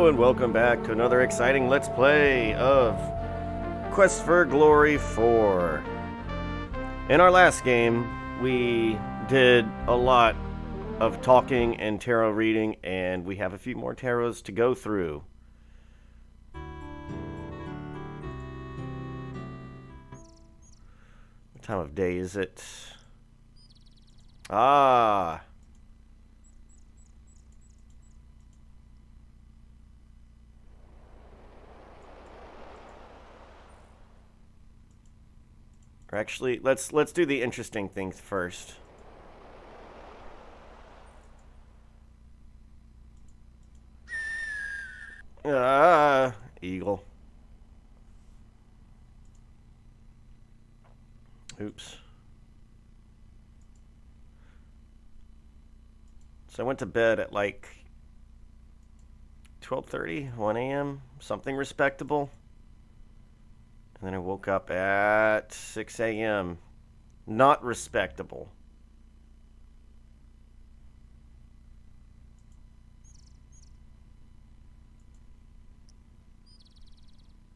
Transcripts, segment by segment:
Hello and welcome back to another exciting Let's Play of Quest for Glory 4. In our last game, we did a lot of talking and tarot reading, and we have a few more tarots to go through. What time of day is it? Ah! Actually, let's do the interesting things first. Eagle. Oops. So I went to bed at like 12:30, 1 a.m., something respectable. And then I woke up at 6 a.m. Not respectable.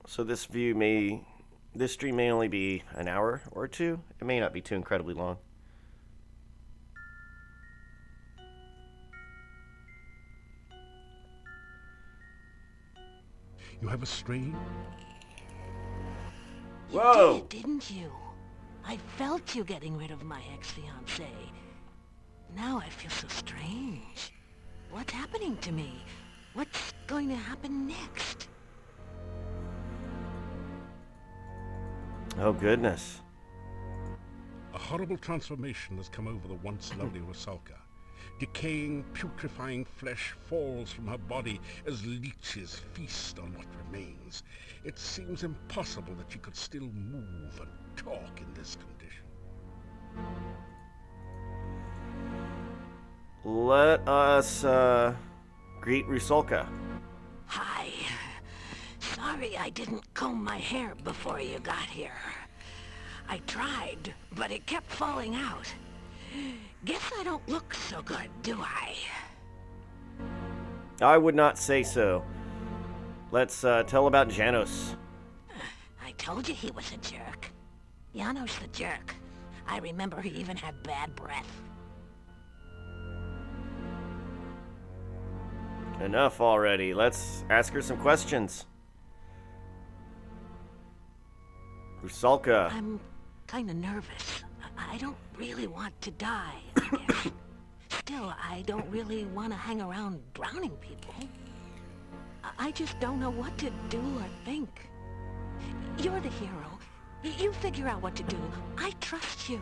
So this stream may only be an hour or two. It may not be too incredibly long. You have a strain? Whoa! You did, didn't you? I felt you getting rid of my ex-fiancé. Now I feel so strange. What's happening to me? What's going to happen next? Oh, goodness. A horrible transformation has come over the once lovely Rusalka. Decaying, putrefying flesh falls from her body as leeches feast on what remains. It seems impossible that she could still move and talk in this condition. Let us, greet Rusalka. Hi. Sorry I didn't comb my hair before you got here. I tried, but it kept falling out. Guess I don't look so good, do I? I would not say so. Let's, tell about Janos. I told you he was a jerk. Janos the jerk. I remember he even had bad breath. Enough already. Let's ask her some questions. Rusalka. I'm kinda nervous. I don't really want to die, I guess. Still, I don't really want to hang around drowning people. I just don't know what to do or think. You're the hero. You figure out what to do. I trust you.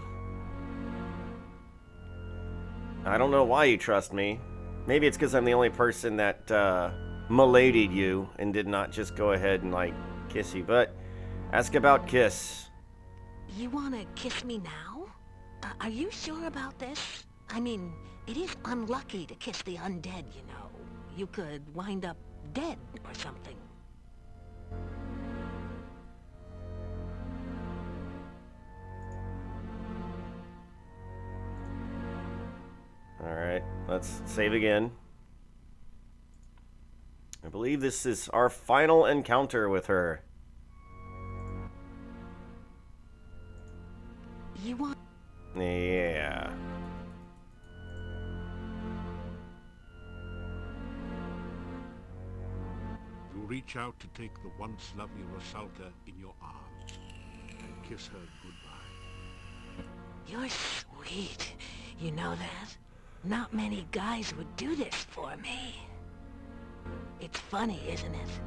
I don't know why you trust me. Maybe it's because I'm the only person that, miladied you and did not just go ahead and, like, kiss you. But ask about kiss. You want to kiss me now? Are you sure about this? I mean, it is unlucky to kiss the undead, you know. You could wind up dead or something. Alright, let's save again. I believe this is our final encounter with her. You want... Yeah. You reach out to take the once lovely Rusalka in your arms and kiss her goodbye. You're sweet. You know that? Not many guys would do this for me. It's funny, isn't it?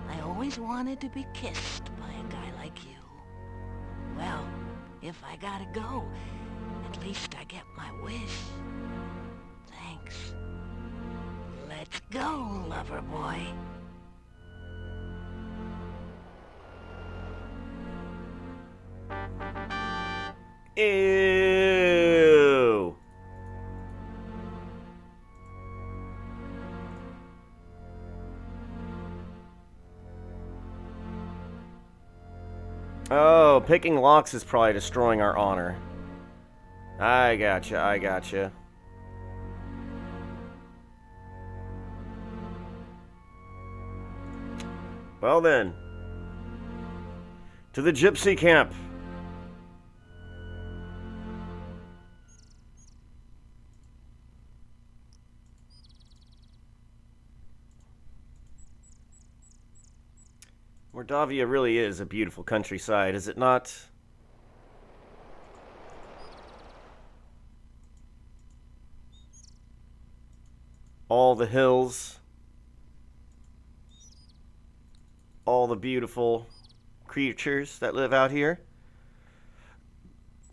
I always wanted to be kissed by a guy like you. Well, if I gotta go, at least I get my wish. Thanks. Let's go, lover boy. Ew. Oh, picking locks is probably destroying our honor. I Well then. To the gypsy camp. Mordavia really is a beautiful countryside, is it not? All the hills. All the beautiful creatures that live out here.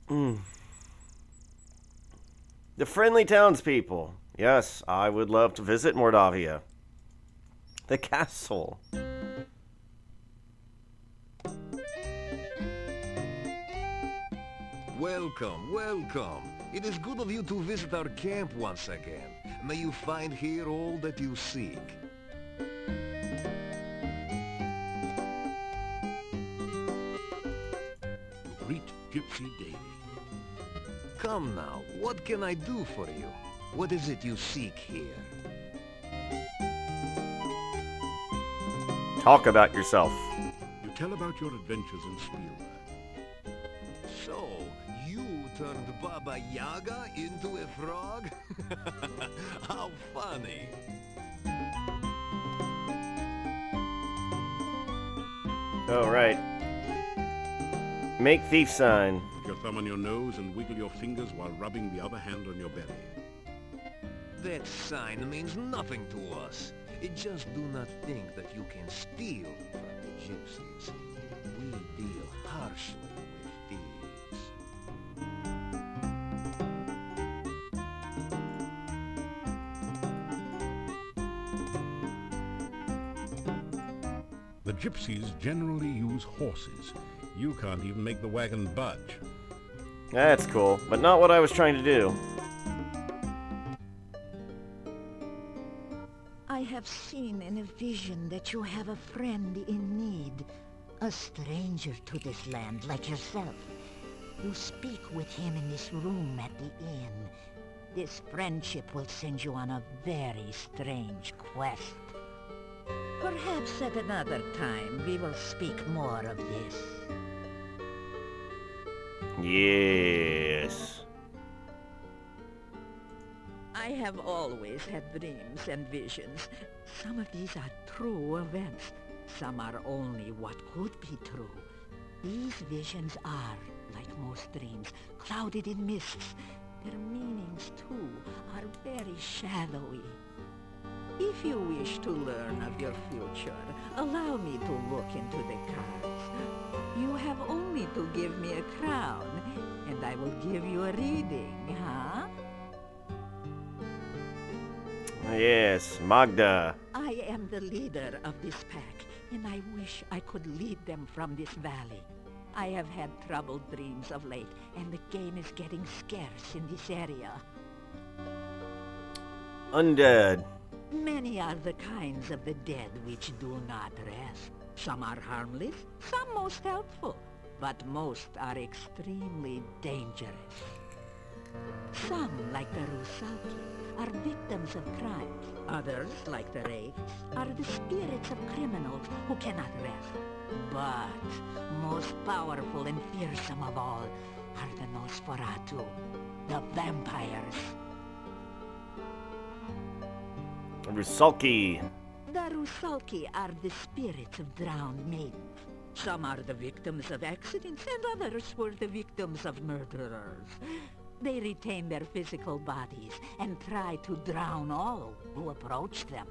The friendly townspeople. Yes, I would love to visit Mordavia. The castle. Welcome, welcome. It is good of you to visit our camp once again. May you find here all that you seek. Greet Gypsy Davy. Come now, what can I do for you? What is it you seek here? Talk about yourself. You tell about your adventures in Spielberg. So, you turned Baba Yaga into a frog? How funny. All right. Make thief sign. Put your thumb on your nose and wiggle your fingers while rubbing the other hand on your belly. That sign means nothing to us. Just do not think that you can steal from the gypsies. We deal harshly with thieves. The gypsies generally use horses. You can't even make the wagon budge. That's cool, but not what I was trying to do. I have seen in a vision that you have a friend in need. A stranger to this land like yourself. You speak with him in this room at the inn. This friendship will send you on a very strange quest. Perhaps at another time we will speak more of this. Yes. I have always had dreams and visions. Some of these are true events. Some are only what could be true. These visions are, like most dreams, clouded in mists. Their meanings, too, are very shadowy. If you wish to learn of your future, allow me to look into the cards. You have only to give me a crown, and I will give you a reading, huh? Yes, Magda. I am the leader of this pack, and I wish I could lead them from this valley. I have had troubled dreams of late, and the game is getting scarce in this area. Undead. Many are the kinds of the dead which do not rest. Some are harmless, some most helpful, but most are extremely dangerous. Some, like the Rusalki, are victims of crimes. Others, like the Wraiths, are the spirits of criminals who cannot rest. But most powerful and fearsome of all are the Nosferatu, the vampires. Rusalki. The Rusalki are the spirits of drowned maidens. Some are the victims of accidents, and others were the victims of murderers. They retain their physical bodies and try to drown all who approach them.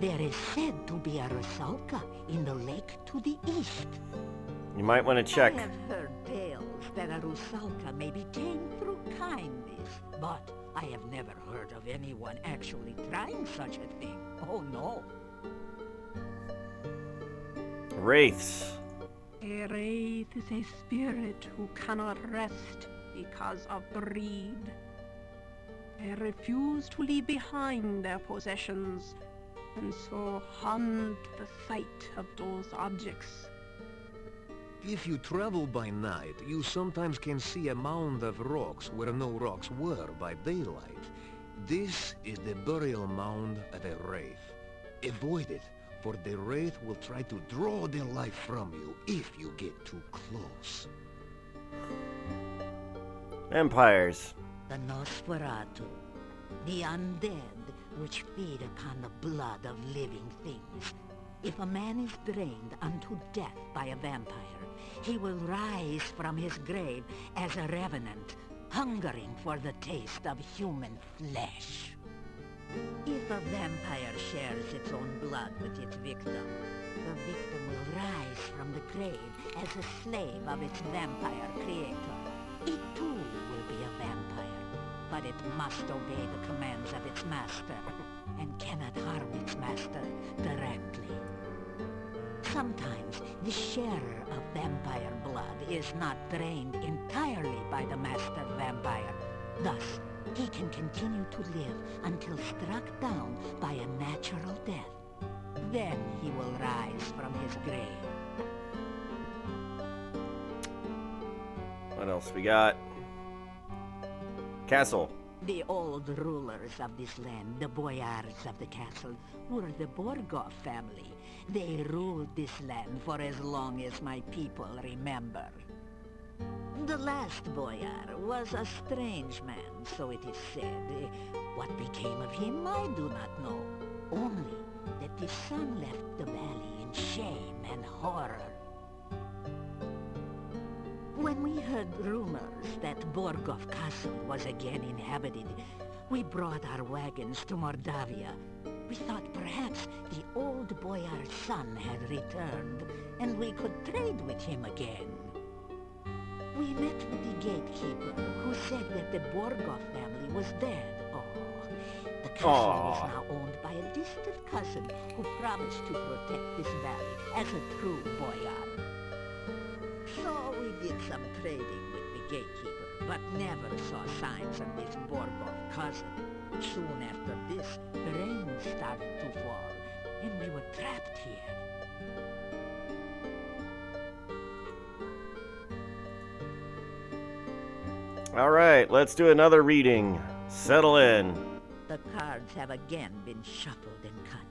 There is said to be a Rusalka in the lake to the east. You might want to check. I have heard tales that a Rusalka may be tamed through kindness, but I have never heard of anyone actually trying such a thing. Oh no. Wraiths. A wraith is a spirit who cannot rest because of greed. They refuse to leave behind their possessions, and so hunt the sight of those objects. If you travel by night, you sometimes can see a mound of rocks where no rocks were by daylight. This is the burial mound of a wraith. Avoid it, for the Wraith will try to draw their life from you if you get too close. Vampires. The Nosferatu, the undead which feed upon the blood of living things. If a man is drained unto death by a vampire, he will rise from his grave as a revenant, hungering for the taste of human flesh. If a vampire shares its own blood with its victim, the victim will rise from the grave as a slave of its vampire creator. It too will be a vampire, but it must obey the commands of its master, and cannot harm its master directly. Sometimes the sharer of vampire blood is not drained entirely by the master vampire. Thus, he can continue to live until struck down by a natural death. Then he will rise from his grave. What else we got? Castle. The old rulers of this land, the boyars of the castle, were the Borgov family. They ruled this land for as long as my people remember. The last boyar was a strange man, so it is said. What became of him, I do not know. Only that the son left the valley in shame and horror. When we heard rumors that Borgov Castle was again inhabited, we brought our wagons to Mordavia. We thought perhaps the old boyar's son had returned, and we could trade with him again. We met with the gatekeeper, who said that the Borgov family was dead. The castle was now owned by a distant cousin who promised to protect this valley as a true boyar. So we did some trading with the gatekeeper, but never saw signs of this Borgov cousin. Soon after this, the rain started to fall, and we were trapped here. All right, let's do another reading. Settle in. The cards have again been shuffled and cut,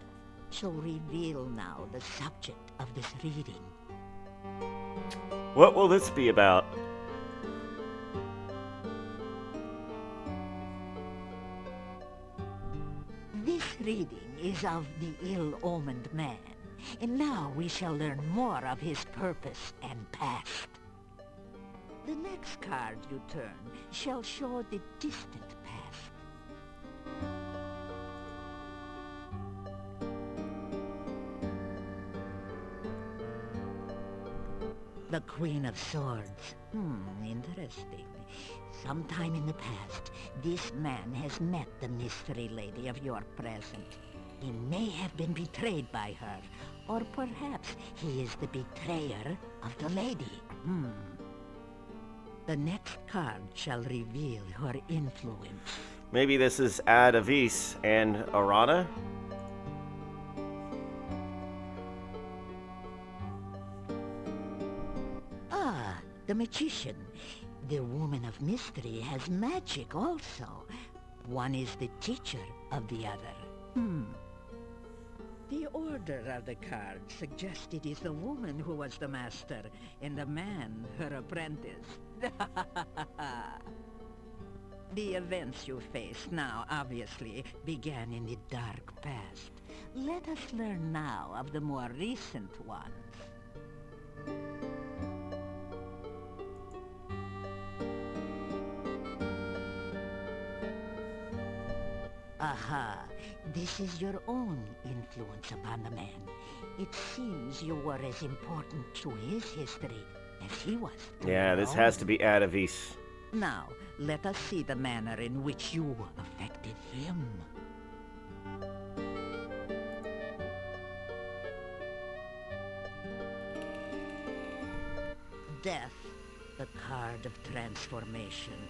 so reveal now the subject of this reading. What will this be about? This reading is of the ill-omened man, and now we shall learn more of his purpose and past. The next card you turn shall show the distant past. The Queen of Swords. Interesting. Sometime in the past, this man has met the mystery lady of your present. He may have been betrayed by her, or perhaps he is the betrayer of the lady. The next card shall reveal her influence. Maybe this is Ad Avis and Arana? The magician. The woman of mystery has magic also. One is the teacher of the other. The order of the card suggests it is the woman who was the master, and the man her apprentice. The events you face now, obviously, began in the dark past. Let us learn now of the more recent ones. Aha, this is your own influence upon the man. It seems you were as important to his history as he was to Yeah, your this own. has to be Ad Avis. Now, let us see the manner in which you affected him. Death, the card of transformation.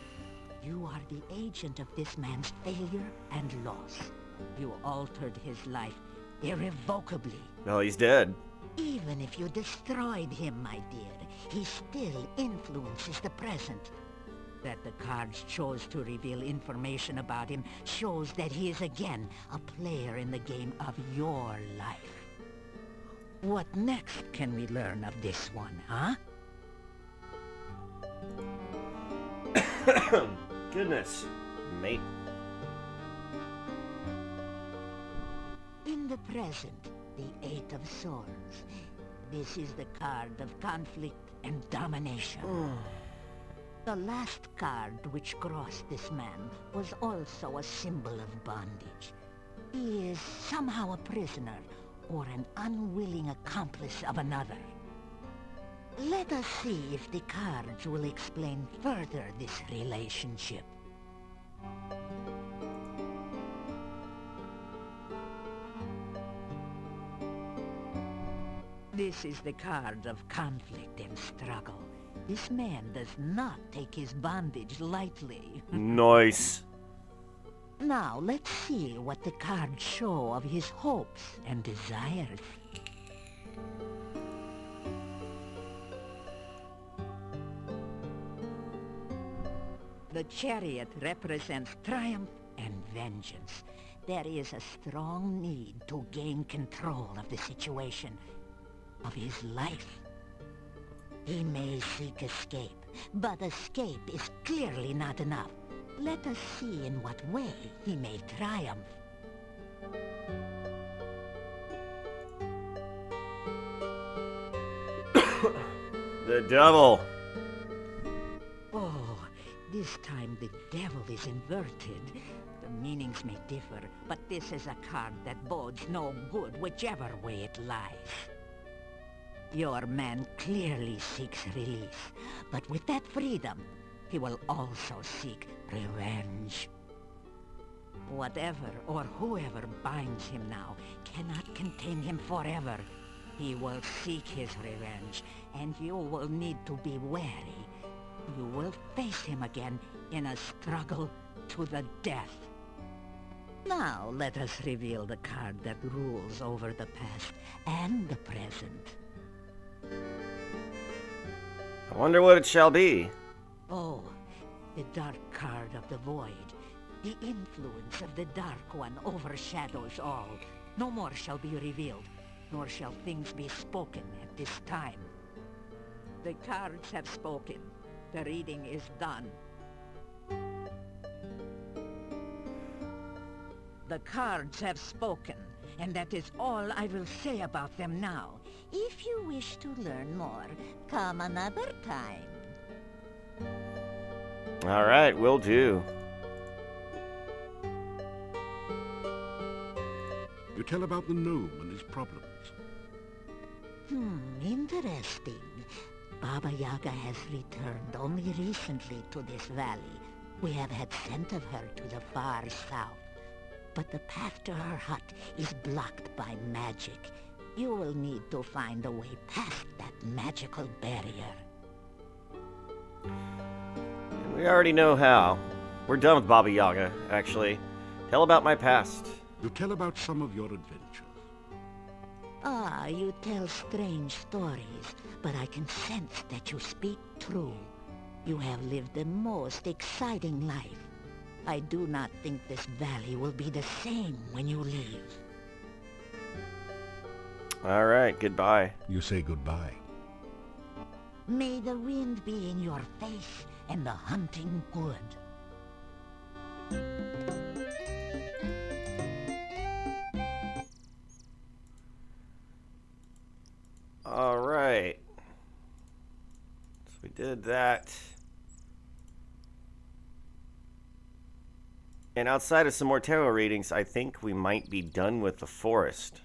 You are the agent of this man's failure and loss. You altered his life irrevocably. Well, he's dead. Even if you destroyed him, my dear, he still influences the present. That the cards chose to reveal information about him shows that he is again a player in the game of your life. What next can we learn of this one, huh? Goodness, mate. In the present, the Eight of Swords. This is the card of conflict and domination. The last card which crossed this man was also a symbol of bondage. He is somehow a prisoner or an unwilling accomplice of another. Let us see if the cards will explain further this relationship. This is the card of conflict and struggle. This man does not take his bondage lightly. Nice. Now, let's see what the cards show of his hopes and desires. The Chariot represents triumph and vengeance. There is a strong need to gain control of the situation, of his life. He may seek escape, but escape is clearly not enough. Let us see in what way he may triumph. The devil. Oh, this time the devil is inverted. The meanings may differ, but this is a card that bodes no good whichever way it lies. Your man clearly seeks release, but with that freedom, he will also seek revenge. Whatever or whoever binds him now cannot contain him forever. He will seek his revenge, and you will need to be wary. You will face him again in a struggle to the death. Now let us reveal the card that rules over the past and the present. I wonder what it shall be. Oh, the dark card of the void. The influence of the Dark One overshadows all. No more shall be revealed, nor shall things be spoken at this time. The cards have spoken. The reading is done. The cards have spoken, and that is all I will say about them now. If you wish to learn more, come another time. All right, will do. You tell about the gnome and his problems. Interesting. Baba Yaga has returned only recently to this valley. We have had scent of her to the far south. But the path to her hut is blocked by magic. You will need to find a way past that magical barrier. We already know how. We're done with Baba Yaga, actually. Tell about my past. You tell about some of your adventures. Ah, you tell strange stories, but I can sense that you speak true. You have lived the most exciting life. I do not think this valley will be the same when you leave. All right, goodbye. You say goodbye. May the wind be in your face and the hunting good. All right. So we did that. And outside of some more tarot readings, I think we might be done with the forest.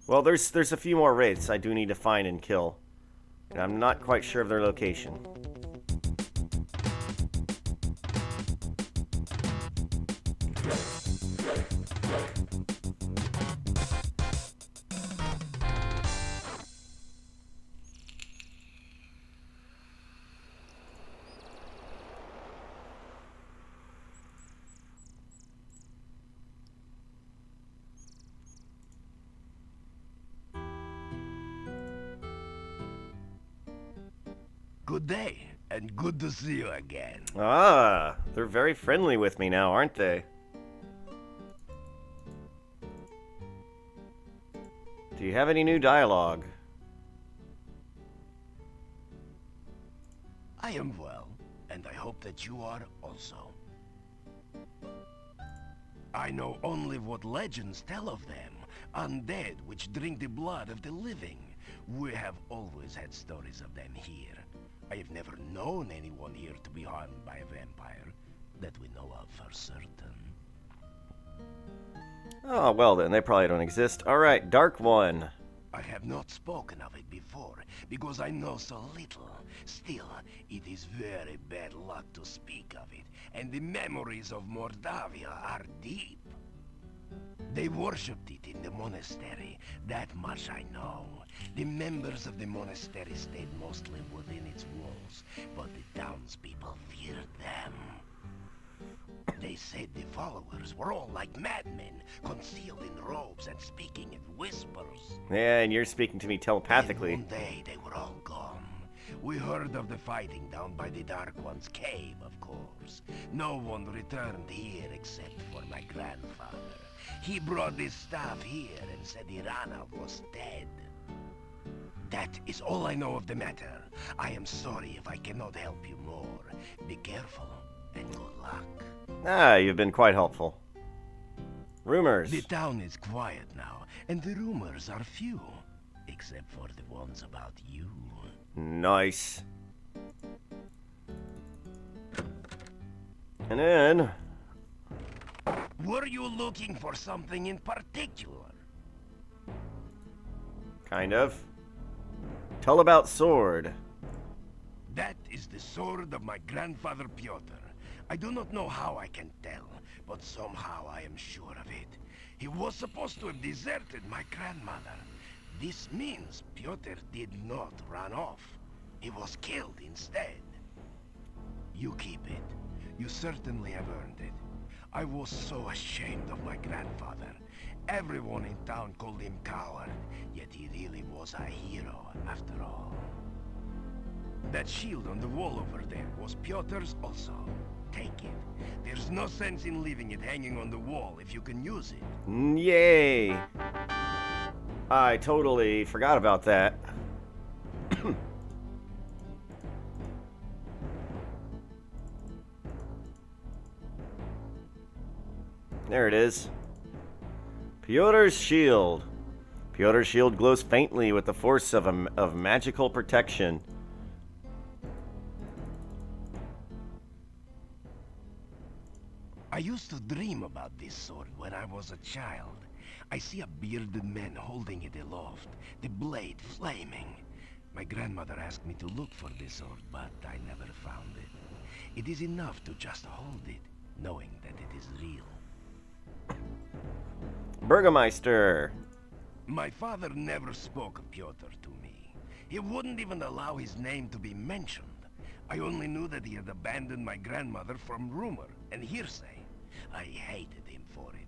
Well, there's a few more wraiths I do need to find and kill. And I'm not quite sure of their location. Good day, and good to see you again. Ah, they're very friendly with me now, aren't they? Do you have any new dialogue? I am well, and I hope that you are also. I know only what legends tell of them, undead which drink the blood of the living. We have always had stories of them here. I have never known anyone here to be harmed by a vampire, that we know of for certain. Oh, well then, they probably don't exist. Alright, Dark One. I have not spoken of it before, because I know so little. Still, it is very bad luck to speak of it, and the memories of Mordavia are deep. They worshipped it in the monastery, that much I know. The members of the monastery stayed mostly within its walls, but the townspeople feared them. They said the followers were all like madmen, concealed in robes and speaking in whispers. Yeah, and you're speaking to me telepathically. And one day they were all gone. We heard of the fighting down by the Dark One's cave, of course. No one returned here except for my grandfather. He brought this staff here and said Irana was dead. That is all I know of the matter. I am sorry if I cannot help you more. Be careful and good luck. Ah, you've been quite helpful. Rumors. The town is quiet now, and the rumors are few. Except for the ones about you. Nice. And then... Were you looking for something in particular? Kind of. Tell about sword. That is the sword of my grandfather Piotr. I do not know how I can tell, but somehow I am sure of it. He was supposed to have deserted my grandmother. This means Piotr did not run off. He was killed instead. You keep it. You certainly have earned it. I was so ashamed of my grandfather. Everyone in town called him coward, yet he really was a hero after all. That shield on the wall over there was Piotr's also. Take it. There's no sense in leaving it hanging on the wall if you can use it. Yay! I totally forgot about that. There it is. Piotr's shield. Piotr's shield glows faintly with the force of magical protection. I used to dream about this sword when I was a child. I see a bearded man holding it aloft, the blade flaming. My grandmother asked me to look for this sword, but I never found it. It is enough to just hold it, knowing that it is real. Burgermeister. My father never spoke of Piotr to me. He wouldn't even allow his name to be mentioned. I only knew that he had abandoned my grandmother from rumor and hearsay. I hated him for it.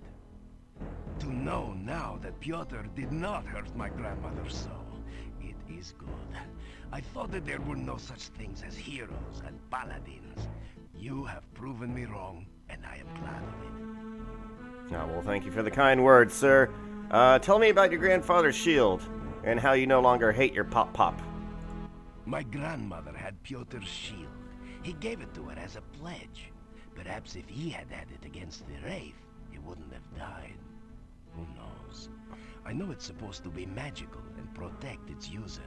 To know now that Piotr did not hurt my grandmother so, it is good. I thought that there were no such things as heroes and paladins. You have proven me wrong, and I am glad of it. Oh, well, thank you for the kind words, sir. Tell me about your grandfather's shield, and how you no longer hate your pop-pop. My grandmother had Piotr's shield. He gave it to her as a pledge. Perhaps if he had had it against the Wraith, he wouldn't have died. Who knows? I know it's supposed to be magical and protect its user.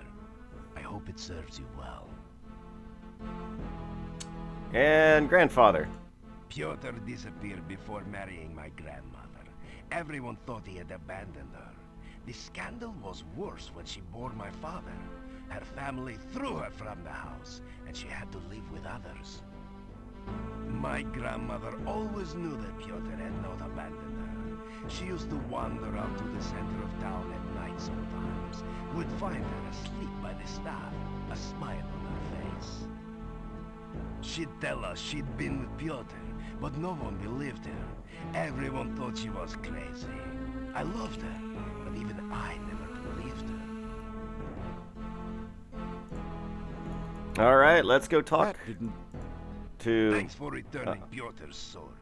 I hope it serves you well. And grandfather. Piotr disappeared before marrying my grandmother. Everyone thought he had abandoned her. The scandal was worse when she bore my father. Her family threw her from the house, and she had to live with others. My grandmother always knew that Piotr had not abandoned her. She used to wander out to the center of town at night sometimes. We'd find her asleep by the staff, a smile on her face. She'd tell us she'd been with Piotr, but no one believed her. Everyone thought she was crazy. I loved her, but even I never believed her. All right, let's go talk to... Thanks for returning Piotr's sword.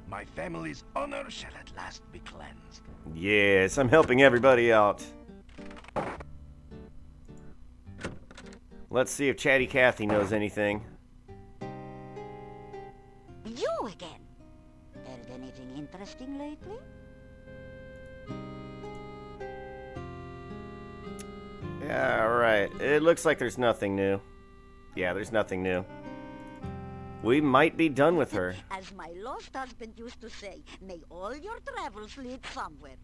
My family's honor shall at last be cleansed. Yes, I'm helping everybody out. Let's see if Chatty Cathy knows anything. You again. Heard anything interesting lately? Yeah, right. It looks like there's nothing new. Yeah, there's nothing new. We might be done with her. As my lost husband used to say, may all your travels lead somewhere.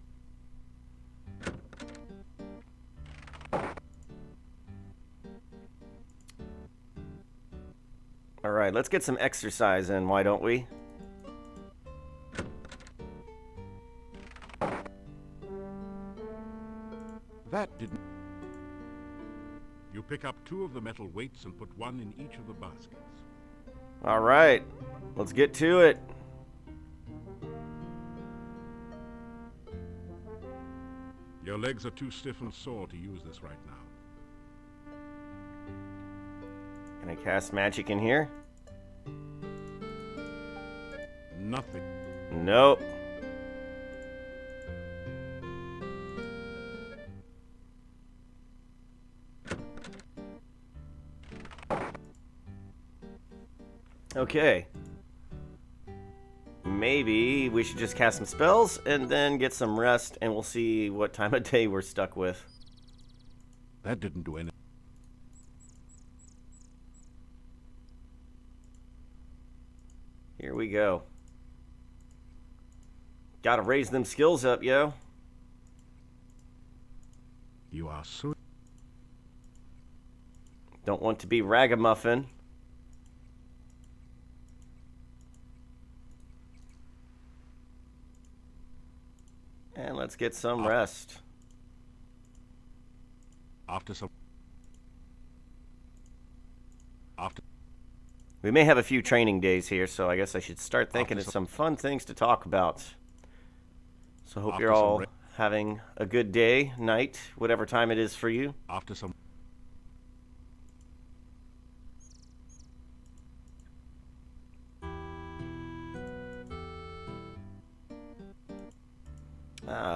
Alright, let's get some exercise in, why don't we? That didn't... You pick up 2 of the metal weights and put 1 in each of the baskets. Alright, let's get to it. Your legs are too stiff and sore to use this right now. Can I cast magic in here? Nothing. Nope. Okay. Maybe we should just cast some spells and then get some rest, and we'll see what time of day we're stuck with. That didn't do anything. Here we go. Gotta raise them skills up, yo. You are so... Don't want to be ragamuffin. And let's get some rest. After We may have a few training days here, so I guess I should start thinking of some fun things to talk about. So hope you're all having a good day, night, whatever time it is for you. After some...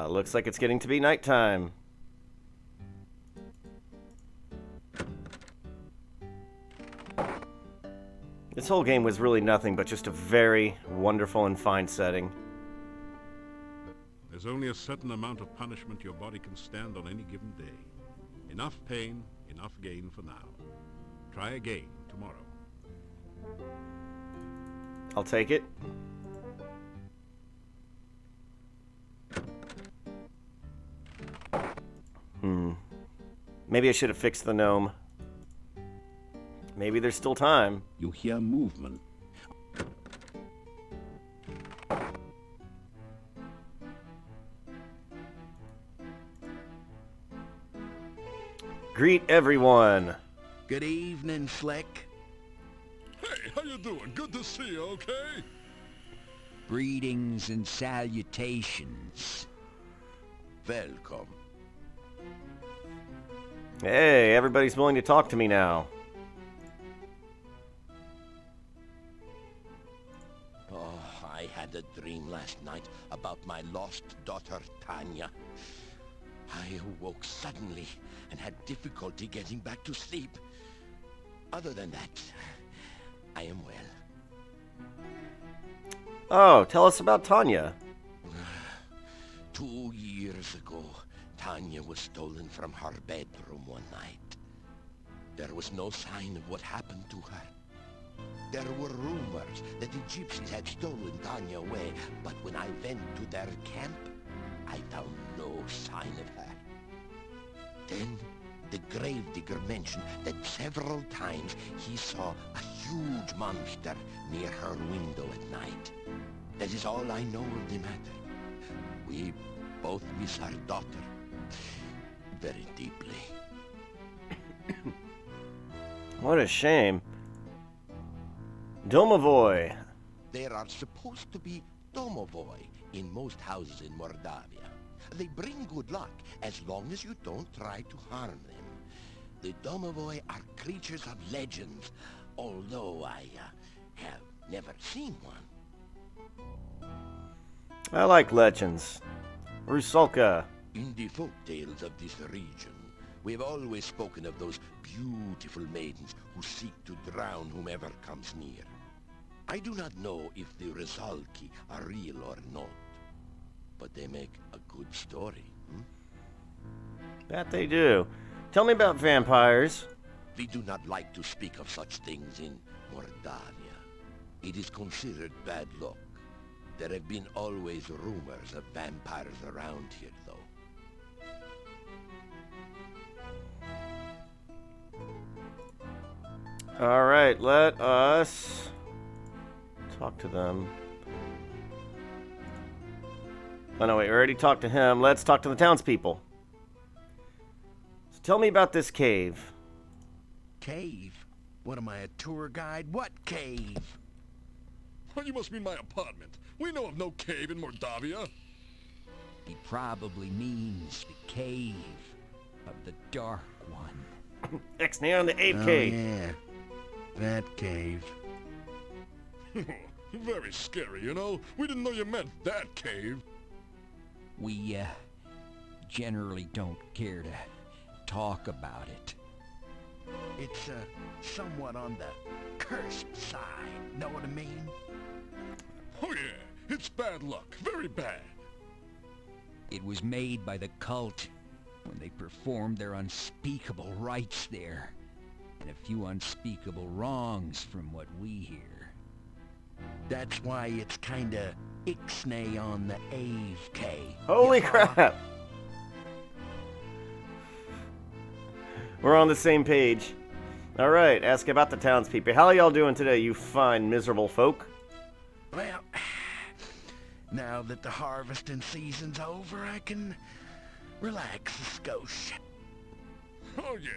Looks like it's getting to be nighttime. This whole game was really nothing but just a very wonderful and fine setting. There's only a certain amount of punishment your body can stand on any given day. Enough pain, enough gain for now. Try again tomorrow. I'll take it. Maybe I should have fixed the gnome. Maybe there's still time. You hear movement. Greet everyone. Good evening, Fleck. Hey, how you doing? Good to see you, okay? Greetings and salutations. Welcome. Hey, everybody's willing to talk to me now. Oh, I had a dream last night about my lost daughter, Tanya. I awoke suddenly and had difficulty getting back to sleep. Other than that, I am well. Oh, tell us about Tanya. 2 years ago, Tanya was stolen from her bedroom one night. There was no sign of what happened to her. There were rumors that the gypsies had stolen Tanya away, but when I went to their camp, I found no sign of her. Then, the gravedigger mentioned that several times he saw a huge monster near her window at night. That is all I know of the matter. We both miss our daughter very deeply. What a shame. Domovoy. There are supposed to be domovoi in most houses in Mordavia. They bring good luck as long as you don't try to harm them. The domovoi are creatures of legends, although I have never seen one. I like legends. Rusalka. In the folk tales of this region, we have always spoken of those beautiful maidens who seek to drown whomever comes near. I do not know if the Rusalki are real or not, but they make a good story. That they do. Tell me about vampires. We do not like to speak of such things in Mordavia. It is considered bad luck. There have been always rumors of vampires around here, though. All right, let us talk to them. Oh, no, wait, we already talked to him. Let's talk to the townspeople. So tell me about this cave. Cave? What am I, a tour guide? What cave? Oh, you must mean my apartment. We know of no cave in Mordavia. He probably means the cave of the Dark One. X-nay on the ape cave. Yeah, that cave. Very scary, you know? We didn't know you meant that cave. We, generally don't care to talk about it. It's, somewhat on the cursed side, know what I mean? Oh yeah, it's bad luck. Very bad. It was made by the cult when they performed their unspeakable rites there, and a few unspeakable wrongs from what we hear. That's why it's kinda ixnay on the Ave cave. Holy crap. We're on the same page. All right, ask about the townspeople. How are y'all doing today, you fine, miserable folk? Well, now that the harvesting season's over, I can relax a skosh. Oh yeah.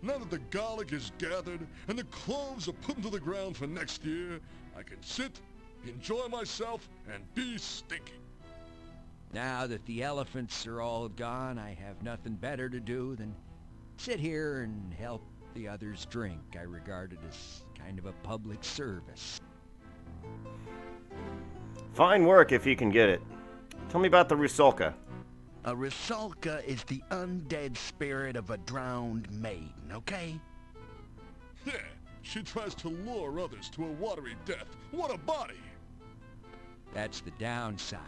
Now that the garlic is gathered and the cloves are put into the ground for next year, I can sit, enjoy myself, and be stinky. Now that the elephants are all gone, I have nothing better to do than sit here and help the others drink. I regard it as kind of a public service. Fine work if you can get it. Tell me about the Rusalka. A Rusalka is the undead spirit of a drowned maiden, okay? Yeah, she tries to lure others to a watery death. What a body! That's the downside.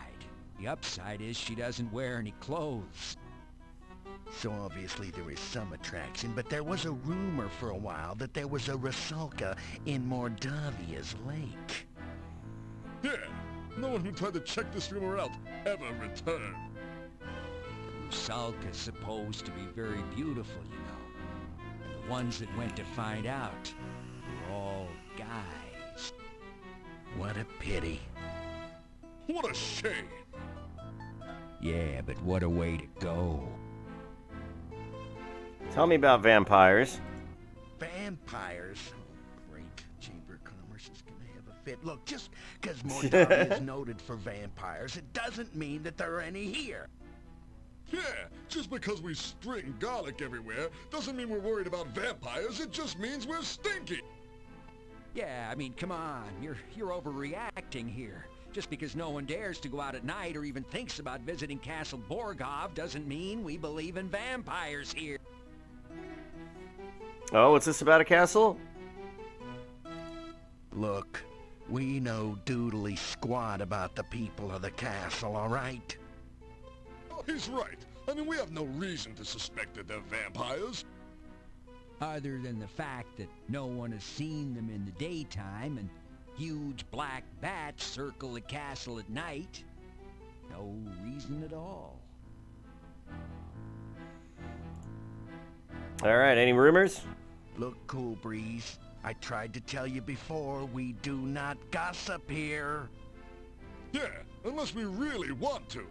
The upside is she doesn't wear any clothes. So obviously there is some attraction, but there was a rumor for a while that there was a Rusalka in Mordavia's lake. Yeah, no one who tried to check this rumor out ever returned. Rusalka's supposed to be very beautiful, you know. And the ones that went to find out were all guys. What a pity. What a shame. Yeah, but what a way to go. Tell me about vampires. Vampires? Oh, great. Chamber of Commerce is gonna have a fit. Look, just because Mordavia is noted for vampires, it doesn't mean that there are any here. Yeah, just because we string garlic everywhere doesn't mean we're worried about vampires. It just means we're stinky. Yeah, I mean, come on. You're overreacting here. Just because no one dares to go out at night or even thinks about visiting Castle Borgov doesn't mean we believe in vampires here. Oh, what's this about a castle? Look, we know doodly squat about the people of the castle, all right? Oh, he's right. I mean, we have no reason to suspect that they're vampires. Other than the fact that no one has seen them in the daytime and huge black bats circle the castle at night. No reason at all. All right, any rumors? Look, Cool Breeze, I tried to tell you before, we do not gossip here. Yeah, unless we really want to.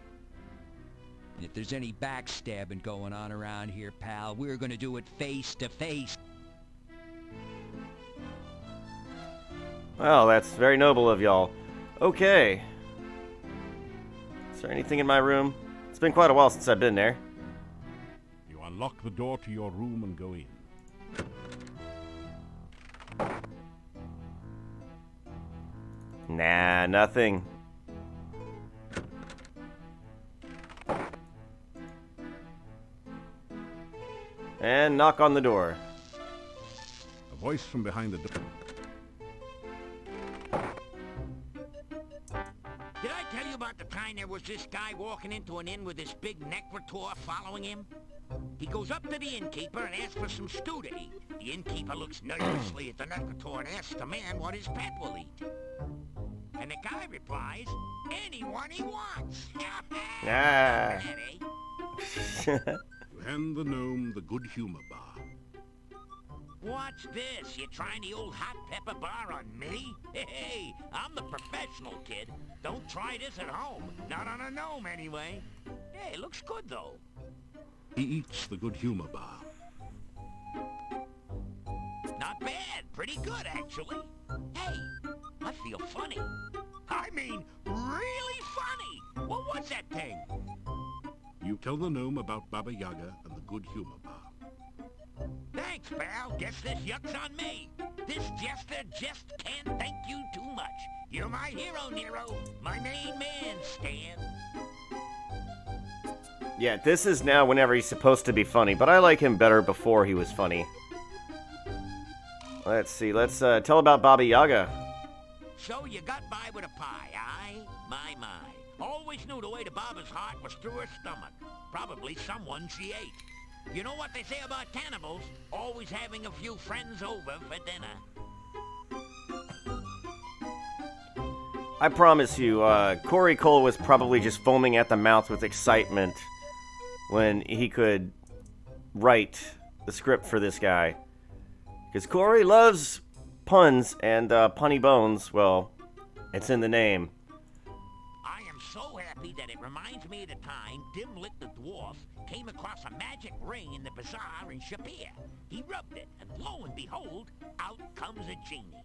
And if there's any backstabbing going on around here, pal, we're gonna do it face to face. Well, that's very noble of y'all. Okay. Is there anything in my room? It's been quite a while since I've been there. You unlock the door to your room and go in. Nah, nothing. And knock on the door. A voice from behind the door. Did I tell you about the time there was this guy walking into an inn with this big necrotor following him? He goes up to the innkeeper and asks for some stew to eat. The innkeeper looks nervously at the necrotor and asks the man what his pet will eat. And the guy replies, anyone he wants. Ah. You hand the gnome the good humor bar. What's this? You trying the old hot pepper bar on me? Hey, I'm the professional, kid. Don't try this at home. Not on a gnome, anyway. Hey, it looks good, though. He eats the good humor bar. Not bad. Pretty good, actually. Hey, I feel funny. I mean, really funny. What was that thing? You tell the gnome about Baba Yaga and the good humor bar. Thanks, pal. Guess this yuck's on me. This jester just can't thank you too much. You're my hero, Nero. My main man, Stan. Yeah, this is now whenever he's supposed to be funny, but I like him better before he was funny. Let's see, let's tell about Baba Yaga. So you got by with a pie, aye? My. Always knew the way to Baba's heart was through her stomach. Probably someone she ate. You know what they say about cannibals? Always having a few friends over for dinner. I promise you, Corey Cole was probably just foaming at the mouth with excitement when he could write the script for this guy. Because Corey loves puns and punny bones. Well, it's in the name. I am so happy that it reminds me of the time Dimlit the dwarf came across a magic ring in the bazaar in Shapir. He rubbed it, and lo and behold, out comes a genie.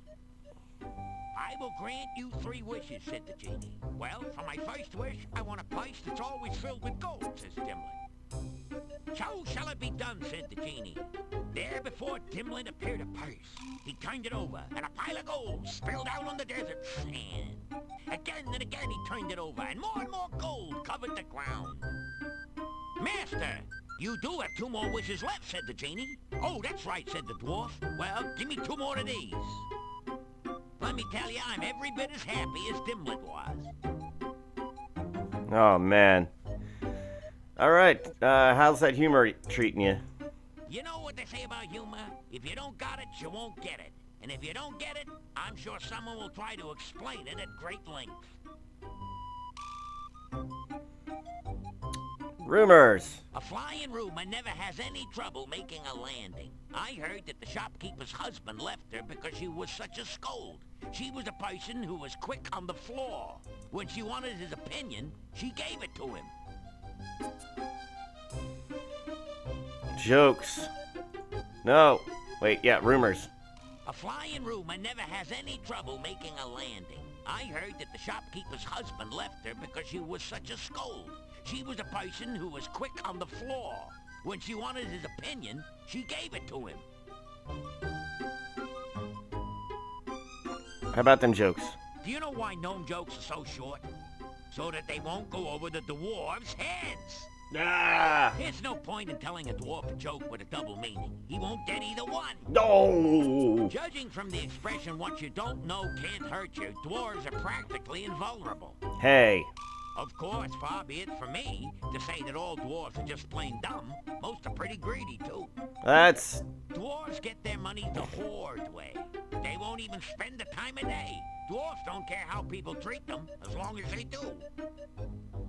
I will grant you 3 wishes, said the genie. Well, for my first wish, I want a purse that's always filled with gold, says Dimlit. So shall it be done, said the genie. There before Dimlit appeared a purse. He turned it over, and a pile of gold spilled out on the desert sand. Again and again he turned it over, and more gold covered the ground. Master, you do have 2 more wishes left, said the genie. Oh, that's right, said the dwarf. Well, give me 2 more of these. Let me tell you, I'm every bit as happy as Dimlit was. Oh, man. Alright, how's that humor treating you? You know what they say about humor? If you don't got it, you won't get it. And if you don't get it, I'm sure someone will try to explain it at great length. Rumors. A flying rumor never has any trouble making a landing. I heard that the shopkeeper's husband left her because she was such a scold. She was a person who was quick on the floor. When she wanted his opinion, she gave it to him. Jokes. No. Wait, yeah, rumors. A flying rumor never has any trouble making a landing. I heard that the shopkeeper's husband left her because she was such a scold. She was a person who was quick on the floor. When she wanted his opinion, she gave it to him. How about them jokes? Do you know why gnome jokes are so short? So that they won't go over the dwarves' heads. Ah! There's no point in telling a dwarf a joke with a double meaning. He won't get either one. No! Judging from the expression, what you don't know can't hurt you, dwarves are practically invulnerable. Hey. Of course, far be it from me to say that all dwarves are just plain dumb. Most are pretty greedy, too. That's... Dwarves get their money the horde way. They won't even spend the time of day. Dwarves don't care how people treat them, as long as they do.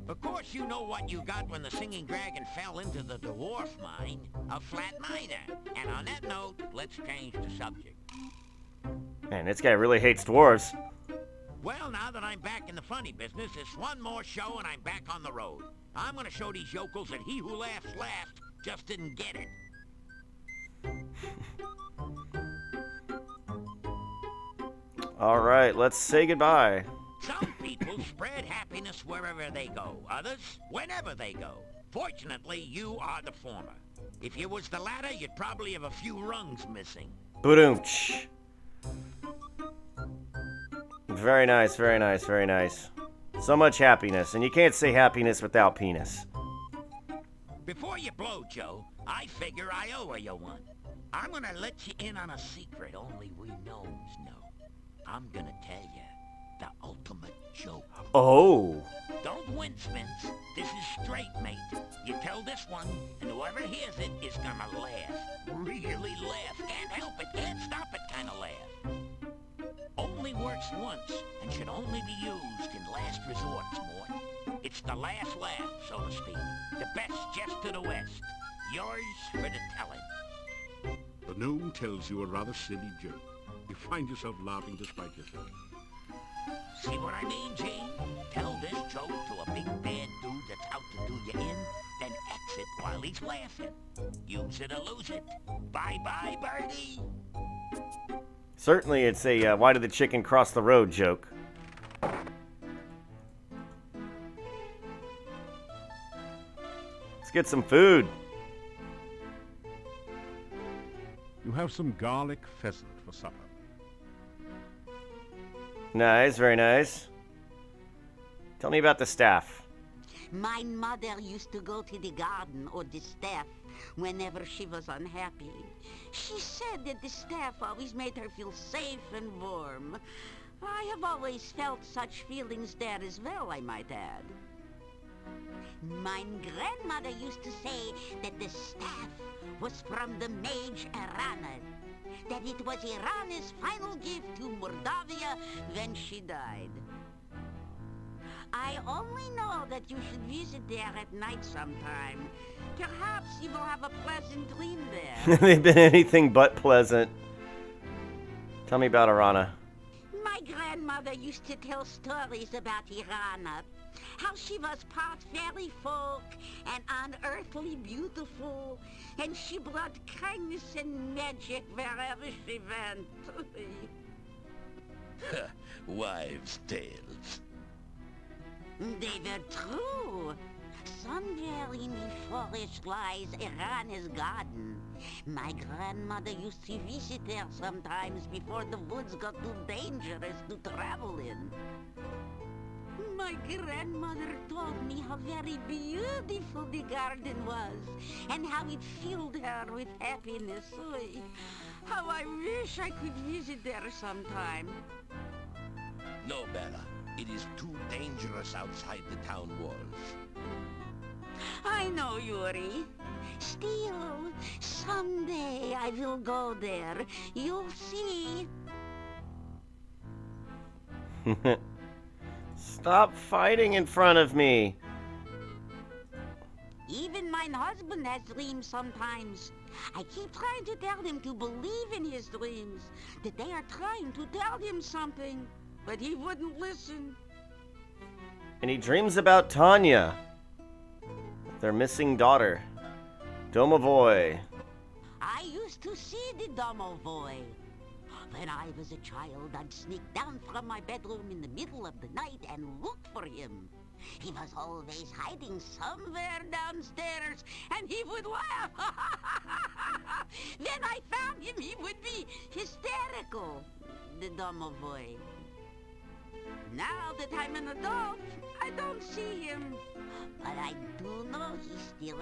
Of course, you know what you got when the singing dragon fell into the dwarf mine. A flat miner. And on that note, let's change the subject. Man, this guy really hates dwarves. Well, now that I'm back in the funny business, it's one more show and I'm back on the road. I'm gonna show these yokels that he who laughs last just didn't get it. Alright, let's say goodbye. Some people spread happiness wherever they go. Others, whenever they go. Fortunately, you are the former. If you was the latter, you'd probably have a few rungs missing. Ba-doom-tsh. Very nice, very nice, very nice. So much happiness, and you can't say happiness without penis. Before you blow, Joe, I figure I owe you one. I'm gonna let you in on a secret only we knows know. I'm gonna tell you the ultimate joke. Oh. Don't wince, Vince. This is straight, mate. You tell this one, and whoever hears it is gonna laugh. Really laugh. Can't help it, can't stop it kind of laugh. Only works once, and should only be used in last resorts, Mort. It's the last laugh, so to speak. The best just to the west. Yours for the telling. The gnome tells you a rather silly joke. You find yourself laughing despite yourself. See what I mean, Gene? Tell this joke to a big bad dude that's out to do you in, then exit while he's laughing. Use it or lose it. Bye-bye, birdie. Certainly it's a why did the chicken cross the road joke. Let's get some food. You have some garlic pheasant for supper. Nice, very nice. Tell me about the staff. My mother used to go to the garden or the staff whenever she was unhappy. She said that the staff always made her feel safe and warm. I have always felt such feelings there as well, I might add. My grandmother used to say that the staff was from the mage Irana, that it was Irana's final gift to Mordavia when she died. I only know that you should visit there at night sometime. Perhaps you will have a pleasant dream there. They've been anything but pleasant. Tell me about Arana. My grandmother used to tell stories about Irana. How she was part fairy folk and unearthly beautiful, and she brought kindness and magic wherever she went. Wives' tales. They were true. Somewhere in the forest lies Irana's garden. My grandmother used to visit there sometimes before the woods got too dangerous to travel in. My grandmother told me how very beautiful the garden was, and how it filled her with happiness. Oy, how I wish I could visit there sometime. No, Bella. It is too dangerous outside the town walls. I know, Yuri. Still, someday I will go there. You'll see. Stop fighting in front of me. Even my husband has dreams sometimes. I keep trying to tell him to believe in his dreams, that they are trying to tell him something, but he wouldn't listen. And he dreams about Tanya, their missing daughter, Domovoy. I used to see the Domovoy. When I was a child, I'd sneak down from my bedroom in the middle of the night and look for him. He was always hiding somewhere downstairs, and he would laugh. When I found him, he would be hysterical, the Domovoy. Now that I'm an adult, I don't see him. But I do know he's still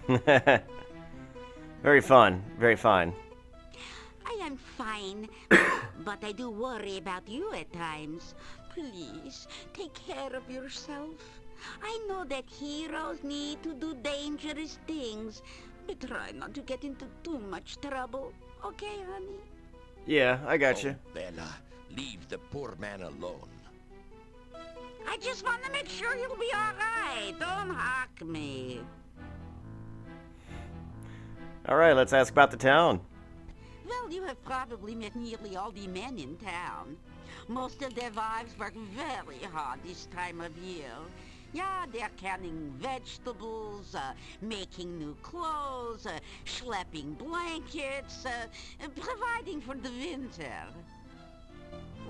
around. Very fun, very fine. I am fine, but I do worry about you at times. Please, take care of yourself. I know that heroes need to do dangerous things, but try not to get into too much trouble. Okay, honey? Yeah, I got you. Bella, leave the poor man alone. I just want to make sure you'll be all right. Don't hawk me. All right, let's ask about the town. Well, you have probably met nearly all the men in town. Most of their wives work very hard this time of year. Yeah, they're canning vegetables, making new clothes, schlepping blankets, providing for the winter.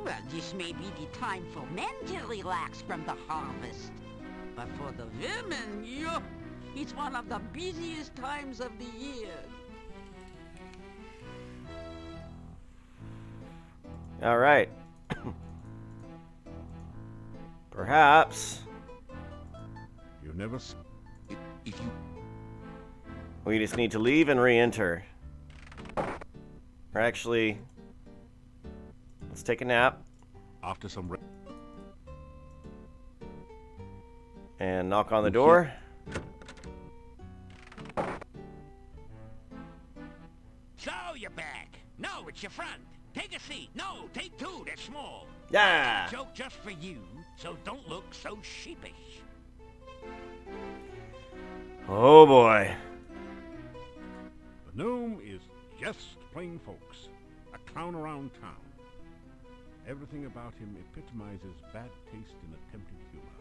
Well, this may be the time for men to relax from the harvest. But for the women, yo, it's one of the busiest times of the year. All right. You're never... If you... We just need to leave and re-enter. Or actually, let's take a nap After some... and knock on the door. So you're back. No, it's your friend. Take a seat. No, take two. They're small. Yeah. Joke just for you, so don't look so sheepish. Oh boy. The gnome is just plain folks. A clown around town. Everything about him epitomizes bad taste and attempted humor.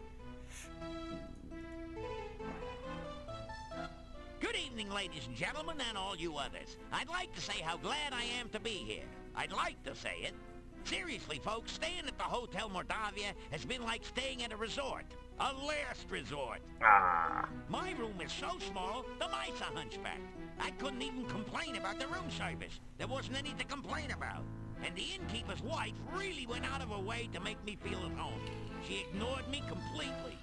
Good evening, ladies and gentlemen, and all you others. I'd like to say how glad I am to be here. I'd like to say it. Seriously, folks, staying at the Hotel Mordavia has been like staying at a resort. A last resort. Ah. My room is so small, the mice are hunchbacked. I couldn't even complain about the room service. There wasn't any to complain about. And the innkeeper's wife really went out of her way to make me feel at home. She ignored me completely.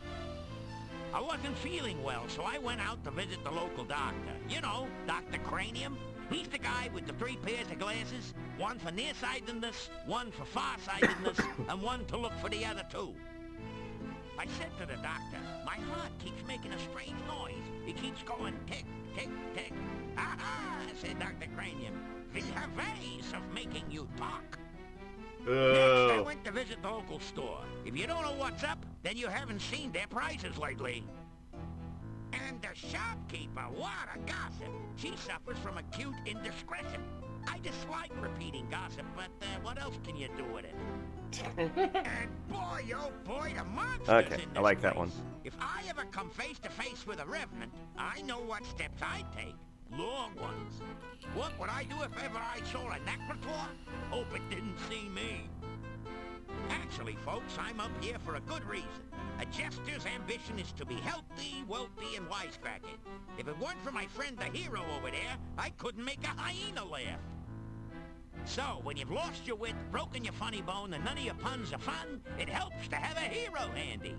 I wasn't feeling well, so I went out to visit the local doctor. You know, Dr. Cranium. He's the guy with the 3 pairs of glasses. One for nearsightedness, one for farsightedness, and one to look for the other 2. I said to the doctor, my heart keeps making a strange noise. It keeps going tick, tick, tick. Aha, said Dr. Cranium. We have ways of making you talk. Next, I went to visit the local store. If you don't know what's up, then you haven't seen their prices lately. And the shopkeeper, what a gossip. She suffers from acute indiscretion. I dislike repeating gossip, but what else can you do with it? And boy, oh boy, the monsters in Okay, this I like that place. one. If I ever come face to face with a revenant, I know what steps I'd take. Long ones. What would I do if ever I saw a necrotor? Hope it didn't see me. Actually, folks, I'm up here for a good reason. A jester's ambition is to be healthy, wealthy, and wisecracking. If it weren't for my friend the hero over there, I couldn't make a hyena laugh. So, when you've lost your wit, broken your funny bone, and none of your puns are fun, it helps to have a hero handy.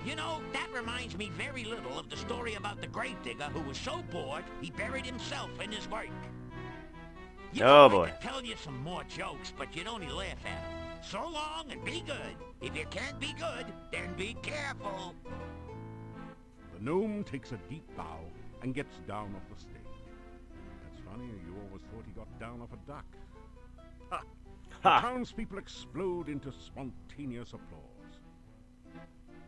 You know, that reminds me very little of the story about the gravedigger who was so bored, he buried himself in his work. You know, Oh, boy. I could tell you some more jokes, but you'd only laugh at them. So long and be good. If you can't be good, then be careful. The gnome takes a deep bow and gets down off the stage. That's funny, you always thought he got down off a duck. Ha! The Ha. townspeople explode into spontaneous applause.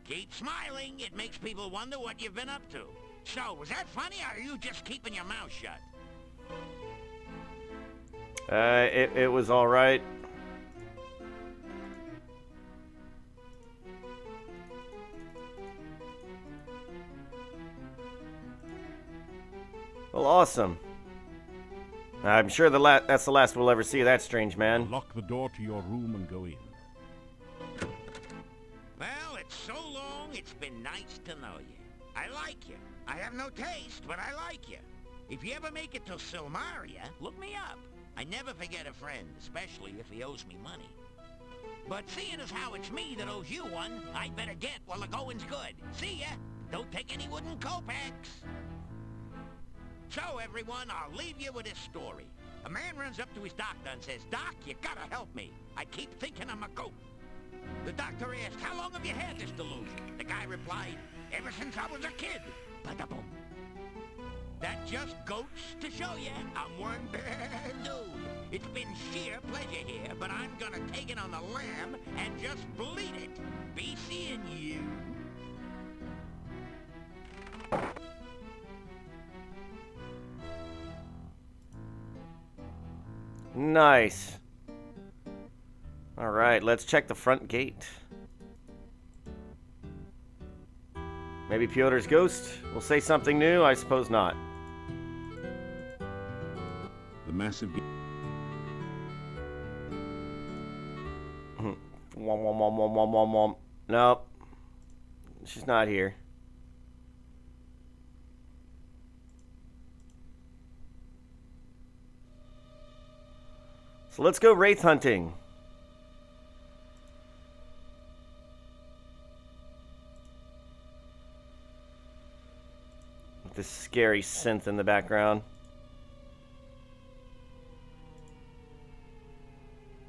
Keep smiling. It makes people wonder what you've been up to. So, was that funny, or are you just keeping your mouth shut? It was all right. Well, awesome. I'm sure that's the last we'll ever see of that strange man. Lock the door to your room and go in. Well, it's so long, it's been nice to know you. I like you. I have no taste, but I like you. If you ever make it to Silmaria, look me up. I never forget a friend, especially if he owes me money. But seeing as how it's me that owes you one, I'd better get while the going's good. See ya! Don't take any wooden kopecks! So, everyone, I'll leave you with this story. A man runs up to his doctor and says, Doc, you gotta help me. I keep thinking I'm a goat. The doctor asked, how long have you had this delusion? The guy replied, ever since I was a kid. Bada-boom. That just goes to show you I'm one bad dude. It's been sheer pleasure here, but I'm gonna take it on the lam and just bleed it. Be seeing you. Nice. All right, let's check the front gate. Maybe Piotr's ghost will say something new. I suppose not. The massive gate. Wom, wom, wom, wom, wom, wom, wom. Nope. She's not here. So let's go wraith hunting. this scary synth in the background.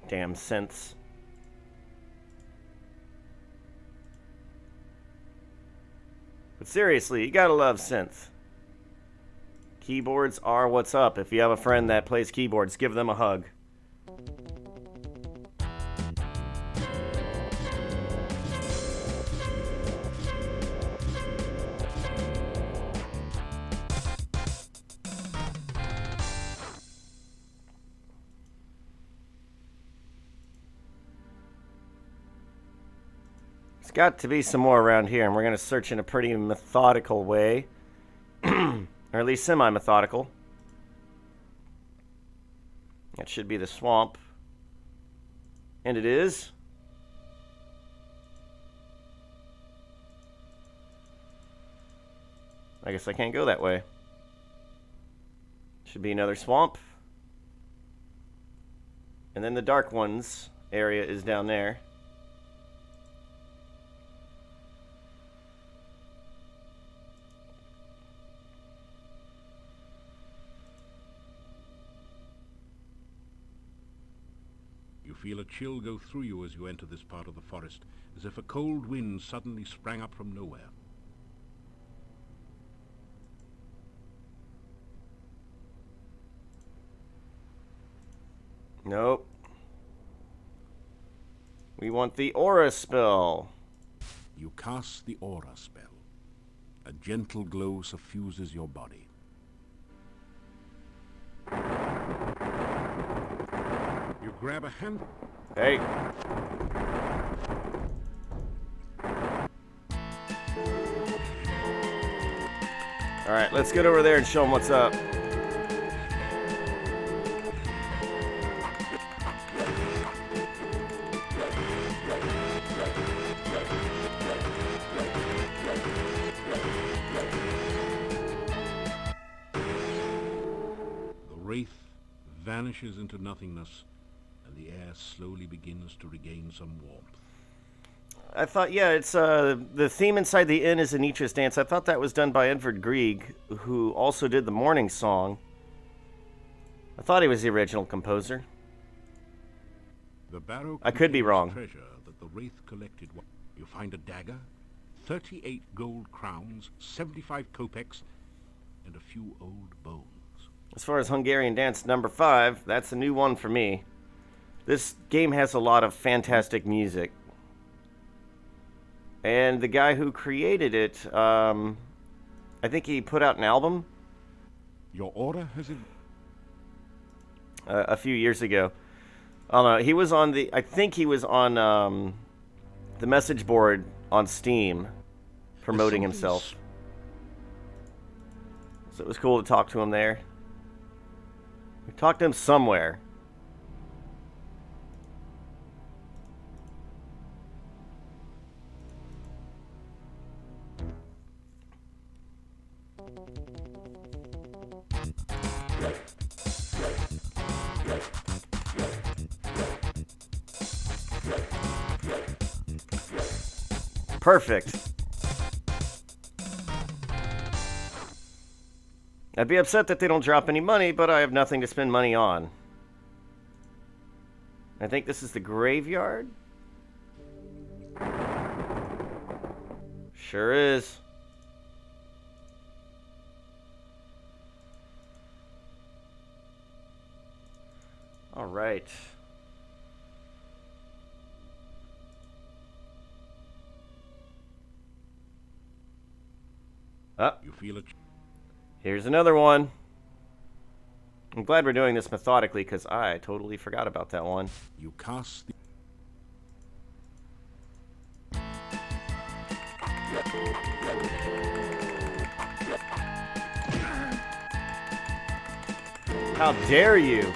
Damn synths. But seriously, you gotta love synth. Keyboards are what's up. If you have a friend that plays keyboards, give them a hug. There's got to be some more around here, and we're going to search in a pretty methodical way. Or at least semi-methodical. That should be the swamp. And it is. I guess I can't go that way. Should be another swamp. And then the Dark Ones area is down there. You feel a chill go through you as you enter this part of the forest, as if a cold wind suddenly sprang up from nowhere. Nope. We want the aura spell. You cast the aura spell. A gentle glow suffuses your body. You grab a hand... Hey. Alright, let's get over there and show them what's up. The wraith vanishes into nothingness, and the air slowly begins to regain some warmth. I thought, yeah, it's the theme inside the inn is Anitra's Dance. I thought that was done by Edvard Grieg, who also did the morning song. I thought he was the original composer. The barrow I could be wrong. Treasure that the wraith collected. You find a dagger, 38 gold crowns, 75 kopecks, and a few old bones. As far as Hungarian Dance number 5, that's a new one for me. This game has a lot of fantastic music. And the guy who created it, I think he put out an album. Your order has it? A few years ago. I don't know. He was on the. I think he was on the message board on Steam, promoting himself. So it was cool to talk to him there. We talked to him somewhere. Perfect. I'd be upset that they don't drop any money, but I have nothing to spend money on. I think this is the graveyard. Sure is. All right. You feel it. Here's another one. I'm glad we're doing this methodically because I totally forgot about that one. You cast the... How dare you?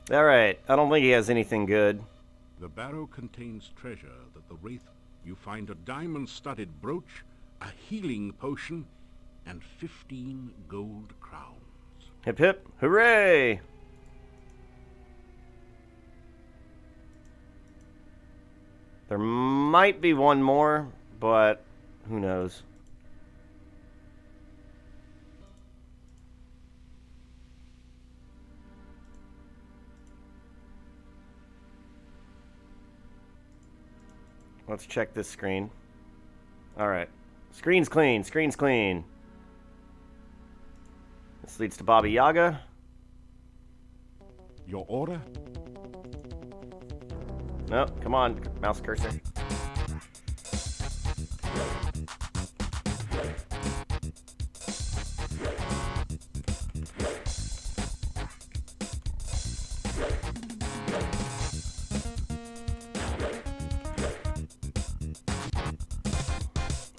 The Alright, I don't think he has anything good. barrow contains treasure that the wraith... You find a diamond-studded brooch, a healing potion, and 15 gold crowns. Hip hip, hooray! There might be one more, but who knows? Let's check this screen. Alright. Screen's clean, screen's clean. This leads to Baba Yaga. Your order? No, come on, mouse cursor.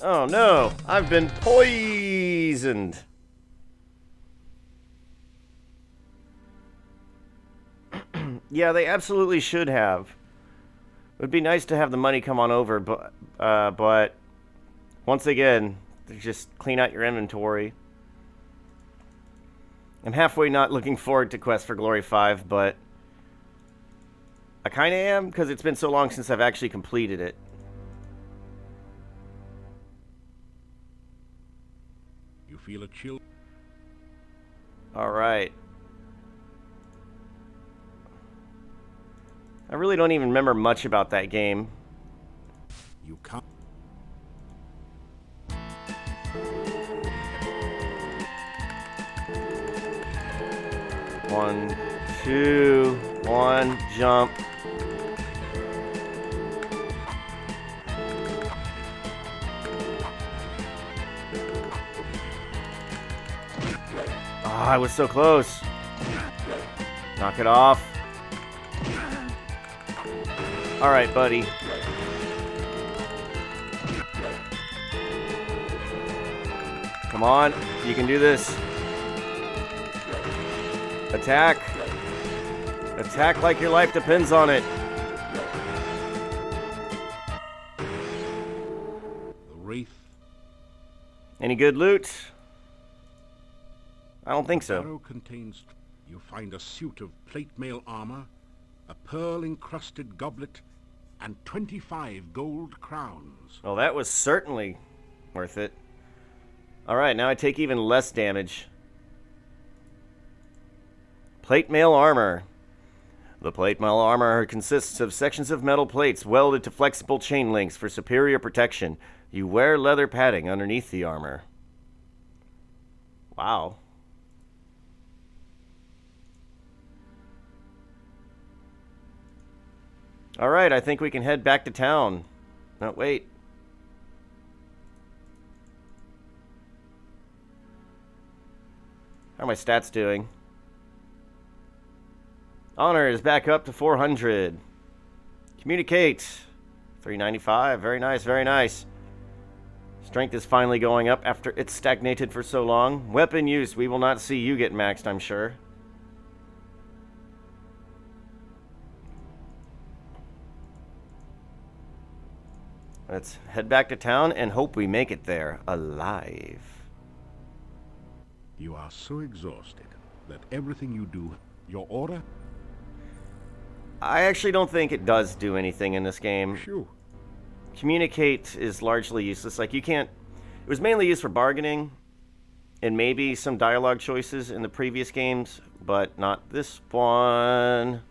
Oh no, I've been poisoned. Yeah, they absolutely should have. It would be nice to have the money come on over, but once again, just clean out your inventory. I'm halfway not looking forward to Quest for Glory 5, but I kind of am, because it's been so long since I've actually completed it. You feel a chill? Alright. I really don't even remember much about that game. You can't. One, two, one, jump. Ah, I was so close. Knock it off. All right, buddy. Come on, you can do this. Attack. Attack like your life depends on it. The Wraith. Any good loot? I don't think so. Barrow contains. You find a suit of plate mail armor, a pearl-encrusted goblet, and 25 gold crowns. Well, that was certainly worth it. Alright, now I take even less damage. Plate mail armor. The plate mail armor consists of sections of metal plates welded to flexible chain links for superior protection. You wear leather padding underneath the armor. Wow. Alright, I think we can head back to town. No, wait. How are my stats doing? Honor is back up to 400. Communicate. 395. Very nice, very nice. Strength is finally going up after it's stagnated for so long. Weapon use. We will not see you get maxed, I'm sure. Let's head back to town and hope we make it there alive. You are so exhausted that everything you do, your order? I actually don't think it does do anything in this game. Phew. Communicate is largely useless. Like, you can't... It was mainly used for bargaining and maybe some dialogue choices in the previous games, but not this one.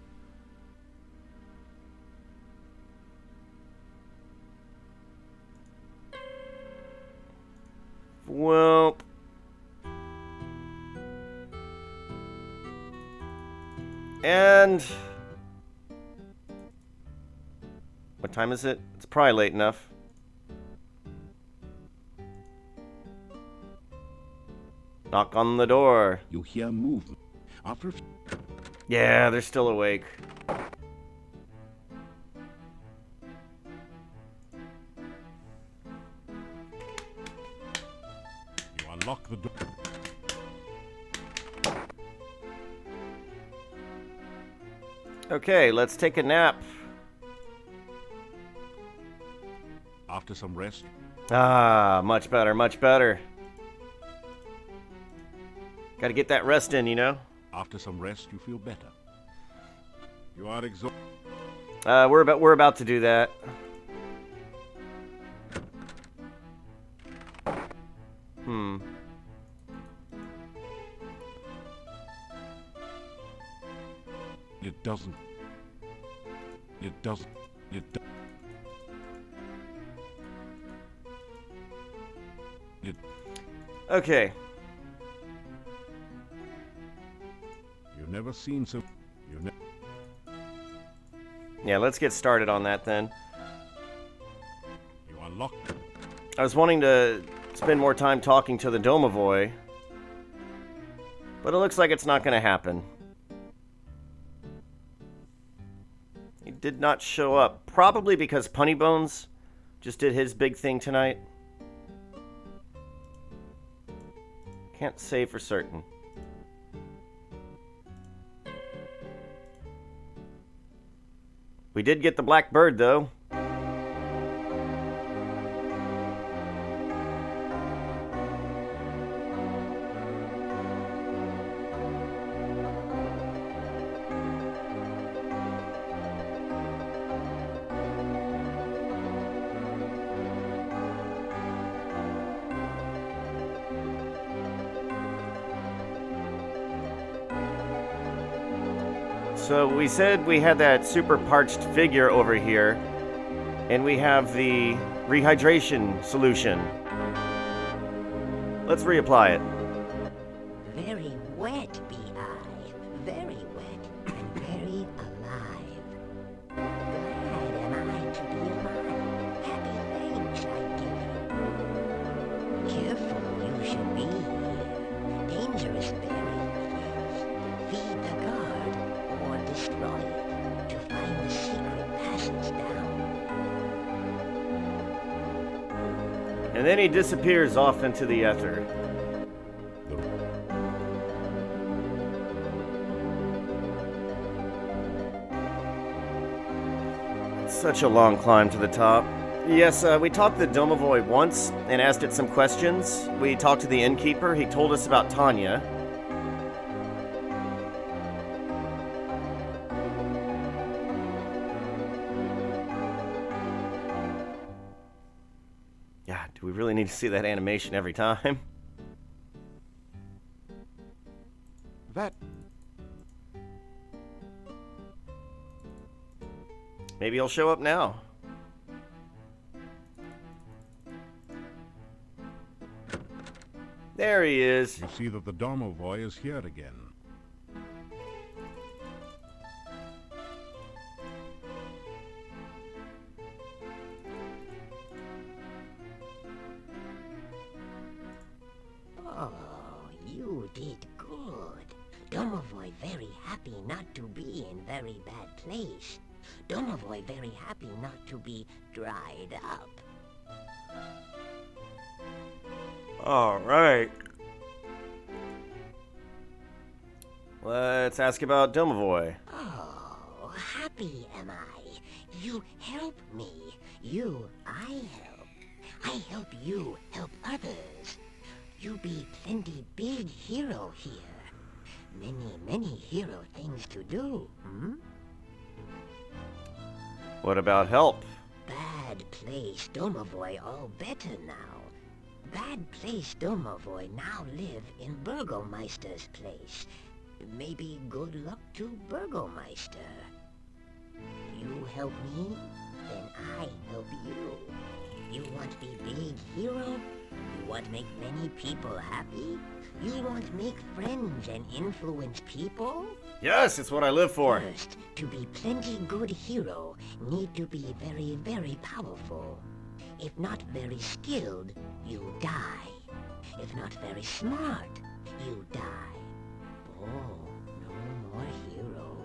Well... And... What time is it? It's probably late enough. Knock on the door. You hear movement. After... Yeah, they're still awake. You unlock the door. Okay, let's take a nap. After some rest, Ah, much better, much better. Gotta get that rest in, you know? after some rest, you feel better. You are exhausted. We're about to do that. It doesn't. It doesn't. It. Do- It. Okay. You've never seen so. You ne- Yeah, let's get started on that then. You are locked. I was wanting to spend more time talking to the Domovoy, but it looks like it's not going to happen. He did not show up, probably because Punnybones just did his big thing tonight. Can't say for certain. We did get the black bird, though. So we said we had that super parched figure over here, and we have the rehydration solution. Let's reapply it. Very wet, B.I. Very wet and very alive. Glad am I to be alive. Happy thanks I give you. Careful you should be here. Dangerous berries. Feed the guard or destroy it to find the secret passage down. And then he disappears off into the ether. It's such a long climb to the top. Yes, we talked to the Domovoy once and asked it some questions. We talked to the innkeeper. He told us about Tanya. Yeah, do we really need to see that animation every time? That. Maybe he'll show up now. There he is. You see that the Domovoy is here again. Oh, you did good. Domovoy very happy not to be in very bad place. Domovoy very happy not to be dried up. All right. Let's ask about Domovoy. Oh, happy am I. You help me. I help. I help you help others. You be plenty big hero here. Many hero things to do, hmm? What about help? Bad place Domovoy all better now. Bad place Domovoy now live in Burgomeister's place. Maybe good luck to Burgomeister. You help me, then I help you. You want be big hero? You want make many people happy? You want make friends and influence people? Yes, it's what I live for. First, to be plenty good hero, need to be very powerful. If not very skilled, you die. If not very smart, you die. Oh, no more hero.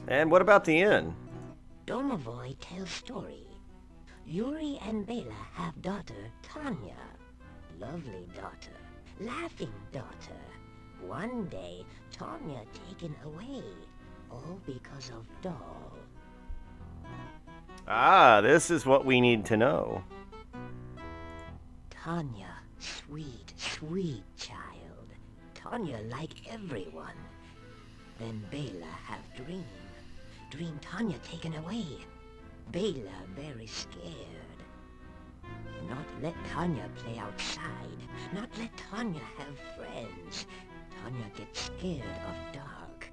And what about the inn? Domovoy tells story. Yuri and Bela have daughter Tanya. Lovely daughter. Laughing daughter. One day, Tanya taken away. All because of doll. Ah, this is what we need to know. Tanya, sweet, sweet child. Tanya like everyone. Then Bela have dream. Dream Tanya taken away. Bela very scared. Not let Tanya play outside. Not let Tanya have friends. Tanya get scared of dark.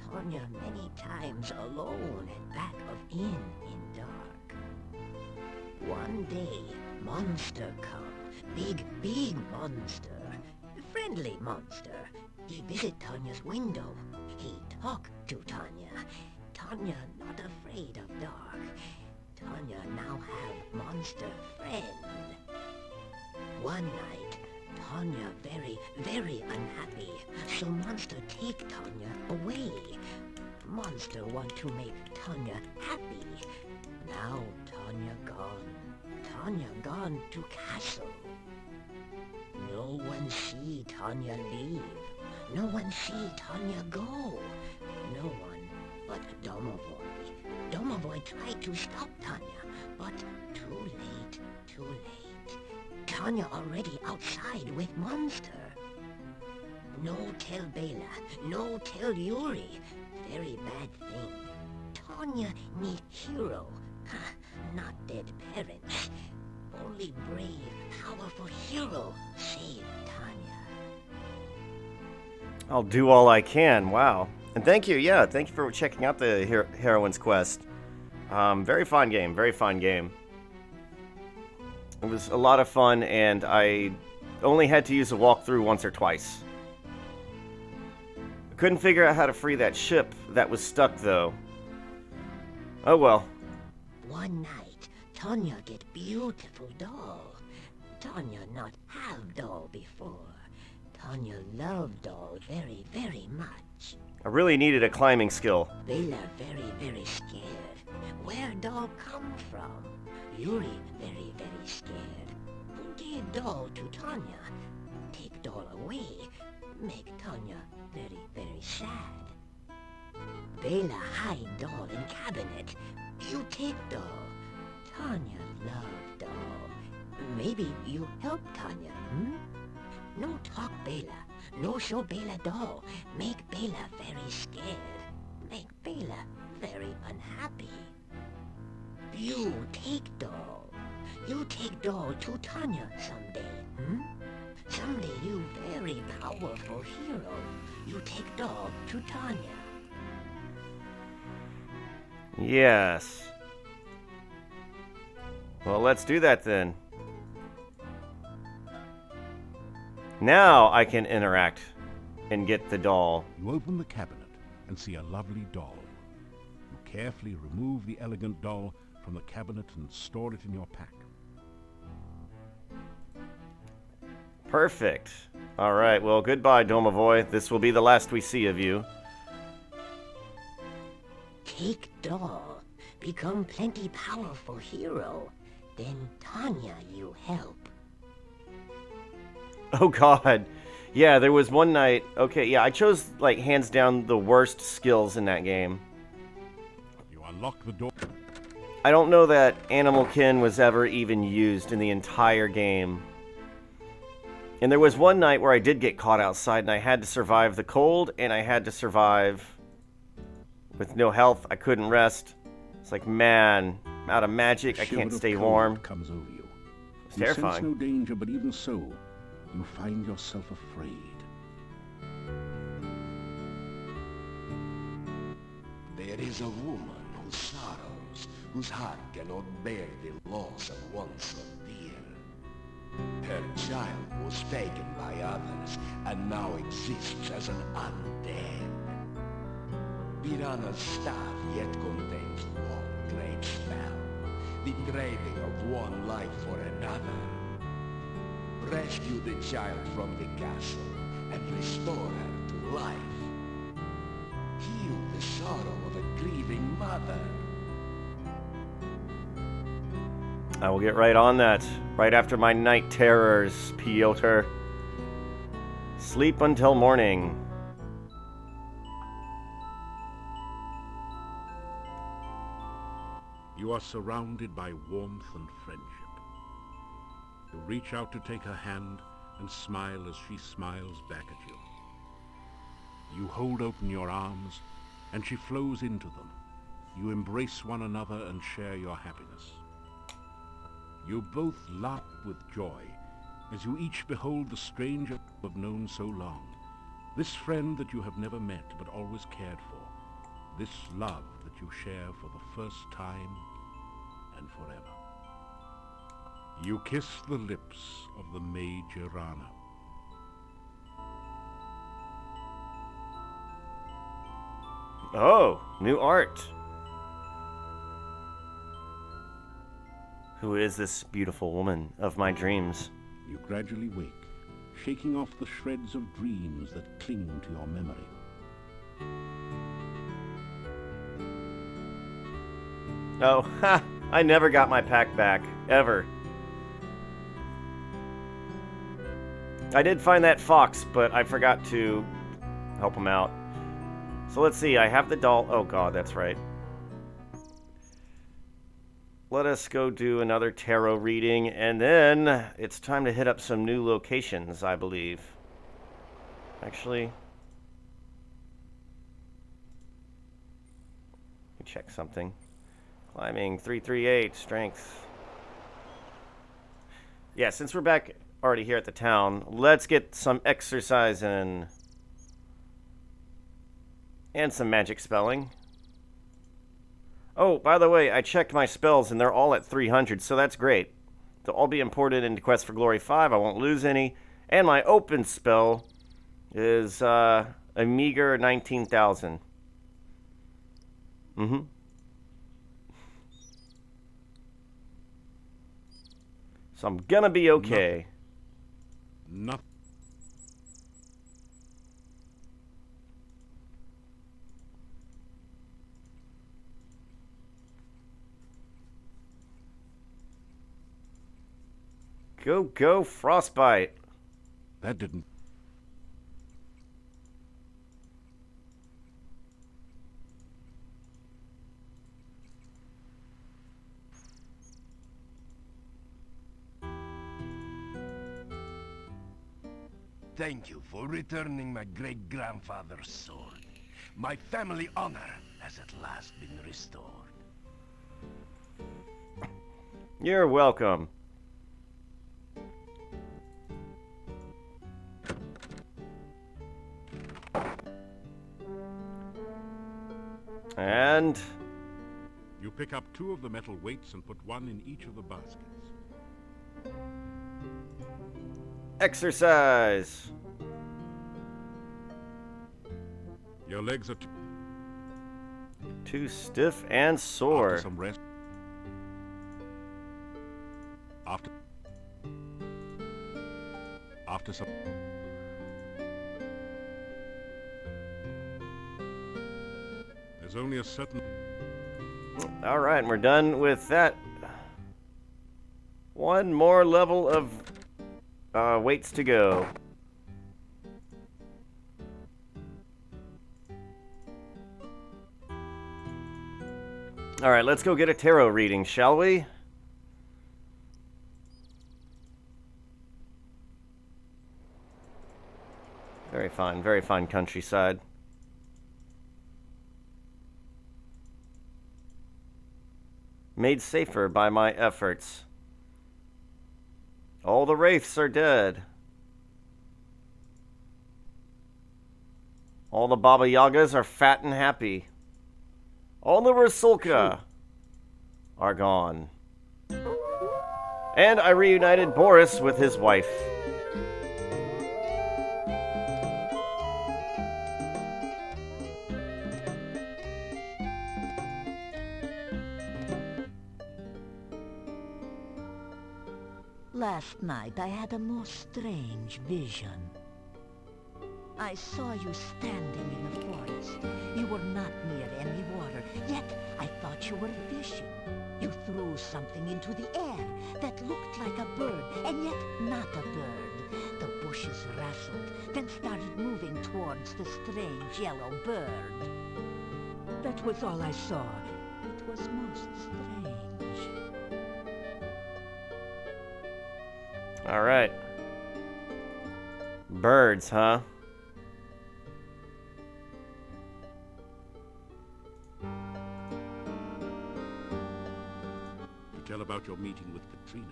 Tanya many times alone at back of in dark. One day, monster come. Big, big monster. Friendly monster. He visit Tanya's window. He talk to Tanya. Tanya not afraid of dark. Tanya now have monster friend. One night, Tanya very, very unhappy. So monster take Tanya away. Monster want to make Tanya happy. Now Tanya gone. Tanya gone to castle. No one see Tanya leave. No one see Tanya go. No one but Domovoy. Domovoy tried to stop Tanya, but too late, too late. Tanya already outside with monster. No tell Bela, no tell Yuri. Very bad thing. Tanya need hero, not dead parents. Only brave, powerful hero save Tanya. I'll do all I can. Wow. And thank you, yeah, thank you for checking out the Heroine's Quest. Very fun game, very fun game. It was a lot of fun, and I only had to use a walkthrough once or twice. I couldn't figure out how to free that ship that was stuck, though. Oh well. One night, Tanya get beautiful doll. Tanya not have doll before. Tanya love doll very, very much. I really needed a climbing skill. Bela very, very scared. Where doll come from? Yuri very, very scared. Give doll to Tanya. Take doll away. Make Tanya very, very sad. Bela hide doll in cabinet. You take doll. Tanya love doll. Maybe you help Tanya, hmm? No talk Bela. No show Bela doll. Make Bela very scared. Make Bela very unhappy. You take doll. You take doll to Tanya someday, hmm? Someday you very powerful hero. You take doll to Tanya. Yes. Well, let's do that then. Now I can interact and get the doll. You open the cabinet and see a lovely doll. You carefully remove the elegant doll from the cabinet and store it in your pack. Perfect. All right, well, goodbye, Domovoy. This will be the last we see of you. Take doll. Become plenty powerful hero. Then Tanya you help. Oh god. Yeah, there was one night. Okay, yeah, I chose, like, hands down the worst skills in that game. You unlock the door. I don't know that Animal Kin was ever even used in the entire game. And there was one night where I did get caught outside and I had to survive the cold and I had to survive with no health. I couldn't rest. It's like, man, I'm out of magic. I can't stay warm. Comes over you. It's You sense terrifying. no danger, but even so, you find yourself afraid. There is a woman who sorrows, whose heart cannot bear the loss of one so dear. Her child was taken by others, and now exists as an undead. Piranha's staff yet contains one great spell, the trading of one life for another. Rescue the child from the castle, and restore her to life. Heal the sorrow of a grieving mother. I will get right on that. Right after my night terrors, Piotr. Sleep until morning. You are surrounded by warmth and friendship. You reach out to take her hand and smile as she smiles back at you. You hold open your arms, and she flows into them. You embrace one another and share your happiness. You both laugh with joy as you each behold the stranger you have known so long, this friend that you have never met but always cared for, this love that you share for the first time and forever. You kiss the lips of the Maid Jirana. Oh, new art. Who is this beautiful woman of my dreams? You gradually wake, shaking off the shreds of dreams that cling to your memory. Oh, ha! I never got my pack back. Ever. I did find that fox, but I forgot to help him out. So let's see, I have the doll. Oh god, that's right. Let us go do another tarot reading, and then it's time to hit up some new locations, I believe. Actually, let me check something. Climbing 338, strength. Yeah, since we're back already here at the town, let's get some exercise in. And some magic spelling. Oh, by the way, I checked my spells and they're all at 300, so that's great. They'll all be imported into Quest for Glory 5, I won't lose any. And my open spell is a meager 19,000. So I'm gonna be okay. Nothing. Go, go, Frostbite. That didn't. Thank you for returning my great-grandfather's sword. My family honor has at last been restored. You're welcome. And You pick up 2 of the metal weights and put 1 in each of the baskets. exercise. Your legs are Too stiff and sore. After some rest. After some. There's only a certain. All right, and we're done with that. One more level of weights to go. All right, let's go get a tarot reading, shall we? Very fine countryside. Made safer by my efforts. All the wraiths are dead. All the Baba Yagas are fat and happy. All the Rusulka are gone. And I reunited Boris with his wife. Last night I had a most strange vision. I saw you standing in the forest. You were not near any water, yet I thought you were fishing. You threw something into the air that looked like a bird, and yet not a bird. The bushes rustled, then started moving towards the strange yellow bird. That was all I saw. It was most strange. Alright. Birds, huh? Tell about your meeting with Katrina.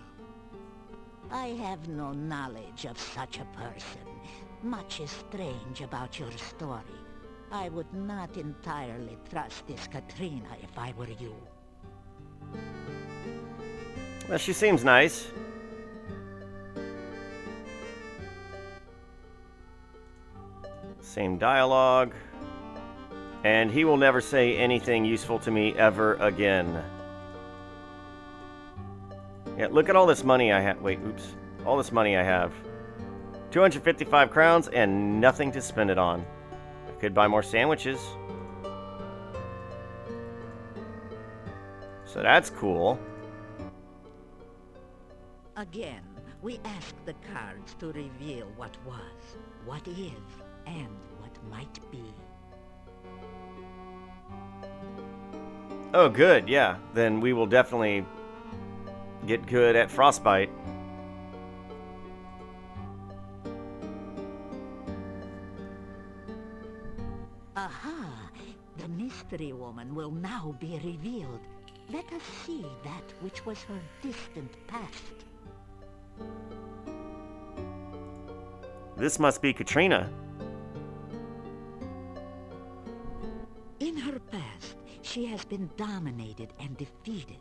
I have no knowledge of such a person. Much is strange about your story. I would not entirely trust this Katrina if I were you. Well, she seems nice. Same dialogue. And he will never say anything useful to me ever again. Yeah, look at all this money I have. Wait, oops. All this money I have. 255 crowns and nothing to spend it on. I could buy more sandwiches. So that's cool. Again, we ask the cards to reveal what was, what is, and what might be. Oh, good, yeah. Then we will definitely get good at Frostbite. Aha! The mystery woman will now be revealed. Let us see that which was her distant past. This must be Katrina. In her past, she has been dominated and defeated.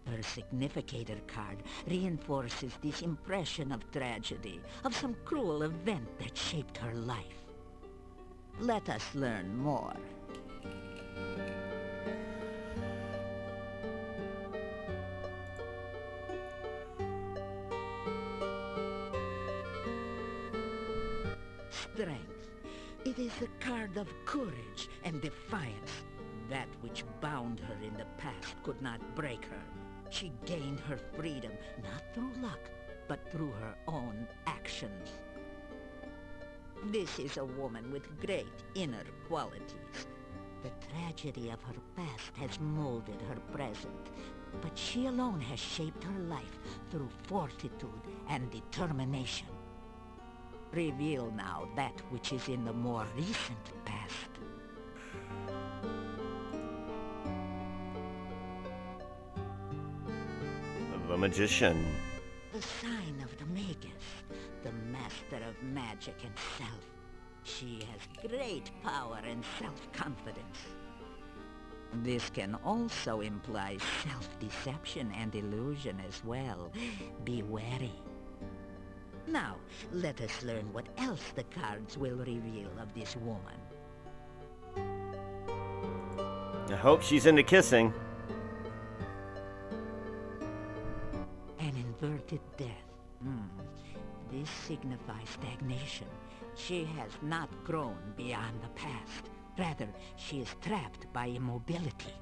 Her significator card reinforces this impression of tragedy, of some cruel event that shaped her life. Let us learn more. Strength. It is the card of courage and defiance. That which bound her in the past could not break her. She gained her freedom, not through luck, but through her own actions. This is a woman with great inner qualities. The tragedy of her past has molded her present, but she alone has shaped her life through fortitude and determination. Reveal now that which is in the more recent past. The magician. The sign of the Magus, the master of magic and self. She has great power and self-confidence. This can also imply self-deception and illusion as well. Be wary. Now, let us learn what else the cards will reveal of this woman. I hope she's into kissing. An inverted death. This signifies stagnation. She has not grown beyond the past. Rather, she is trapped by immobility.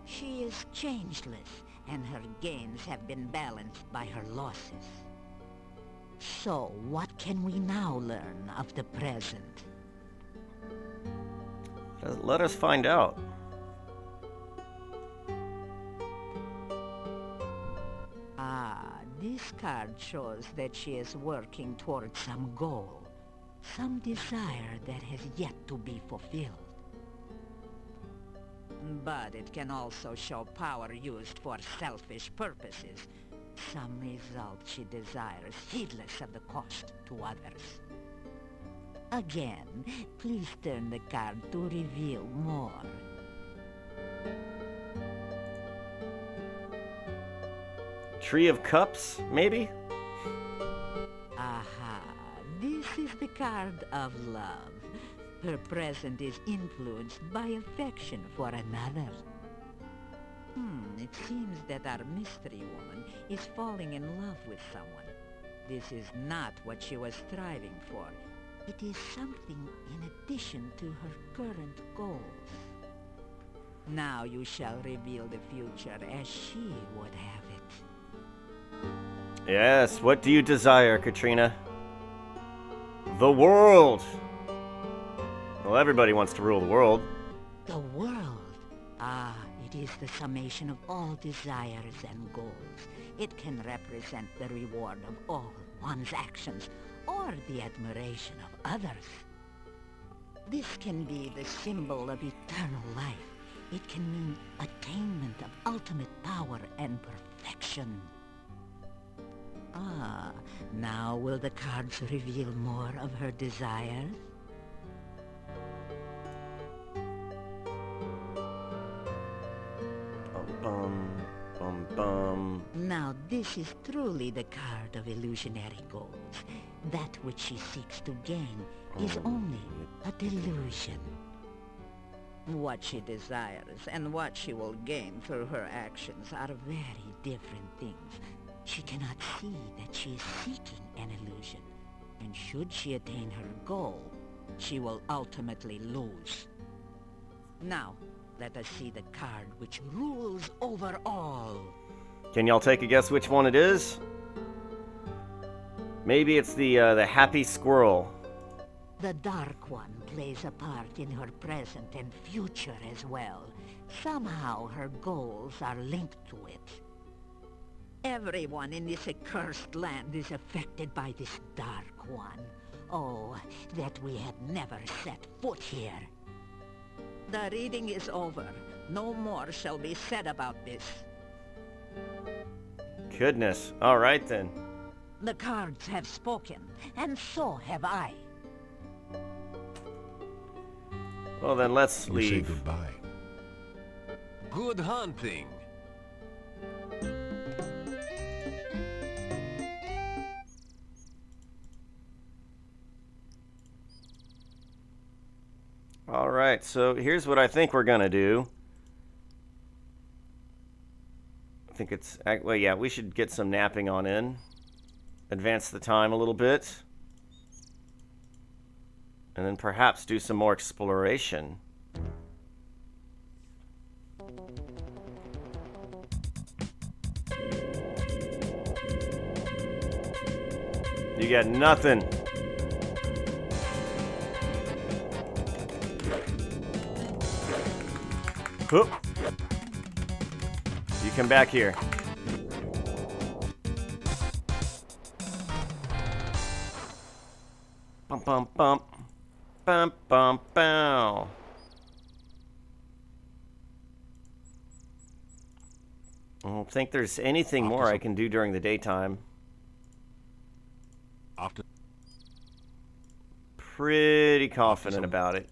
She is changeless, and her gains have been balanced by her losses. So, what can we now learn of the present? Let us find out. This card shows that she is working towards some goal, some desire that has yet to be fulfilled. But it can also show power used for selfish purposes, some result she desires heedless of the cost to others. Again, please turn the card to reveal more. Tree of Cups, maybe? Aha, this is the card of love. Her present is influenced by affection for another. It seems that our mystery woman is falling in love with someone. This is not what she was striving for. It is something in addition to her current goals. Now you shall reveal the future as she would have it. Yes, what do you desire, Katrina? The world! Well, everybody wants to rule the world. The world. It is the summation of all desires and goals. It can represent the reward of all one's actions, or the admiration of others. This can be the symbol of eternal life. It can mean attainment of ultimate power and perfection. Ah, now will the cards reveal more of her desires? Now this is truly the card of illusionary goals. That which she seeks to gain is only a delusion. What she desires and what she will gain through her actions are very different things. She cannot see that she is seeking an illusion, and should she attain her goal, she will ultimately lose. Now, let us see the card which rules over all. Can y'all take a guess which one it is? Maybe it's the happy squirrel. The Dark One plays a part in her present and future as well. Somehow her goals are linked to it. Everyone in this accursed land is affected by this Dark One. Oh, that we had never set foot here. The reading is over. No more shall be said about this. Goodness. All right then. The cards have spoken, and so have I. Well then, let's You leave. say goodbye. Good hunting. All right, so here's what I think we're gonna do. I think it's, well, yeah, we should get some napping on in. Advance the time a little bit. And then perhaps do some more exploration. You got nothing. Whoop. You come back here. Bump, bump, bump. Bump, bump, bow. I don't think there's anything more I can do during the daytime. After Pretty confident about it.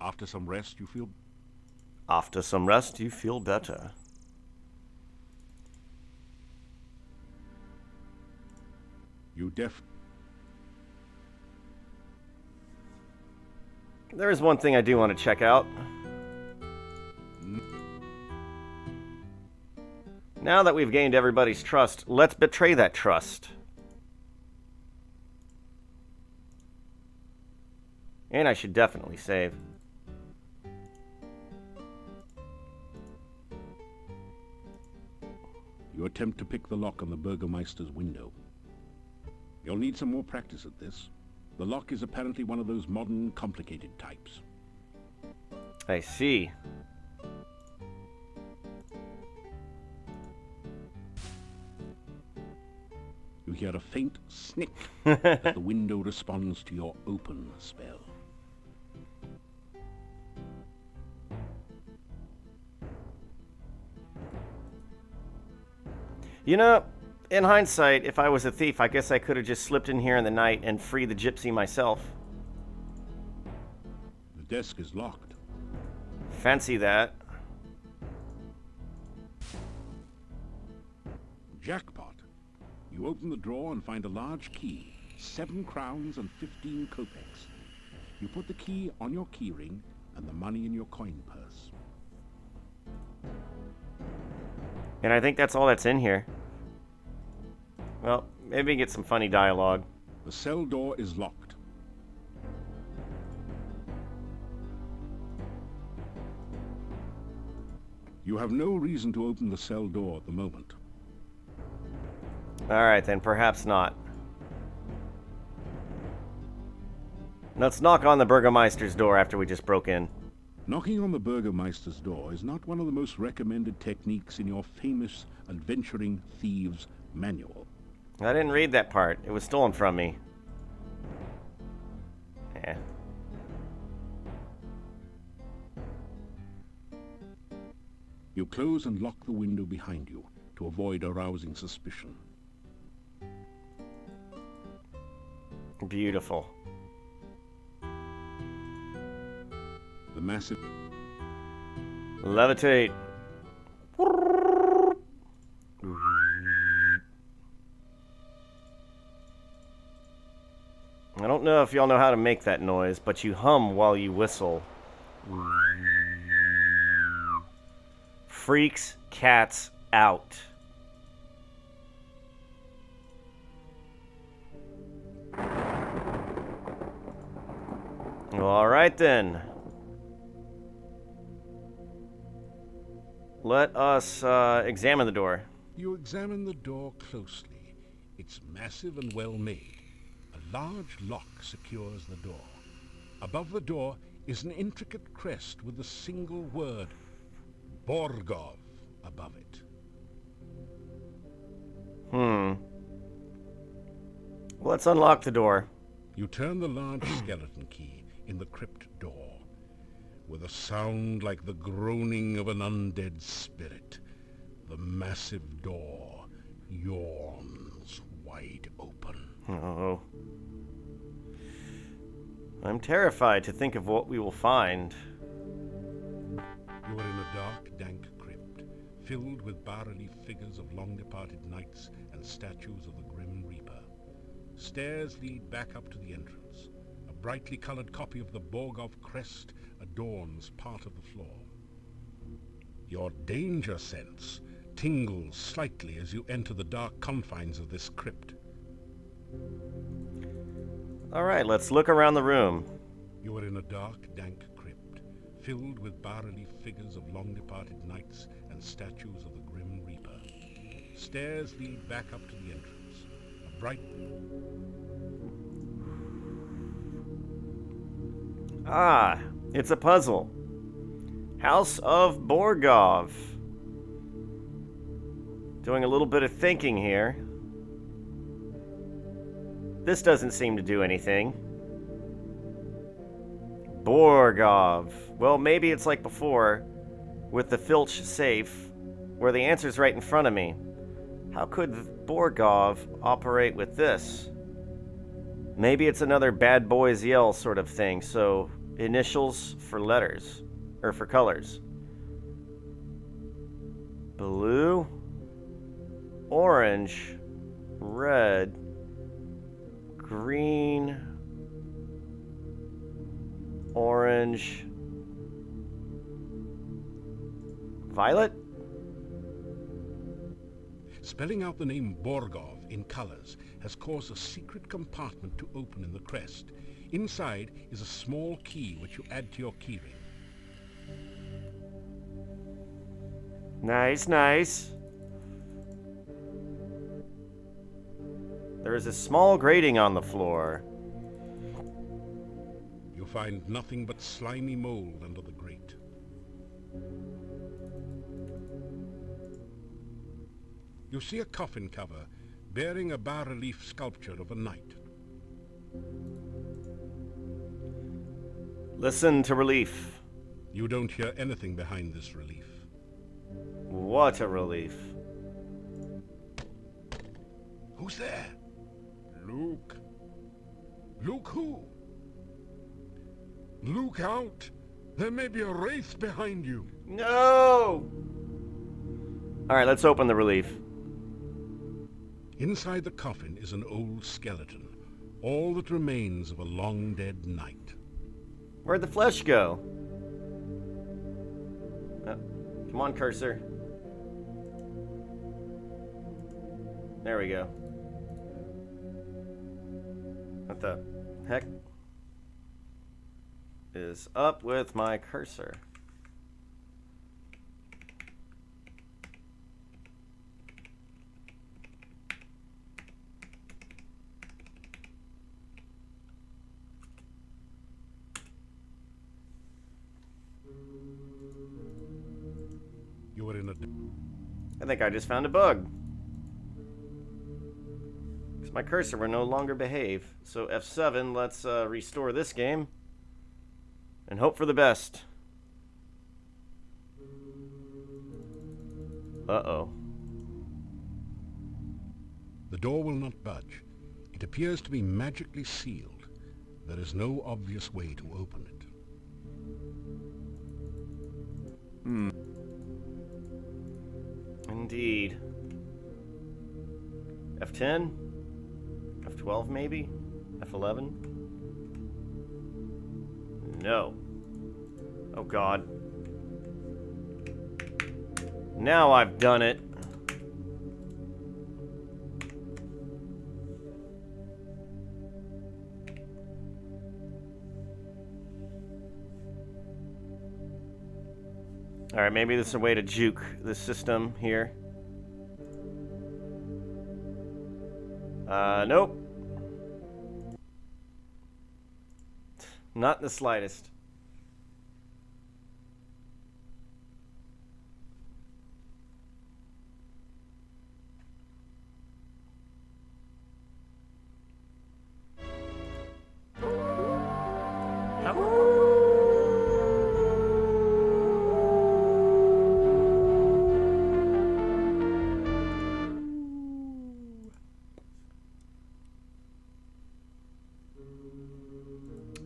After some rest, you feel After some rest, you feel better. There is one thing I do want to check out. Now that we've gained everybody's trust, let's betray that trust. And I should definitely save. You attempt to pick the lock on the Burgomeister's window. You'll need some more practice at this. The lock is apparently one of those modern, complicated types. I see. You hear a faint snick as the window responds to your open spell. You know, in hindsight, if I was a thief, I guess I could have just slipped in here in the night and freed the gypsy myself. The desk is locked. Fancy that. Jackpot. You open the drawer and find a large key, 7 crowns and 15 kopecks. You put the key on your keyring and the money in your coin purse. And I think that's all that's in here. Well, maybe get some funny dialogue. The cell door is locked. You have no reason to open the cell door at the moment. Alright then, perhaps not. Let's knock on the Burgermeister's door after we just broke in. Knocking on the Burgermeister's door is not one of the most recommended techniques in your famous Adventuring Thieves Manual. I didn't read that part. It was stolen from me. Yeah. You close and lock the window behind you to avoid arousing suspicion. Beautiful. The massive... Levitate. I don't know if y'all know how to make that noise, but you hum while you whistle. Freaks cats out. All right then. Let us examine the door. You examine the door closely. It's massive and well made. A large lock secures the door. Above the door is an intricate crest with a single word, Borgov, above it. Let's unlock the door. You turn the large skeleton key in the crypt door. With a sound like the groaning of an undead spirit, the massive door yawns wide open. Oh. I'm terrified to think of what we will find. You are in a dark, dank crypt, filled with bas-relief figures of long-departed knights and statues of the Grim Reaper. Stairs lead back up to the entrance. A brightly colored copy of the Borgov crest adorns part of the floor. Your danger sense tingles slightly as you enter the dark confines of this crypt. All right, let's look around the room. You are in a dark, dank crypt, filled with bas-relief figures of long-departed knights and statues of the Grim Reaper. Stairs lead back up to the entrance. A bright... Ah, it's a puzzle. House of Borgov. Doing a little bit of thinking here. This doesn't seem to do anything. Borgov. Well, maybe it's like before, with the Filch safe, where the answer's right in front of me. How could Borgov operate with this? Maybe it's another Bad Boys Yell sort of thing, so initials for letters, or for colors. Blue, orange, red, green, orange, violet? Spelling out the name Borgov in colors has caused a secret compartment to open in the crest. Inside is a small key which you add to your keyring. Nice, nice. There is a small grating on the floor. You find nothing but slimy mold under the grate. You see a coffin cover bearing a bas-relief sculpture of a knight. Listen to relief. You don't hear anything behind this relief. What a relief. Who's there? Luke. Luke who? Luke out. There may be a wraith behind you. No! Alright, let's open the relief. Inside the coffin is an old skeleton, all that remains of a long-dead knight. Where'd the flesh go? Come on, cursor. There we go. What the heck is up with my cursor? in a... I think I just found a bug. Because my cursor will no longer behave. So F7, let's restore this game. And hope for the best. Uh-oh. The door will not budge. It appears to be magically sealed. There is no obvious way to open it. Indeed. F10? F12 maybe? F11? No. Oh god. Now I've done it. Alright, maybe this is a way to juke the system here. Nope. Not in the slightest.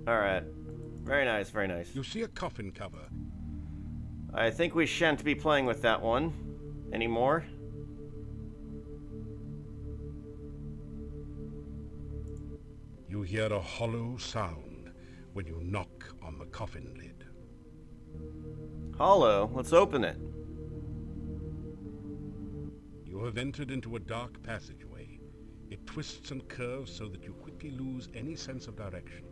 Alright. Very nice, very nice. You see a coffin cover. I think we shan't be playing with that one anymore. You hear a hollow sound when you knock on the coffin lid. Hollow. Let's open it. You have entered into a dark passageway. It twists and curves so that you quickly lose any sense of direction.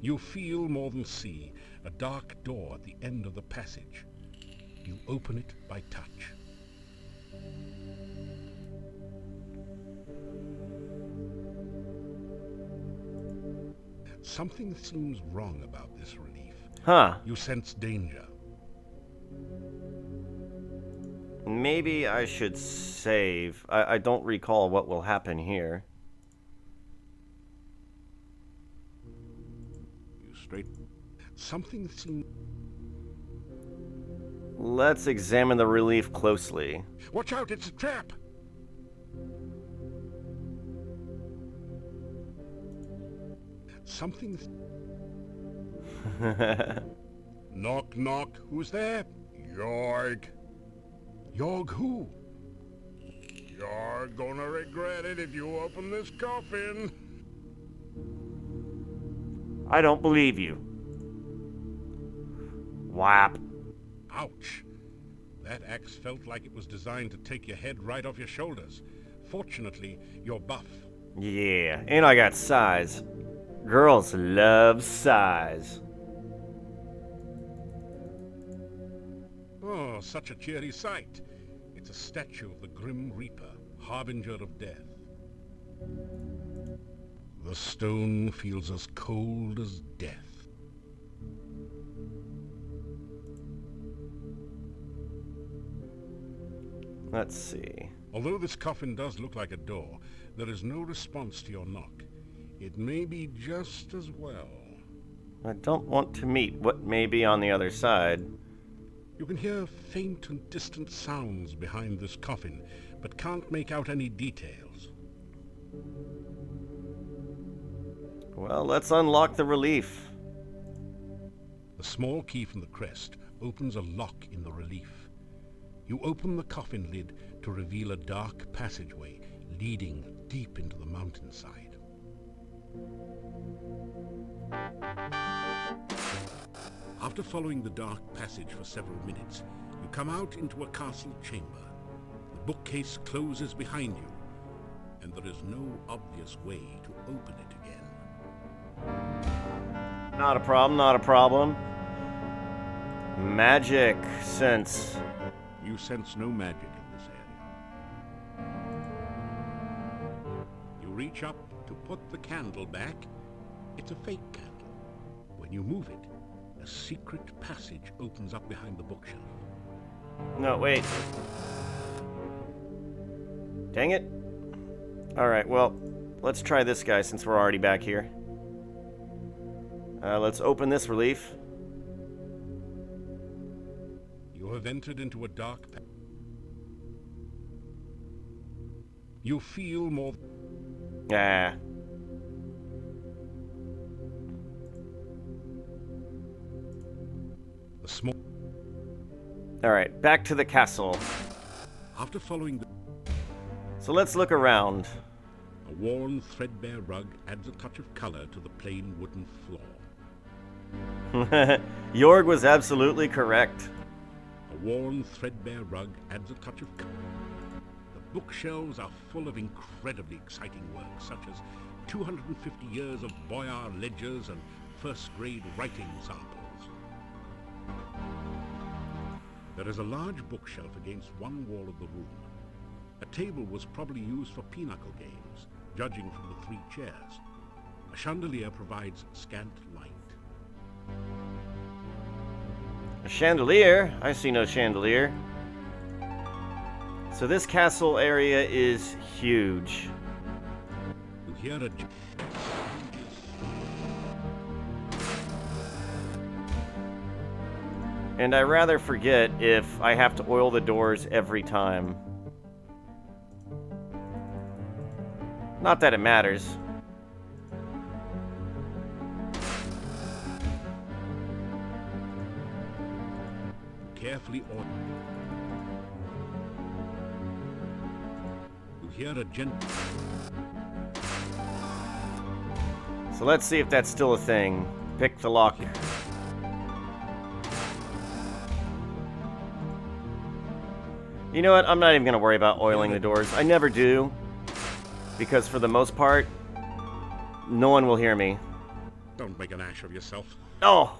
You feel more than see a dark door at the end of the passage. You open it by touch. Something seems wrong about this relief. Huh. You sense danger. Maybe I should save. I don't recall what will happen here. You straight. Something seems... Let's examine the relief closely. Watch out, it's a trap! Something... Knock, knock. Who's there? Yorg. Yorg who? You're gonna regret it if you open this coffin. I don't believe you. Whap. Ouch. That axe felt like it was designed to take your head right off your shoulders. Fortunately, you're buff. Yeah, and I got size. Girls love size. Oh, such a cheery sight. It's a statue of the Grim Reaper, harbinger of death. The stone feels as cold as death. Let's see. Although this coffin does look like a door, there is no response to your knock. It may be just as well. I don't want to meet what may be on the other side. You can hear faint and distant sounds behind this coffin, but can't make out any details. Well, let's unlock the relief. The small key from the crest opens a lock in the relief. You open the coffin lid to reveal a dark passageway leading deep into the mountainside. After following the dark passage for several minutes, you come out into a castle chamber. The bookcase closes behind you, and there is no obvious way to open it again. Not a problem, not a problem. Magic sense. You sense no magic in this area. You reach up to put the candle back. It's a fake candle. When you move it, a secret passage opens up behind the bookshelf. No, wait. Dang it. Alright, well, let's try this guy since we're already back here. Let's open this relief. You have entered into a dark passage. You feel more... Ah. The small... Alright, back to the castle. After following the... So let's look around. A worn, threadbare rug adds a touch of color to the plain wooden floor. Jorg was absolutely correct. A worn, threadbare rug adds a touch of color. The bookshelves are full of incredibly exciting works, such as 250 years of Boyar ledgers and first-grade writing samples. There is a large bookshelf against one wall of the room. A table was probably used for pinochle games, judging from the 3 chairs. A chandelier provides scant light. A chandelier? I see no chandelier. So this castle area is huge. You hear a... And I rather forget if I have to oil the doors every time. Not that it matters. Carefully ordered. You hear a gentle... So let's see if that's still a thing. Pick the lock. You know what? I'm not even going to worry about oiling the doors. I never do. Because for the most part, no one will hear me. Don't make an ass of yourself. Oh!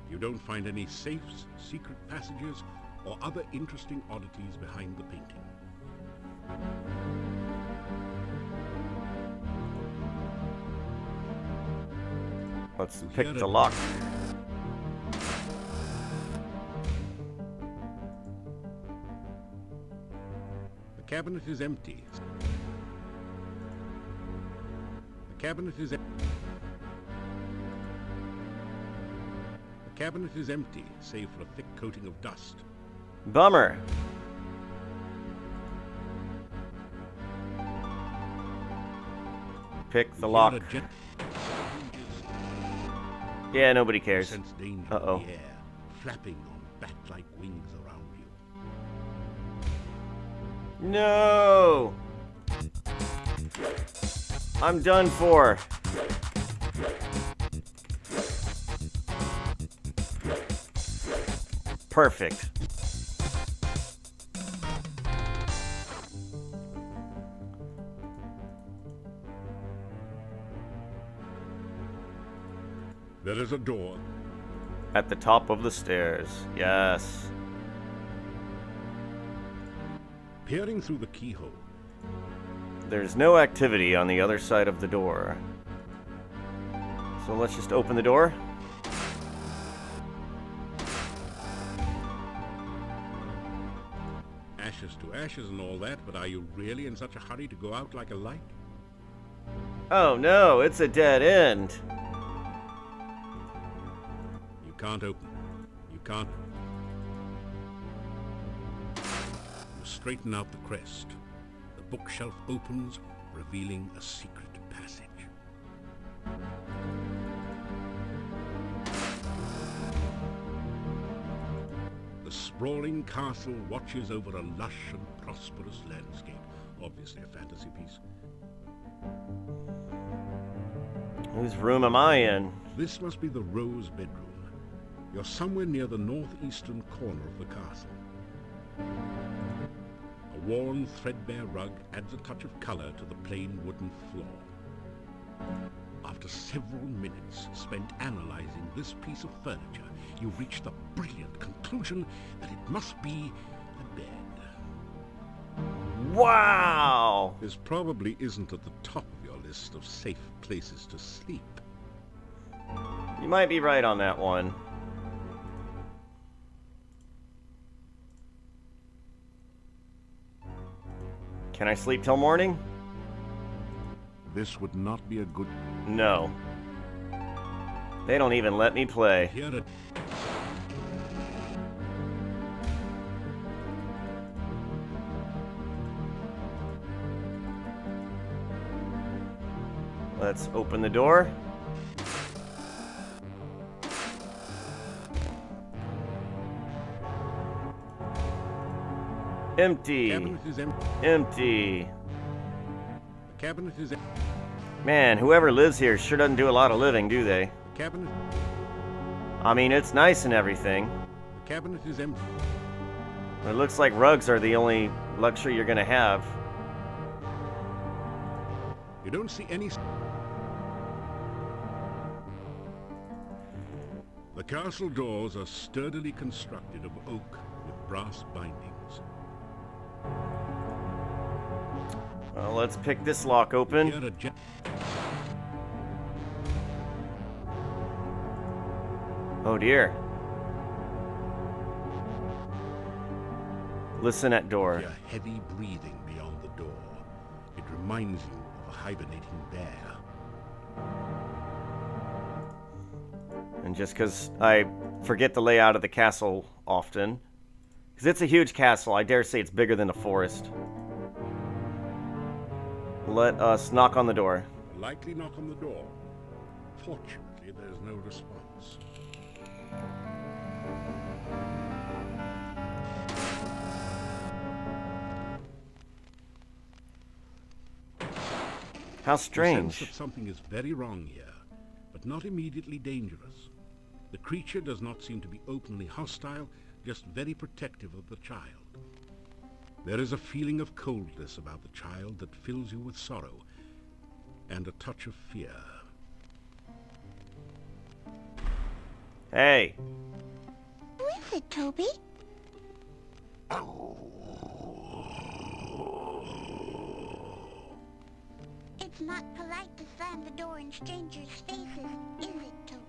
You don't find any safes, secret passages, or other interesting oddities behind the painting. Let's pick the lock. The cabinet is empty. The cabinet is empty. The cabinet is empty, save for a thick coating of dust. Bummer. Pick the lock. Yeah, nobody cares. Sense danger Uh-oh. in the air, flapping on bat-like wings around you. No! I'm done for. Perfect. There is a door. At the top of the stairs. Yes. Peering through the keyhole, There's no activity on the other side of the door. So let's just open the door. ashes to ashes and all that, but are you really in such a hurry to go out like a light? Oh no, it's a dead end. You can't open. You can't. You straighten out the crest. The bookshelf opens, revealing a secret passage. The sprawling castle watches over a lush and prosperous landscape. Obviously a fantasy piece. Whose room am I in? This must be the Rose bedroom. You're somewhere near the northeastern corner of the castle. A worn, threadbare rug adds a touch of color to the plain wooden floor. After several minutes spent analyzing this piece of furniture, you reach the brilliant conclusion that it must be a bed. Wow! This probably isn't at the top of your list of safe places to sleep. You might be right on that one. Can I sleep till morning? This would not be a good... No. They don't even let me play. Here it... Let's open the door. Empty. Cabinet is empty. Empty. The cabinet is empty. Man, whoever lives here sure doesn't do a lot of living, do they? Cabinet... I mean, it's nice and everything. The cabinet is empty. It looks like rugs are the only luxury you're gonna have. You don't see any... The castle doors are sturdily constructed of oak with brass bindings. Well, let's pick this lock open. Here a Oh dear. Listen at door. hear heavy breathing beyond the door. It reminds you of a hibernating bear. And just because I forget the layout of the castle often, because it's a huge castle, I dare say it's bigger than a forest. Let us knock on the door. A likely knock on the door. Fortunately, there's no response. How You sense strange. that something is very wrong here, but not immediately dangerous. The creature does not seem to be openly hostile, just very protective of the child. There is a feeling of coldness about the child that fills you with sorrow and a touch of fear. Hey, Who is it, Toby? It's not polite to slam the door in strangers' faces, is it, Toby?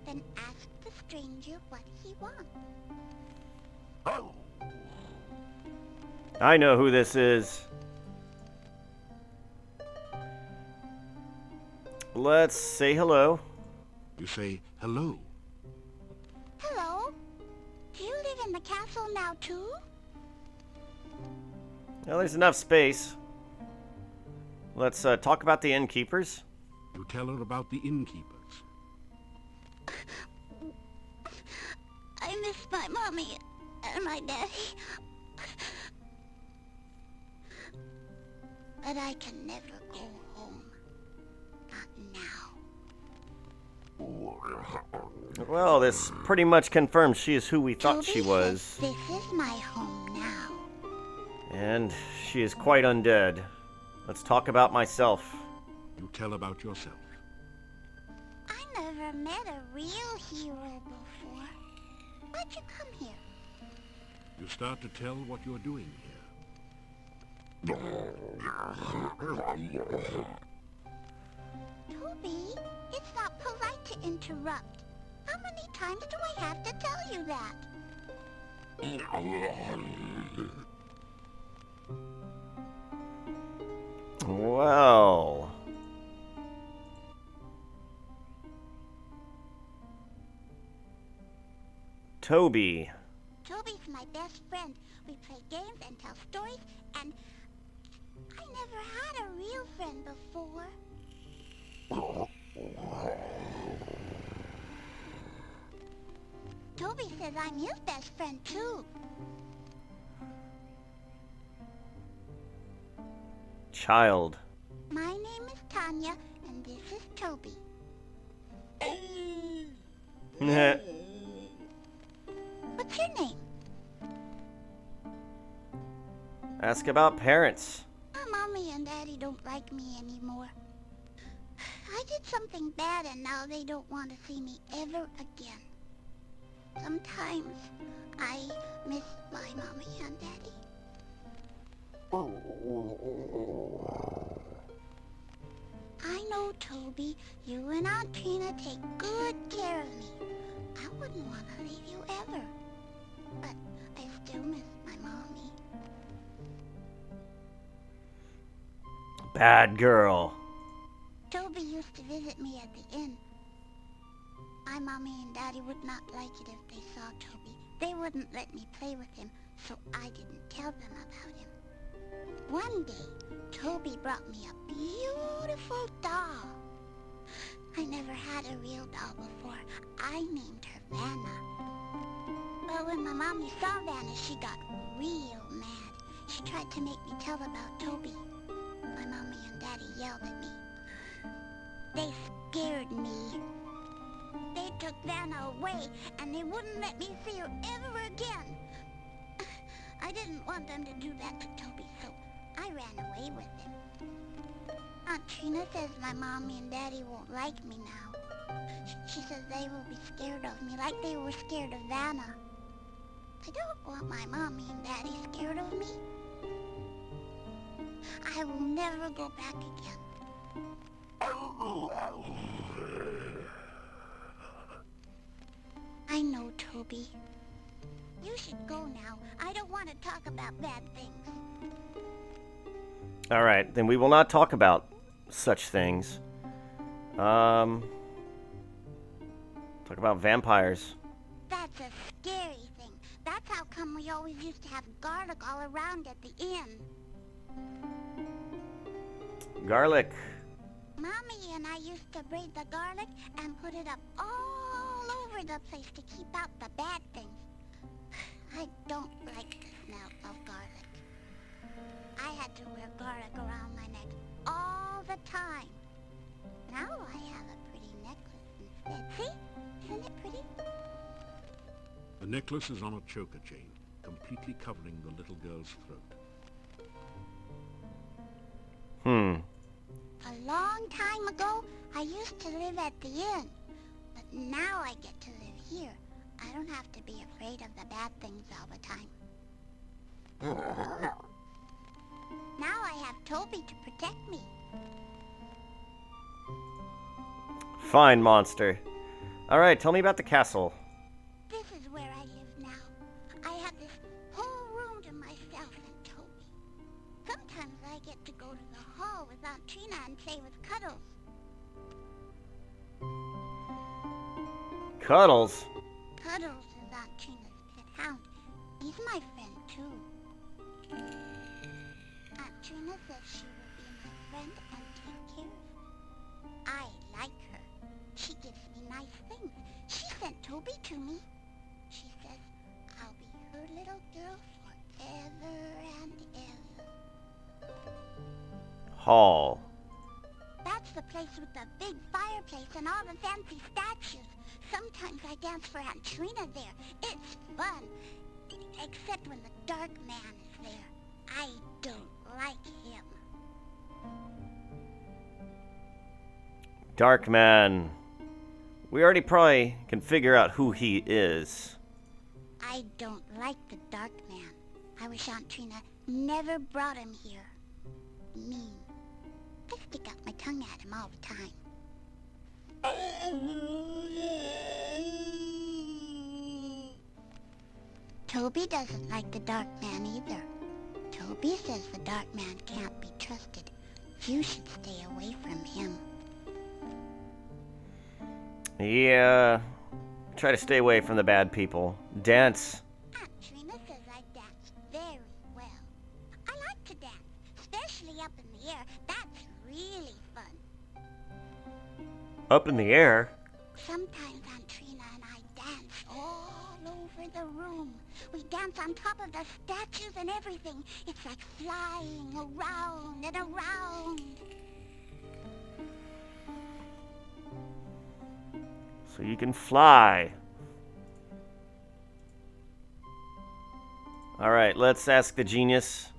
Then ask the stranger what he wants. I know who this is. Let's say hello. You say, hello. Hello? Do you live in the castle now, too? Well, there's enough space. Let's talk about the innkeepers. You tell her about the innkeepers. I miss my mommy and my daddy. But I can never go home. Not now. Well, this pretty much confirms she is who we thought Toby she was. says this is my home now. And she is quite undead. Let's talk about myself. You tell about yourself. I never met a real hero before. Why'd you come here? You start to tell what you're doing here. Toby, it's not polite to interrupt. How many times do I have to tell you that? Well. Toby. Toby's my best friend. We play games and tell stories, and I never had a real friend before. Toby says I'm his best friend, too. Child. My name is Tanya, and this is Toby. What's your name? Ask about parents. My mommy and daddy don't like me anymore. I did something bad, and now they don't want to see me ever again. Sometimes I miss my mommy and daddy. I know, Toby. You and Aunt Trina take good care of me. I wouldn't want to leave you ever. But I still miss my mommy. Bad girl. Toby used to visit me at the inn. My mommy and daddy would not like it if they saw Toby. They wouldn't let me play with him, so I didn't tell them about him. One day, Toby brought me a beautiful doll. I never had a real doll before. I named her Vanna. But when my mommy saw Vanna, she got real mad. She tried to make me tell about Toby. My mommy and daddy yelled at me. They scared me. They took Vanna away, and they wouldn't let me see her ever again. I didn't want them to do that to Toby, so I ran away with him. Aunt Trina says my mommy and daddy won't like me now. She says they will be scared of me like they were scared of Vanna. I don't want my mommy and daddy scared of me. I will never go back again. I know, Toby. You should go now. I don't want to talk about bad things. All right, then we will not talk about such things. Talk about vampires. That's a scary thing. That's how come we always used to have garlic all around at the inn. Garlic. Mommy and I used to braid the garlic and put it up all over the place to keep out the bad things. I don't like the smell of garlic. I had to wear garlic around my neck all the time. Now I have a pretty necklace instead. See? Isn't it pretty? The necklace is on a choker chain, completely covering the little girl's throat. A long time ago, I used to live at the inn. But now I get to live here. I don't have to be afraid of the bad things all the time. Now I have Toby to protect me. Fine, monster. Alright, tell me about the castle. This is where I live now. I have this whole room to myself and Toby. Sometimes I get to go to the hall with Aunt Trina and play with Cuddles. Cuddles? Cuddles is Aunt Trina's pet hound. He's my friend, too. Aunt Trina says she will be my friend and take care of me. I like her. She gives me nice things. She sent Toby to me. She says I'll be her little girl forever and ever. Hall. That's the place with the big fireplace and all the fancy statues. Sometimes I dance for Aunt Trina there. It's fun. Except when the dark man is there. I don't like him. Dark man. We already probably can figure out who he is. I don't like the dark man. I wish Aunt Trina never brought him here. Mean. I stick out my tongue at him all the time. Toby doesn't like the dark man either. Toby says the dark man can't be trusted. You should stay away from him. Yeah. Try to stay away from the bad people. Dance. Aunt Trina says I dance very well. I like to dance, especially up in the air. That's really fun. Up in the air? Sometimes Aunt Trina and I dance all over the room. We dance on top of the statues and everything. It's like flying around and around. So you can fly. Alright, let's ask the genius.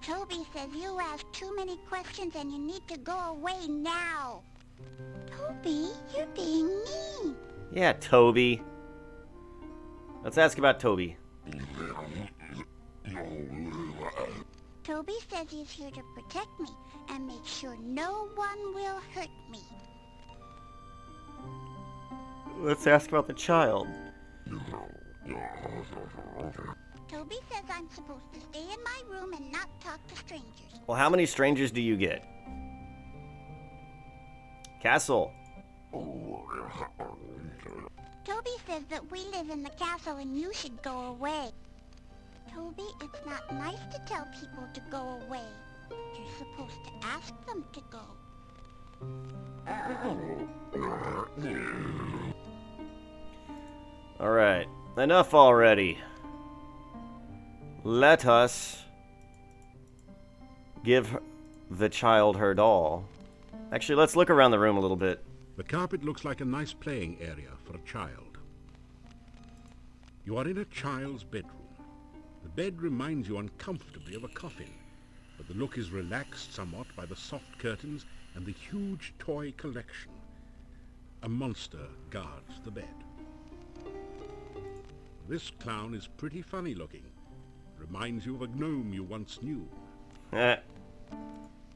Toby says you ask too many questions and you need to go away now. Toby, you're being mean. Yeah, Toby. Let's ask about Toby. Toby Toby says he's here to protect me and make sure no one will hurt me. Let's ask about the child. Toby says I'm supposed to stay in my room and not talk to strangers. Well, how many strangers do you get? Castle. Toby says that we live in the castle and you should go away. Toby, it's not nice to tell people to go away. You're supposed to ask them to go. Alright, enough already. Let us give the child her doll. Actually, let's look around the room a little bit. The carpet looks like a nice playing area for a child. You are in a child's bedroom. The bed reminds you uncomfortably of a coffin, but the look is relaxed somewhat by the soft curtains and the huge toy collection. A monster guards the bed. This clown is pretty funny looking. Reminds you of a gnome you once knew.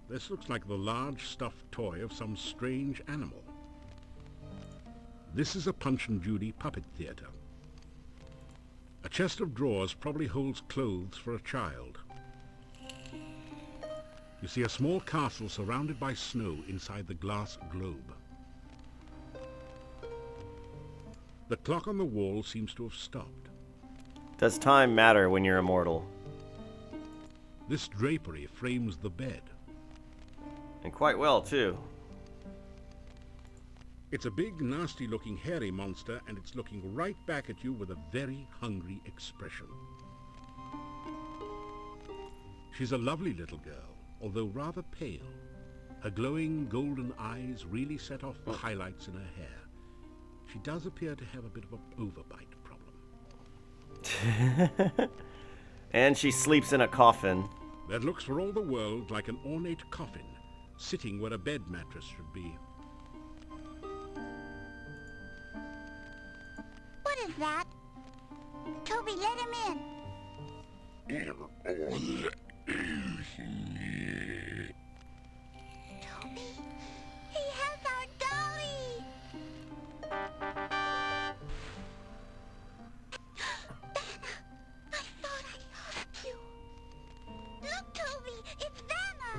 This looks like the large stuffed toy of some strange animal. This is a Punch and Judy puppet theater. A chest of drawers probably holds clothes for a child. You see a small castle surrounded by snow inside the glass globe. The clock on the wall seems to have stopped. Does time matter when you're immortal? This drapery frames the bed. And quite well, too. It's a big, nasty-looking hairy monster, and it's looking right back at you with a very hungry expression. She's a lovely little girl, although rather pale. Her glowing golden eyes really set off the highlights in her hair. She does appear to have a bit of an overbite problem. And she sleeps in a coffin. That looks for all the world like an ornate coffin, sitting where a bed mattress should be. What is that? Toby, let him in. Toby, he has our dolly. Vanna, I thought I lost you. Look, Toby, it's Vanna.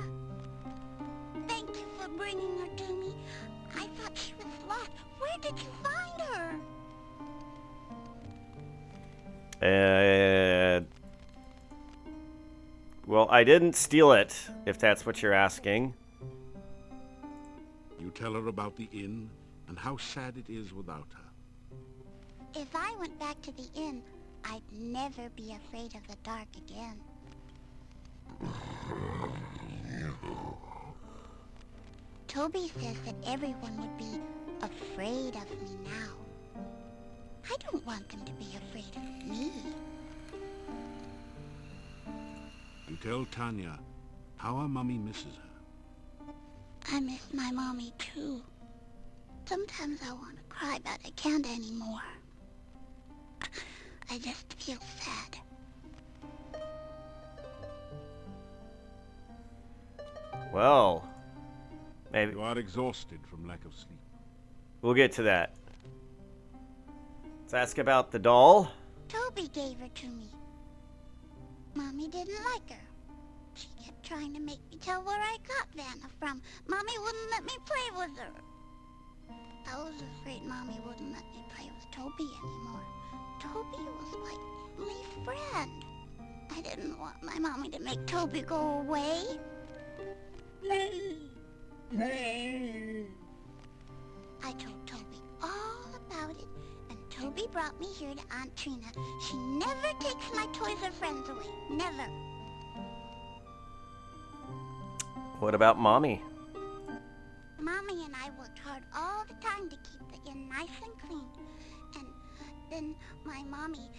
Thank you for bringing her to me. I thought she was lost. Where did you find her? Well, I didn't steal it, if that's what you're asking. You tell her about the inn and how sad it is without her. If I went back to the inn, I'd never be afraid of the dark again. Toby says that everyone would be afraid of me now. I don't want them to be afraid of me. You tell Tanya how her mummy misses her. I miss my mommy too. Sometimes I want to cry, but I can't anymore. I just feel sad. Well, maybe You are exhausted from lack of sleep. we'll get to that. Let's ask about the doll. Toby gave her to me. Mommy didn't like her. She kept trying to make me tell where I got Vanna from. Mommy wouldn't let me play with her. I was afraid Mommy wouldn't let me play with Toby anymore. Toby was my only friend. I didn't want my mommy to make Toby go away. I told Toby all about it, and Toby brought me here to Aunt Trina. She never takes my toys or friends away. Never. What about Mommy? Mommy and I worked hard all the time to keep the inn nice and clean. And then my mommy,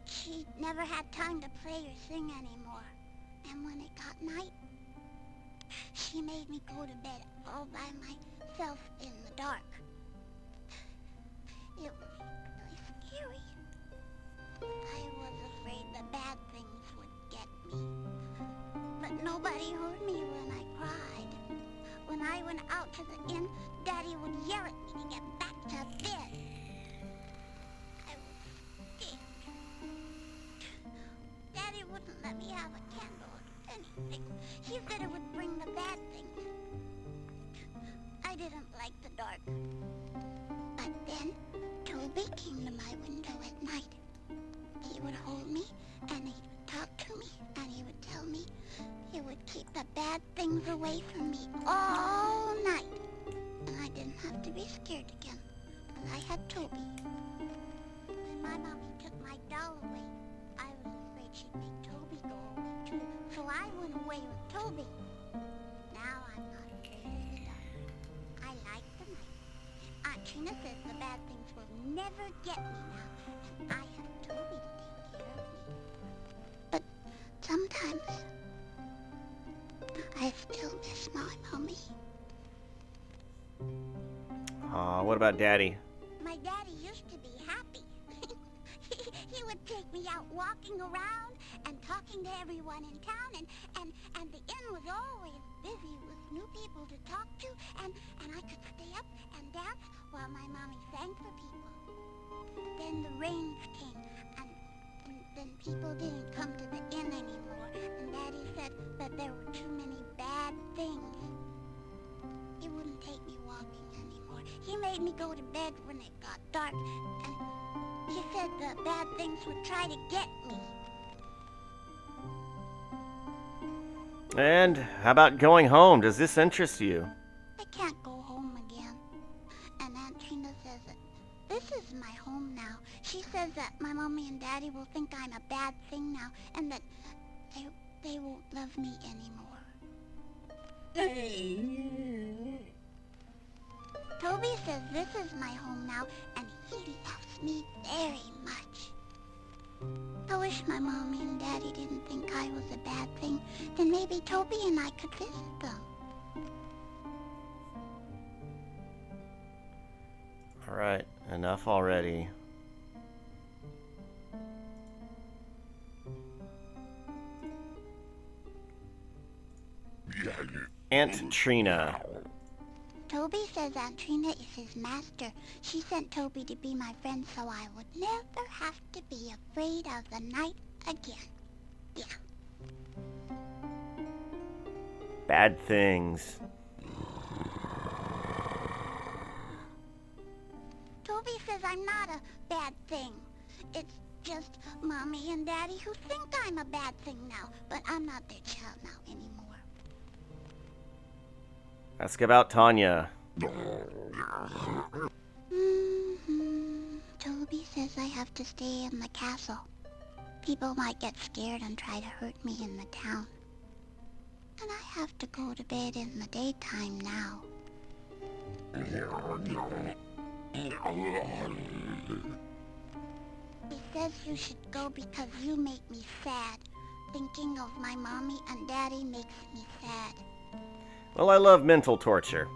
she never had time to play or sing anymore. And when it got night, she made me go to bed all by myself in the dark. It was really scary. I was afraid the bad things would get me. But nobody said it would bring the bad things. I didn't like the dark. But then, Toby came to my window at night. He would hold me, and he would talk to me, and he would tell me he would keep the bad things away from me all night. And I didn't have to be scared again. And I had Toby. When my mommy took my doll away, I was afraid she'd make Toby go away too, so I went away with Toby. Now I'm not afraid of the dark. I like the night. Aunt Trina says the bad things will never get me now, and I have Toby to take care of me. But sometimes I still miss my mommy. Aw, what about Daddy? My daddy used to be happy. He would take me out walking around and talking to everyone in town, and the inn was always busy with new people to talk to, and I could stay up and dance while my mommy sang for people. Then the rains came, and then people didn't come to the inn anymore, and Daddy said that there were too many bad things. He wouldn't take me walking anymore. He made me go to bed when it got dark, and he said the bad things would try to get me. And how about going home? Does this interest you? I can't go home again. And Aunt Trina says that this is my home now. She says that my mommy and daddy will think I'm a bad thing now, and that they won't love me anymore. Toby says this is my home now, and he loves me very much. I wish my mommy and daddy didn't think I was a bad thing. Then maybe Toby and I could visit them. Alright, enough already. Aunt Trina. Toby says Aunt Trina is his master. She sent Toby to be my friend so I would never have to be afraid of the night again. Yeah. Bad things. Toby says I'm not a bad thing. It's just Mommy and Daddy who think I'm a bad thing now, but I'm not their child now anymore. Ask about Tanya. Toby says I have to stay in the castle. People might get scared and try to hurt me in the town. And I have to go to bed in the daytime now. He says you should go because you make me sad. Thinking of my mommy and daddy makes me sad. Well, I love mental torture.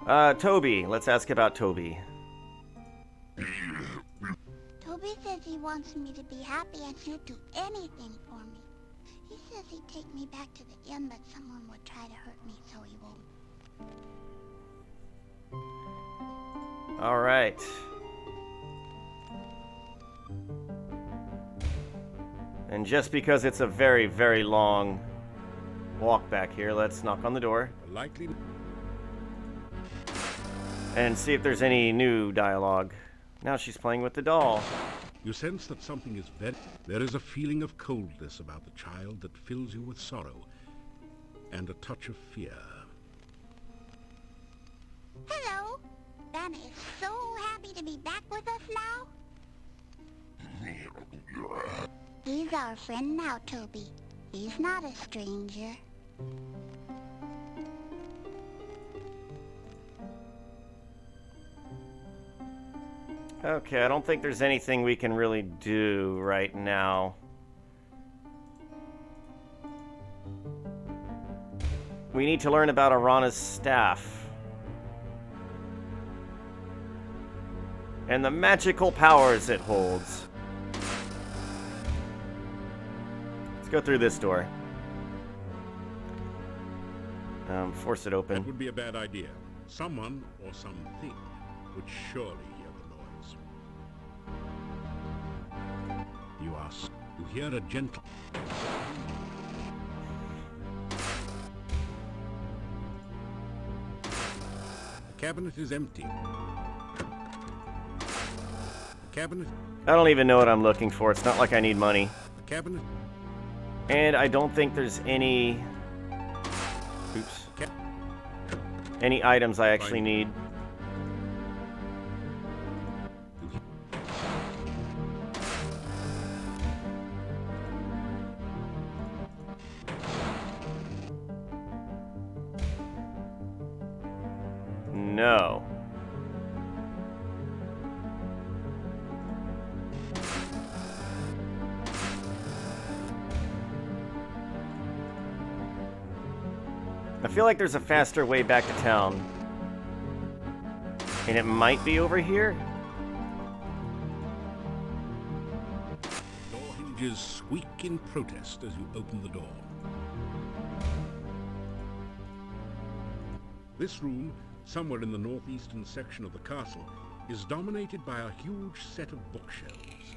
Toby. Let's ask about Toby. Toby says he wants me to be happy and he'll do anything for me. He says he'd take me back to the inn, but someone would try to hurt me, so he won't. Alright. And just because it's a very, very long walk back here, let's knock on the door. Likely. And see if there's any new dialogue. Now she's playing with the doll. You sense that something is very... There is a feeling of coldness about the child that fills you with sorrow and a touch of fear. Hello! Vanna is so happy to be back with us now. He's our friend now, Toby. He's not a stranger. Okay, I don't think there's anything we can really do right now. We need to learn about Arana's staff. And the magical powers it holds. Let's go through this door. Force it open. That would be a bad idea. Someone or something would surely hear the noise. You hear a gentle... cabinet is empty. The cabinet... I don't even know what I'm looking for. It's not like I need money. The cabinet... And I don't think there's any... Oops. Any items I actually need. No. I feel like there's a faster way back to town. And it might be over here? Door hinges squeak in protest as you open the door. This room, somewhere in the northeastern section of the castle, is dominated by a huge set of bookshelves.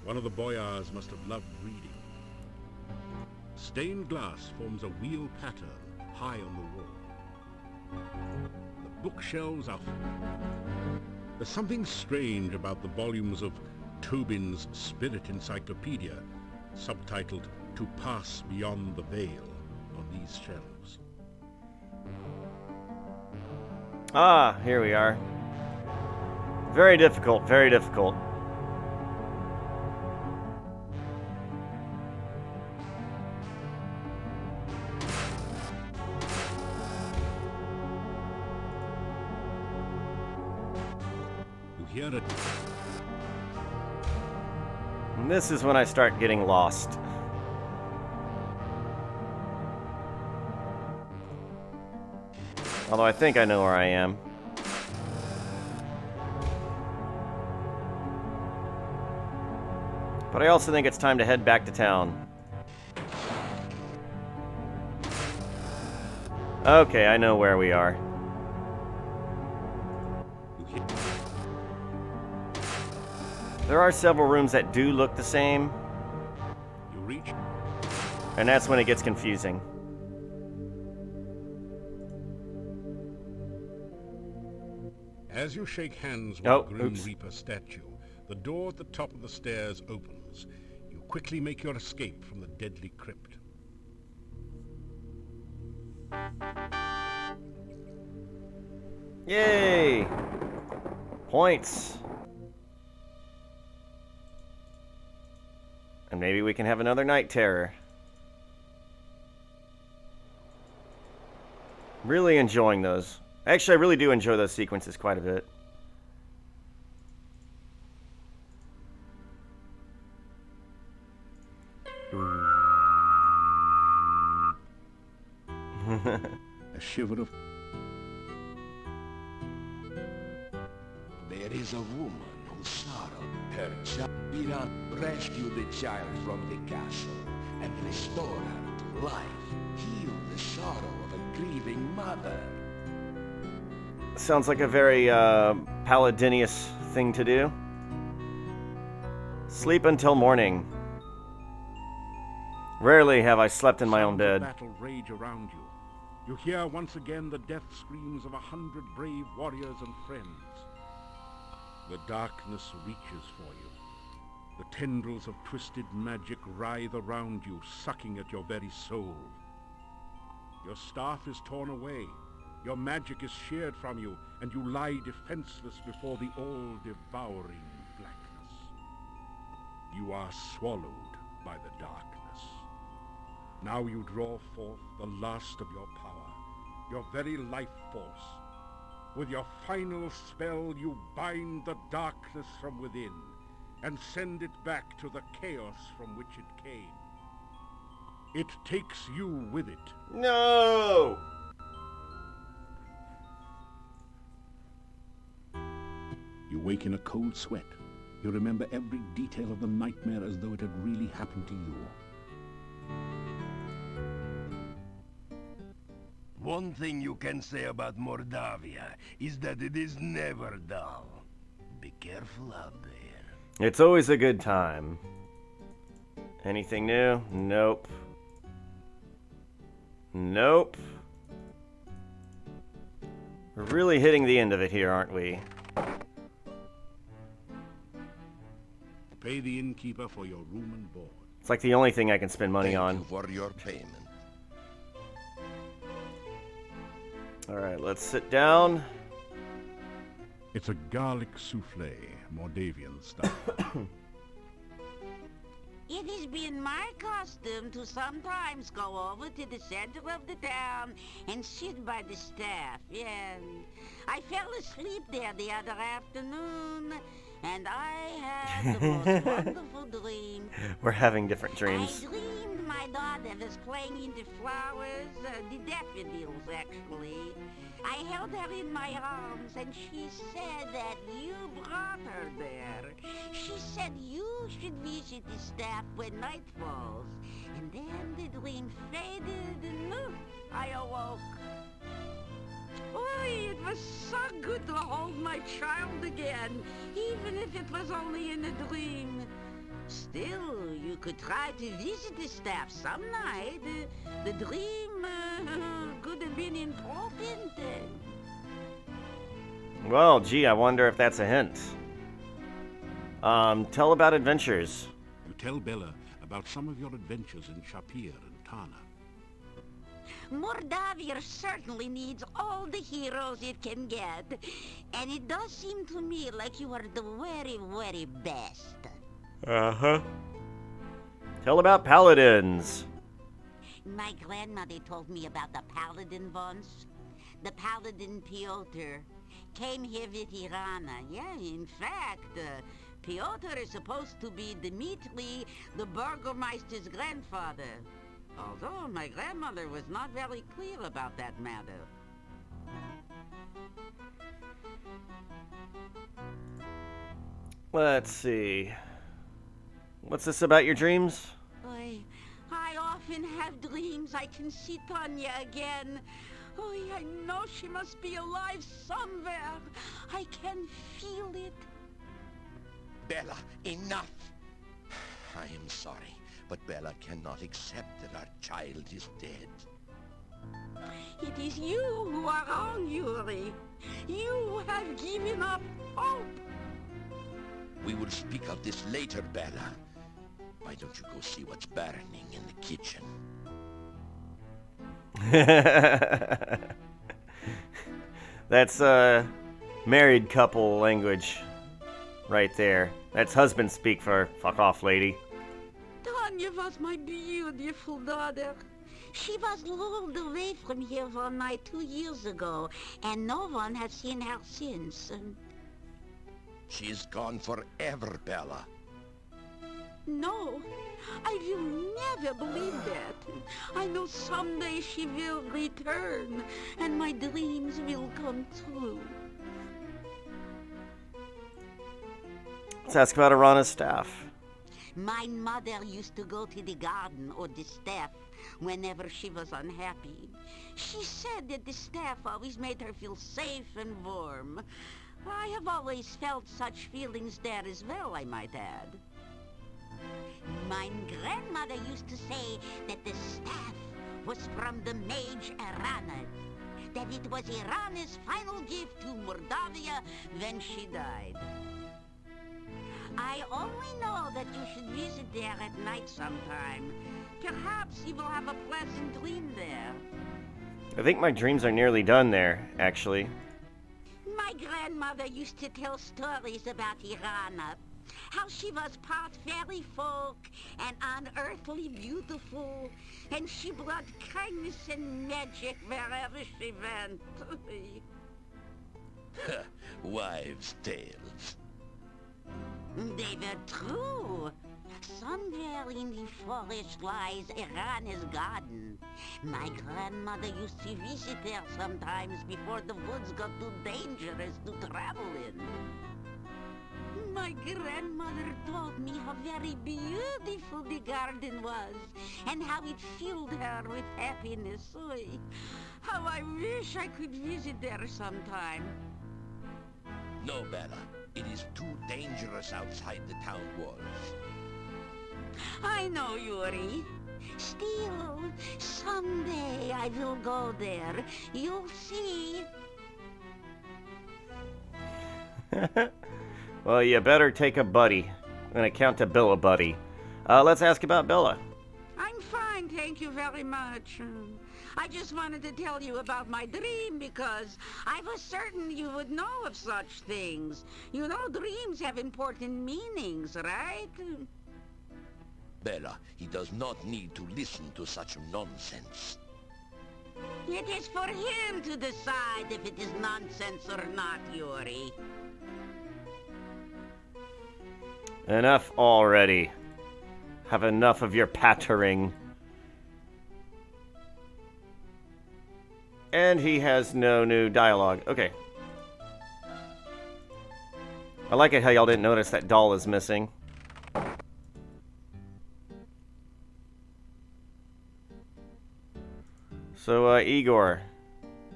One of the boyars must have loved reading. Stained glass forms a wheel pattern high on the wall. The bookshelves are... There's something strange about the volumes of Tobin's Spirit Encyclopedia, subtitled To Pass Beyond the Veil, on these shelves. Ah, here we are. Very difficult, very difficult. You hear it. And this is when I start getting lost. Although I think I know where I am. But I also think it's time to head back to town. Okay, I know where we are. There are several rooms that do look the same. You reach. And that's when it gets confusing. As you shake hands with Oh, the Grim oops. Reaper statue, the door at the top of the stairs opens. You quickly make your escape from the deadly crypt. Yay! Points! And maybe we can have another night terror. Really enjoying those. Actually, I really do enjoy those sequences quite a bit. A shiver of... There is a woman who sorrowed her child. Iran rescued the child from the castle and restore her to life. Heal the sorrow of a grieving mother. Sounds like a very Paladinius thing to do. Sleep until morning. Rarely have I slept in my own bed. Battle rage around you. You hear once again the death screams of 100 brave warriors and friends. The darkness reaches for you. The tendrils of twisted magic writhe around you, sucking at your very soul. Your staff is torn away. Your magic is sheared from you, and you lie defenseless before the all-devouring blackness. You are swallowed by the darkness. Now you draw forth the last of your power, your very life force. With your final spell, you bind the darkness from within, and send it back to the chaos from which it came. It takes you with it. No! You wake in a cold sweat. You remember every detail of the nightmare as though it had really happened to you. One thing you can say about Mordavia is that it is never dull. Be careful out there. It's always a good time. Anything new? Nope. Nope. We're really hitting the end of it here, aren't we? Pay the innkeeper for your room and board. It's like the only thing I can spend money Thank on. you for your payment. Alright, let's sit down. It's a garlic souffle, Mordavian style. It has been my custom to sometimes go over to the center of the town and sit by the staff, and I fell asleep there the other afternoon, and I had the most wonderful dream. We're having different dreams. I dreamed my daughter was playing in the flowers, the daffodils, actually. I held her in my arms, and she said that you brought her there. She said you should visit the staff when night falls. And then the dream faded, and I awoke. Boy, it was so good to hold my child again, even if it was only in a dream. Still, you could try to visit the staff some night. The dream could have been important. Well, gee, I wonder if that's a hint. Tell about adventures. You tell Bella about some of your adventures in Shapir and Tana. Mordavia certainly needs all the heroes it can get. And it does seem to me like you are the very, very best. Uh-huh. Tell about paladins. My grandmother told me about the paladin once. The paladin Piotr came here with Irana. Yeah, in fact, Piotr is supposed to be Dmitri, the Burgomeister's grandfather. Although my grandmother was not very clear about that matter. Let's see. What's this about your dreams? I often have dreams I can see Tanya again. I know she must be alive somewhere. I can feel it. Bella, enough! I am sorry, but Bella cannot accept that our child is dead. It is you who are wrong, Yuri. You have given up hope. We will speak of this later, Bella. Why don't you go see what's burning in the kitchen? That's married couple language right there. That's husband speak for fuck off, lady. Tanya was my beautiful daughter. She was lured away from here one night 2 years ago, and no one has seen her since. She is gone forever, Bella. No, I will never believe that. I know someday she will return, and my dreams will come true. Let's ask about Arana's staff. My mother used to go to the garden or the staff whenever she was unhappy. She said that the staff always made her feel safe and warm. I have always felt such feelings there as well, I might add. My grandmother used to say that the staff was from the mage Irana, that it was Irana's final gift to Mordavia when she died. I only know that you should visit there at night sometime. Perhaps you will have a pleasant dream there. I think my dreams are nearly done there, actually. My grandmother used to tell stories about Irana. How she was part fairy folk and unearthly beautiful, and she brought kindness and magic wherever she went. Wives' tales. They were true. Somewhere in the forest lies Irana's garden. My grandmother used to visit there sometimes before the woods got too dangerous to travel in. My grandmother told me how very beautiful the garden was, and how it filled her with happiness. Oy, how I wish I could visit there sometime. No, Bella. It is too dangerous outside the town walls. I know, Yuri. Still, someday I will go there. You'll see. Well, you better take a buddy. I'm gonna count to Bella, buddy. Let's ask about Bella. I'm fine, thank you very much. I just wanted to tell you about my dream because I was certain you would know of such things. You know, dreams have important meanings, right? Bella, he does not need to listen to such nonsense. It is for him to decide if it is nonsense or not, Yuri. Enough already. Have enough of your pattering. And he has no new dialogue. Okay. I like it how y'all didn't notice that doll is missing. So, Igor,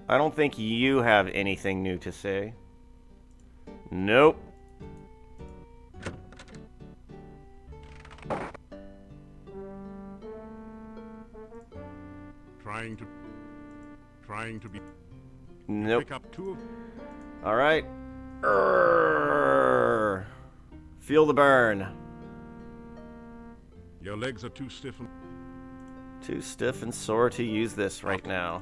I don't think you have anything new to say. Nope. Trying to be... Nope. Pick up two of... All right. Feel the burn. Your legs are too stiff and... Too stiff and sore to use this right now.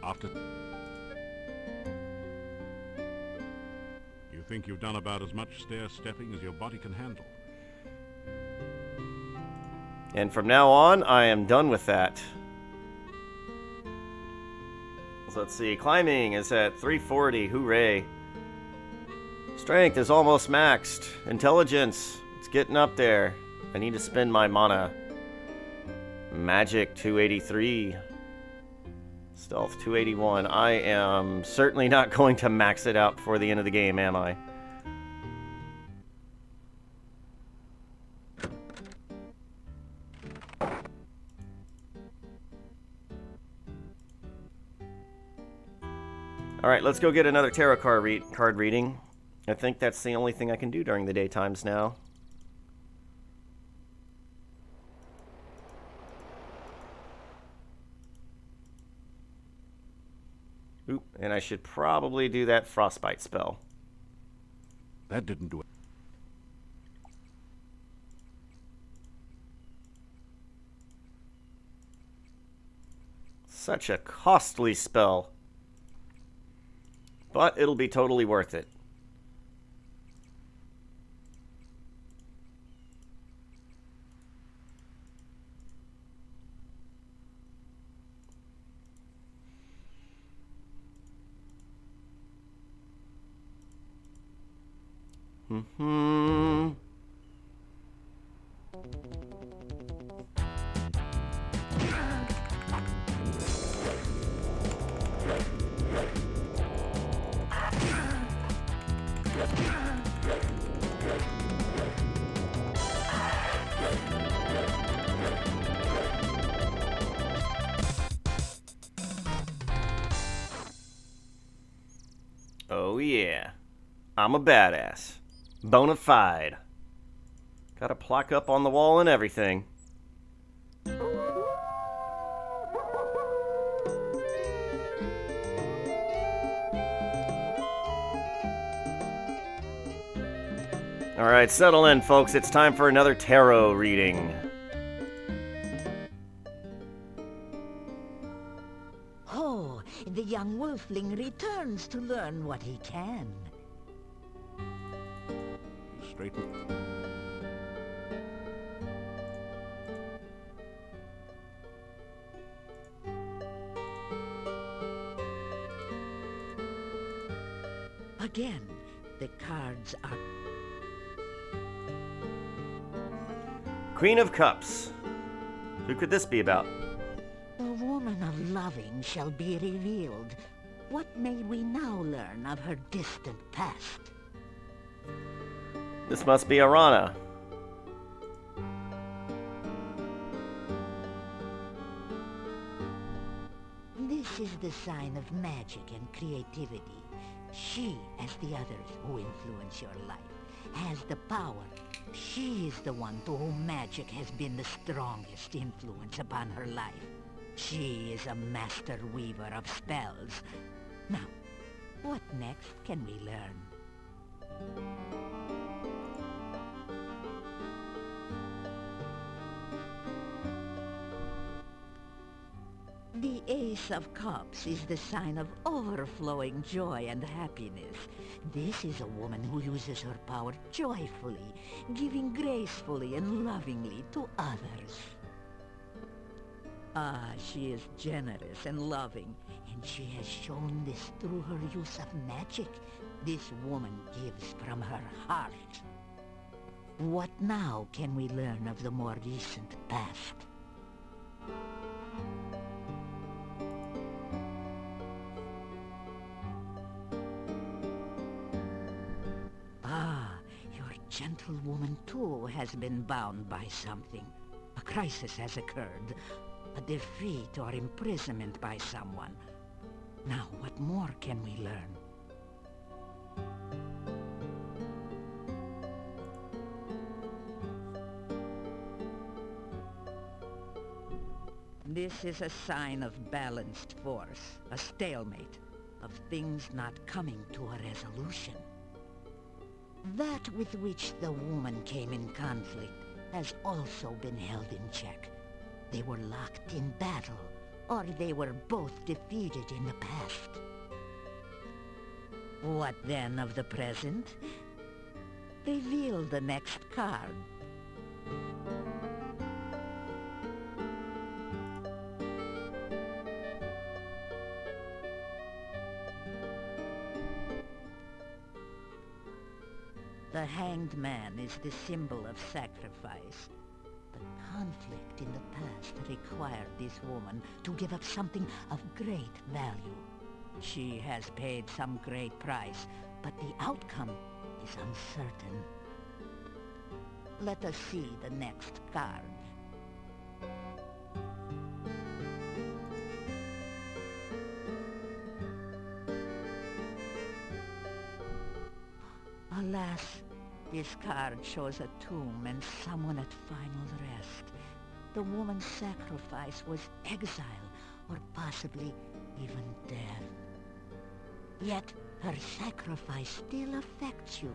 After... You think you've done about as much stair-stepping as your body can handle. And from now on, I am done with that. So let's see. Climbing is at 340. Hooray. Strength is almost maxed. Intelligence, it's getting up there. I need to spend my mana. Magic 283. Stealth 281. I am certainly not going to max it out before the end of the game, am I? Alright, let's go get another tarot card reading. I think that's the only thing I can do during the daytimes now. Oop, and I should probably do that frostbite spell. That didn't do it. Such a costly spell. But it'll be totally worth it. Oh yeah, I'm a badass. Bona fide. Got a plaque up on the wall and everything. Alright, settle in, folks. It's time for another tarot reading. Oh, the young wolfling returns to learn what he can. Straighten. Again, the cards are... Queen of Cups. Who could this be about? The woman of loving shall be revealed. What may we now learn of her distant past? This must be Arana. This is the sign of magic and creativity. She, as the others who influence your life, has the power. She is the one to whom magic has been the strongest influence upon her life. She is a master weaver of spells. Now, what next can we learn? The Ace of Cups is the sign of overflowing joy and happiness. This is a woman who uses her power joyfully, giving gracefully and lovingly to others. Ah, she is generous and loving, and she has shown this through her use of magic. This woman gives from her heart. What now can we learn of the more recent past? Your gentlewoman too has been bound by something. A crisis has occurred. A defeat or imprisonment by someone. Now, what more can we learn? This is a sign of balanced force, a stalemate, of things not coming to a resolution. That with which the woman came in conflict has also been held in check. They were locked in battle, or they were both defeated in the past. What then of the present? Reveal the next card. The Hanged Man is the symbol of sacrifice. The conflict in the past required this woman to give up something of great value. She has paid some great price, but the outcome is uncertain. Let us see the next card. Alas, this card shows a tomb and someone at final rest. The woman's sacrifice was exile, or possibly even death. Yet her sacrifice still affects you.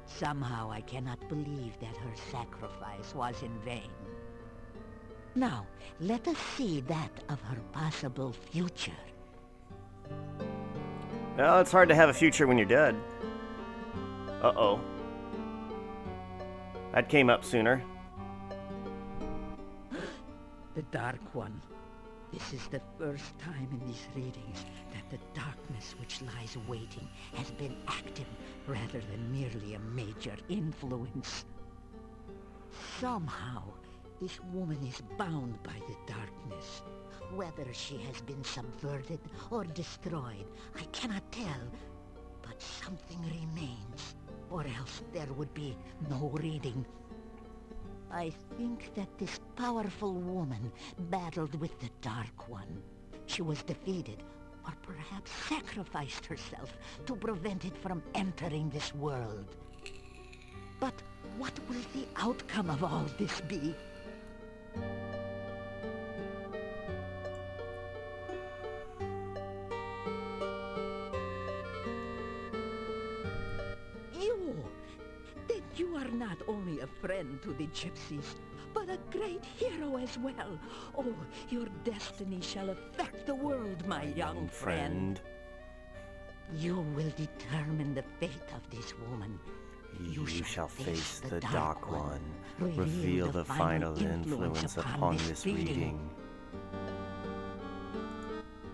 Somehow I cannot believe that her sacrifice was in vain. Now, let us see that of her possible future. Well, it's hard to have a future when you're dead. Uh-oh. That came up sooner. The Dark One. This is the first time in these readings that the darkness which lies waiting has been active rather than merely a major influence. Somehow, this woman is bound by the darkness. Whether she has been subverted or destroyed, I cannot tell. But something remains, or else there would be no reading. I think that this powerful woman battled with the Dark One. She was defeated, or perhaps sacrificed herself to prevent it from entering this world. But what will the outcome of all this be? You are not only a friend to the gypsies, but a great hero as well. Oh, your destiny shall affect the world, my young friend. You will determine the fate of this woman. You shall face the Dark One. Reveal the final influence upon this reading.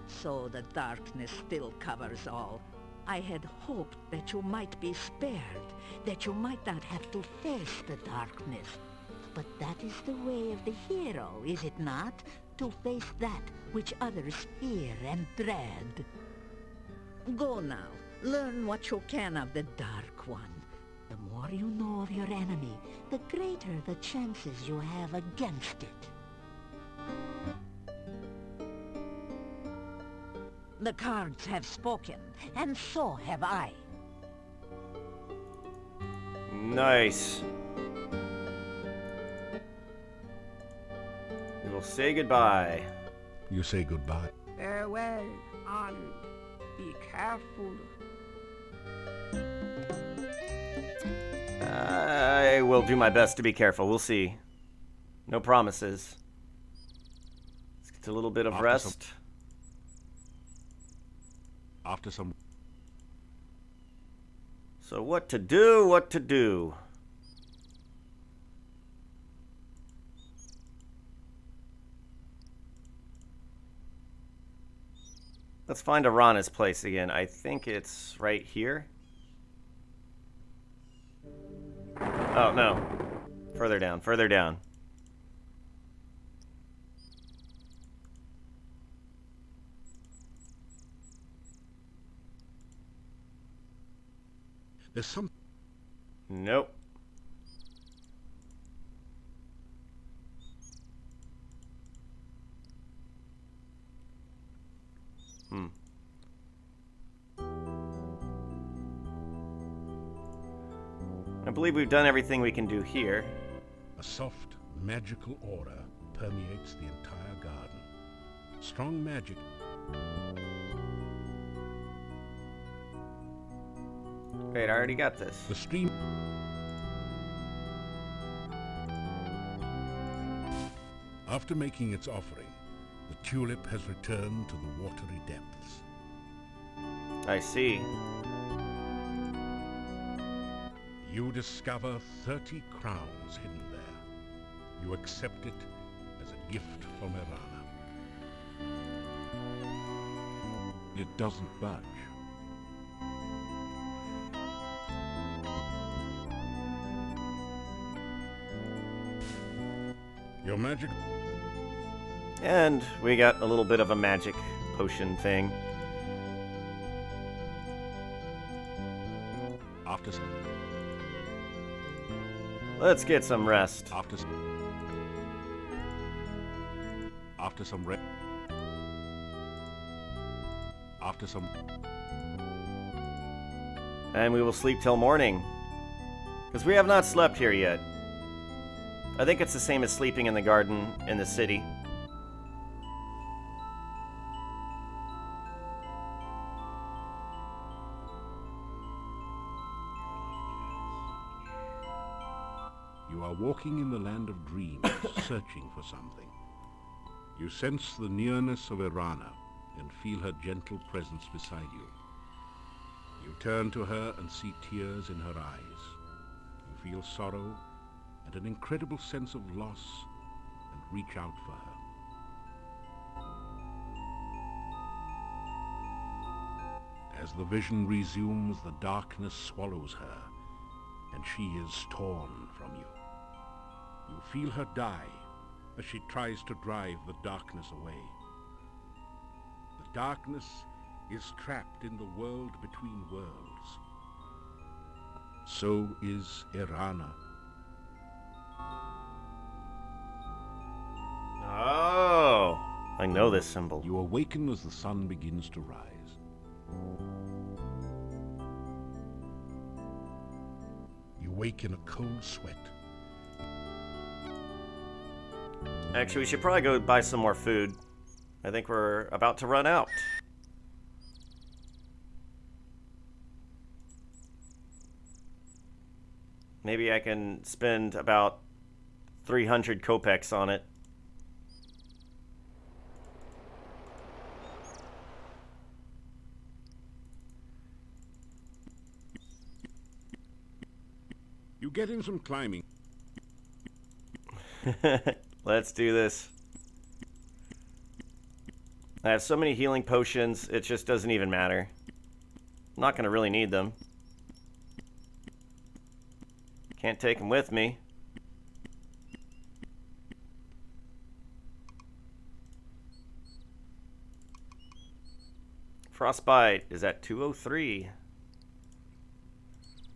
So the darkness still covers all. I had hoped that you might be spared, that you might not have to face the darkness. But that is the way of the hero, is it not? To face that which others fear and dread. Go now, learn what you can of the Dark One. The more you know of your enemy, the greater the chances you have against it. The cards have spoken, and so have I. Nice. We will say goodbye. You say goodbye. Farewell, and be careful. I will do my best to be careful. We'll see. No promises. Let's get a little bit of rest. After some... So what to do, what to do? Let's find Arana's place again. I think it's right here. Oh, no. Further down, further down. There's some... Nope. I believe we've done everything we can do here. A soft, magical aura permeates the entire garden. Strong magic. Wait, I already got this. The stream... After making its offering, the tulip has returned to the watery depths. I see. You discover 30 crowns hidden there. You accept it as a gift from Irana. It doesn't budge. Your magic... And we got a little bit of a magic potion thing. After... Let's get some rest. After some rest. After some... And we will sleep till morning. Because we have not slept here yet. I think it's the same as sleeping in the garden in the city. You are walking in the land of dreams, searching for something. You sense the nearness of Irana and feel her gentle presence beside you. You turn to her and see tears in her eyes. You feel sorrow and an incredible sense of loss and reach out for her. As the vision resumes, the darkness swallows her and she is torn from you. You feel her die as she tries to drive the darkness away. The darkness is trapped in the world between worlds. So is Irana. Oh, I know this symbol. You awaken as the sun begins to rise. You wake in a cold sweat. Actually, we should probably go buy some more food. I think we're about to run out. Maybe I can spend about 300 kopecks on it. You get in some climbing. Let's do this. I have so many healing potions, it just doesn't even matter. I'm not going to really need them. Can't take them with me. Frostbite is at 203.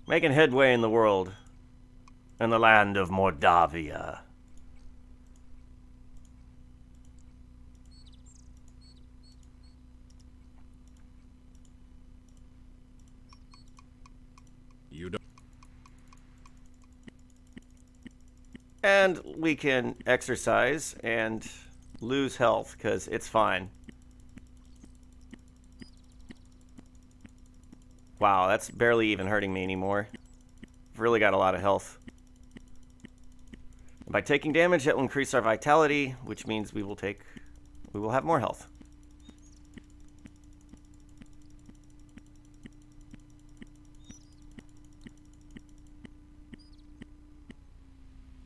Making headway in the world. In the land of Mordavia. You don't... And we can exercise and lose health, because it's fine. Wow, that's barely even hurting me anymore. I've really got a lot of health. By taking damage, that will increase our vitality, which means we will have more health.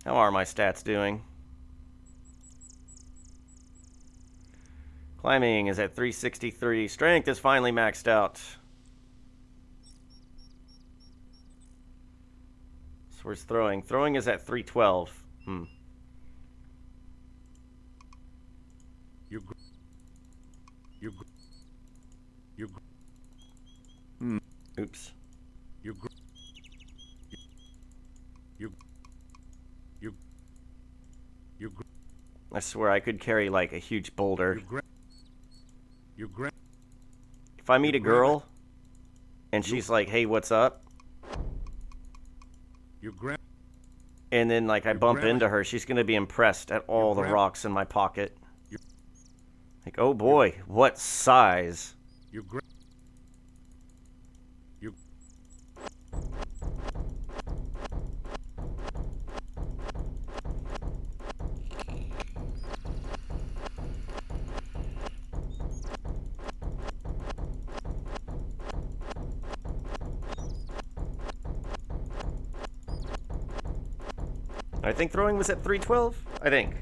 How are my stats doing? Climbing is at 363. Strength is finally maxed out. So where's throwing? Throwing is at 312. Oops. I swear I could carry like a huge boulder. If I meet a girl and she's like, "Hey, what's up?" And then like I bump into her, she's gonna be impressed at all the rocks in my pocket. Like, oh boy, what size? I think throwing was at 312. I think.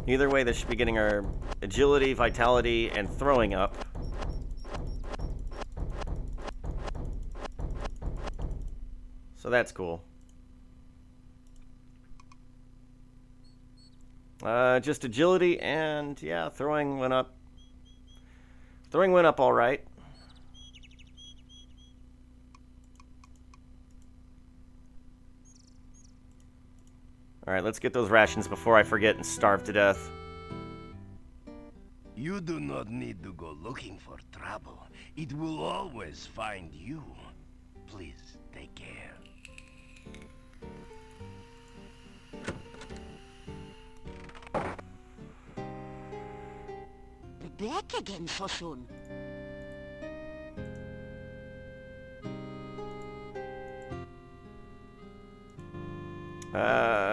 Either way, this should be getting our agility, vitality, and throwing up. So that's cool. Just agility and, yeah, throwing went up. Throwing went up all right. Alright, let's get those rations before I forget and starve to death. You do not need to go looking for trouble. It will always find you. Please, take care. Back again so soon.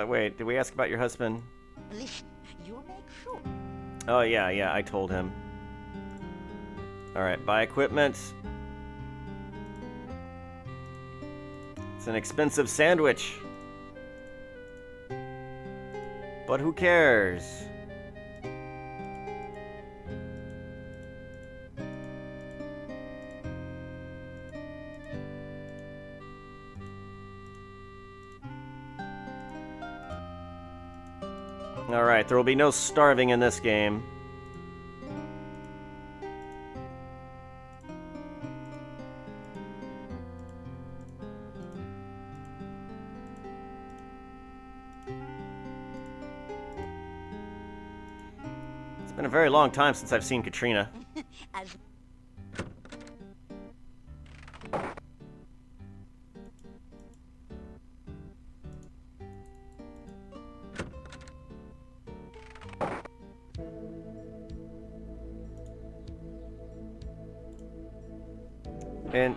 Wait, did we ask about your husband? Listen, you make sure. Oh, yeah, I told him. Alright, buy equipment. It's an expensive sandwich. But who cares? Alright, there will be no starving in this game. It's been a very long time since I've seen Katrina. As And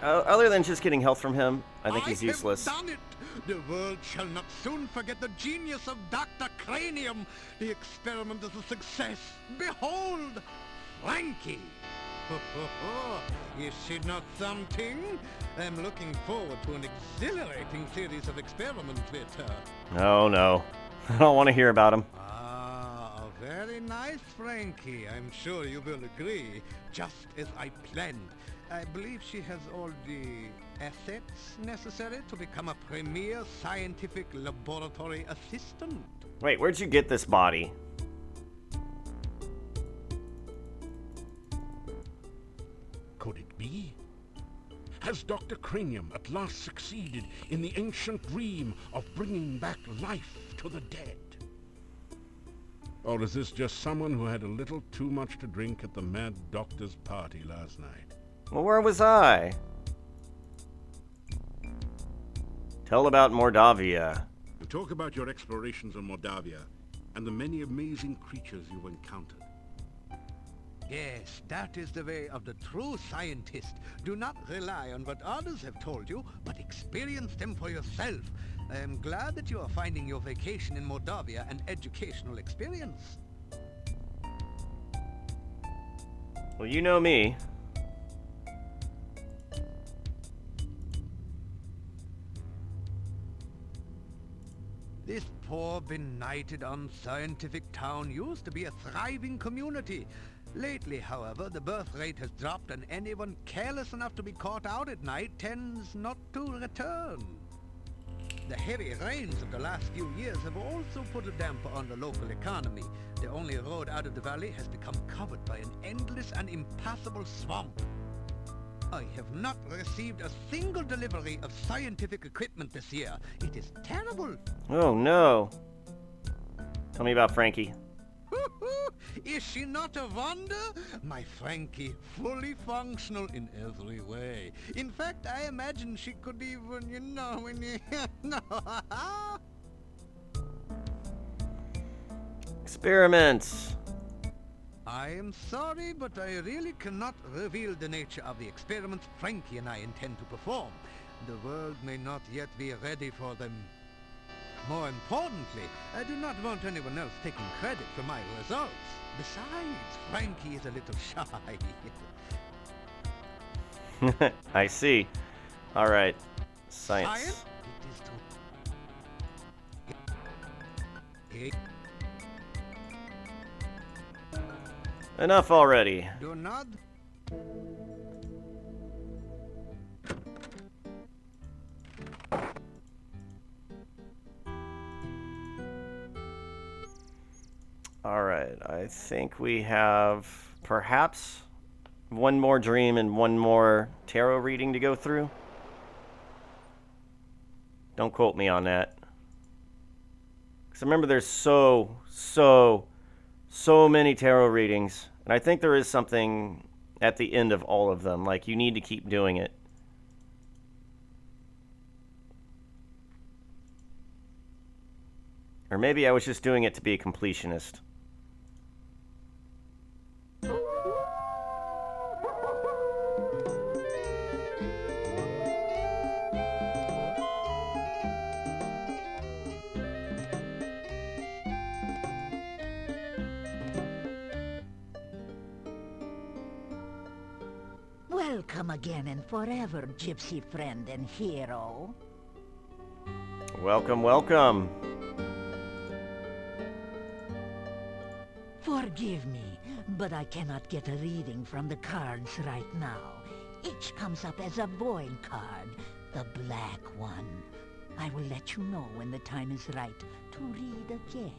other than just getting health from him, I think he's useless. Done it! The world shall not soon forget the genius of Dr. Cranium. The experiment is a success. Behold, Frankie! Is she not something? I'm looking forward to an exhilarating series of experiments with her. Oh no, I don't want to hear about him. Ah, very nice, Frankie. I'm sure you will agree. Just as I planned. I believe she has all the assets necessary to become a premier scientific laboratory assistant. Wait, where'd you get this body? Could it be? Has Dr. Cranium at last succeeded in the ancient dream of bringing back life to the dead? Or is this just someone who had a little too much to drink at the Mad Doctor's party last night? Well, where was I? Tell about Mordavia. You talk about your explorations in Moldavia and the many amazing creatures you've encountered. Yes, that is the way of the true scientist. Do not rely on what others have told you, but experience them for yourself. I am glad that you are finding your vacation in Moldavia an educational experience. Well, you know me. This poor, benighted, unscientific town used to be a thriving community. Lately, however, the birth rate has dropped and anyone careless enough to be caught out at night tends not to return. The heavy rains of the last few years have also put a damper on the local economy. The only road out of the valley has become covered by an endless and impassable swamp. I have not received a single delivery of scientific equipment this year. It is terrible. Oh no. Tell me about Frankie. Is she not a wonder? My Frankie, fully functional in every way. In fact, I imagine she could even, no. Experiments. I am sorry, but I really cannot reveal the nature of the experiments Frankie and I intend to perform. The world may not yet be ready for them. More importantly, I do not want anyone else taking credit for my results. Besides, Frankie is a little shy. I see. All right. Science. Science? It is to... Enough already. Do not... Alright, I think we have perhaps one more dream and one more tarot reading to go through. Don't quote me on that. Because remember, there's so many tarot readings. And I think there is something at the end of all of them. Like, you need to keep doing it. Or maybe I was just doing it to be a completionist. Welcome again and forever, gypsy friend and hero. Welcome, welcome. Forgive me, but I cannot get a reading from the cards right now. Each comes up as a void card, the black one. I will let you know when the time is right to read again.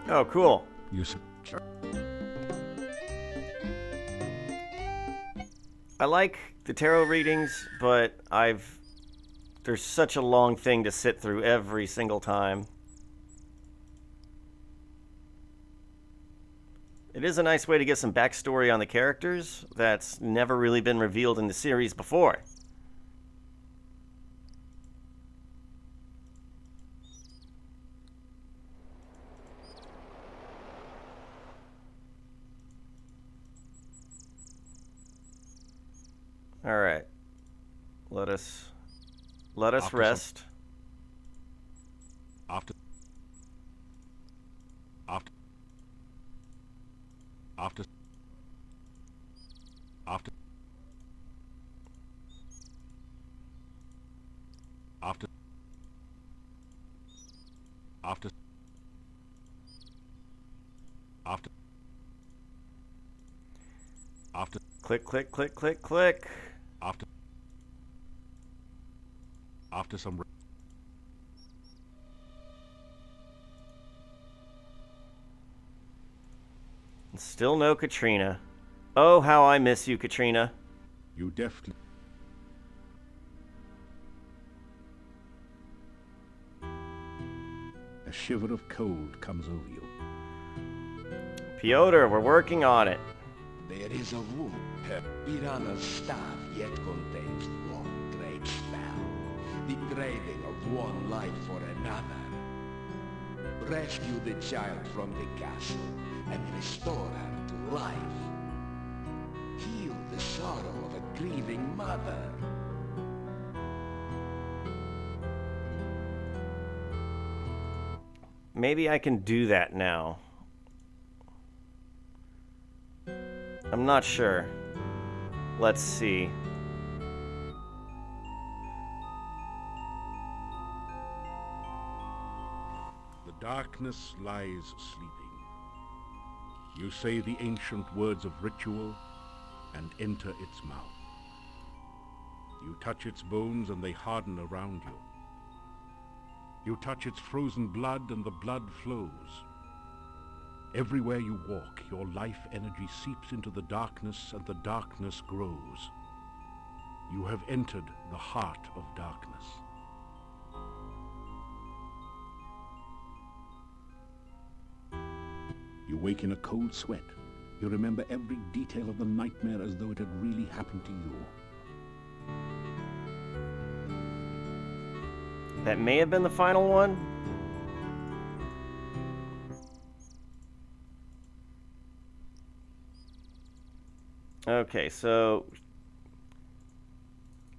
Oh, cool. You said... I like the tarot readings, but there's such a long thing to sit through every single time. It is a nice way to get some backstory on the characters that's never really been revealed in the series before. All right. Let us rest. After Click, click, click, click, click. After some... Still no Katrina. Oh, how I miss you, Katrina. You definitely... A shiver of cold comes over you. Piotr, we're working on it. There is a wound. Her piranha's staff yet contains one great spell. the trading of one life for another. Rescue the child from the castle and restore her to life. Heal the sorrow of a grieving mother. Maybe I can do that now. I'm not sure. Let's see. The darkness lies sleeping. You say the ancient words of ritual and enter its mouth. You touch its bones and they harden around you. You touch its frozen blood and the blood flows. Everywhere you walk, your life energy seeps into the darkness and the darkness grows. You have entered the heart of darkness. You wake in a cold sweat. You remember every detail of the nightmare as though it had really happened to you. That may have been the final one. Okay, so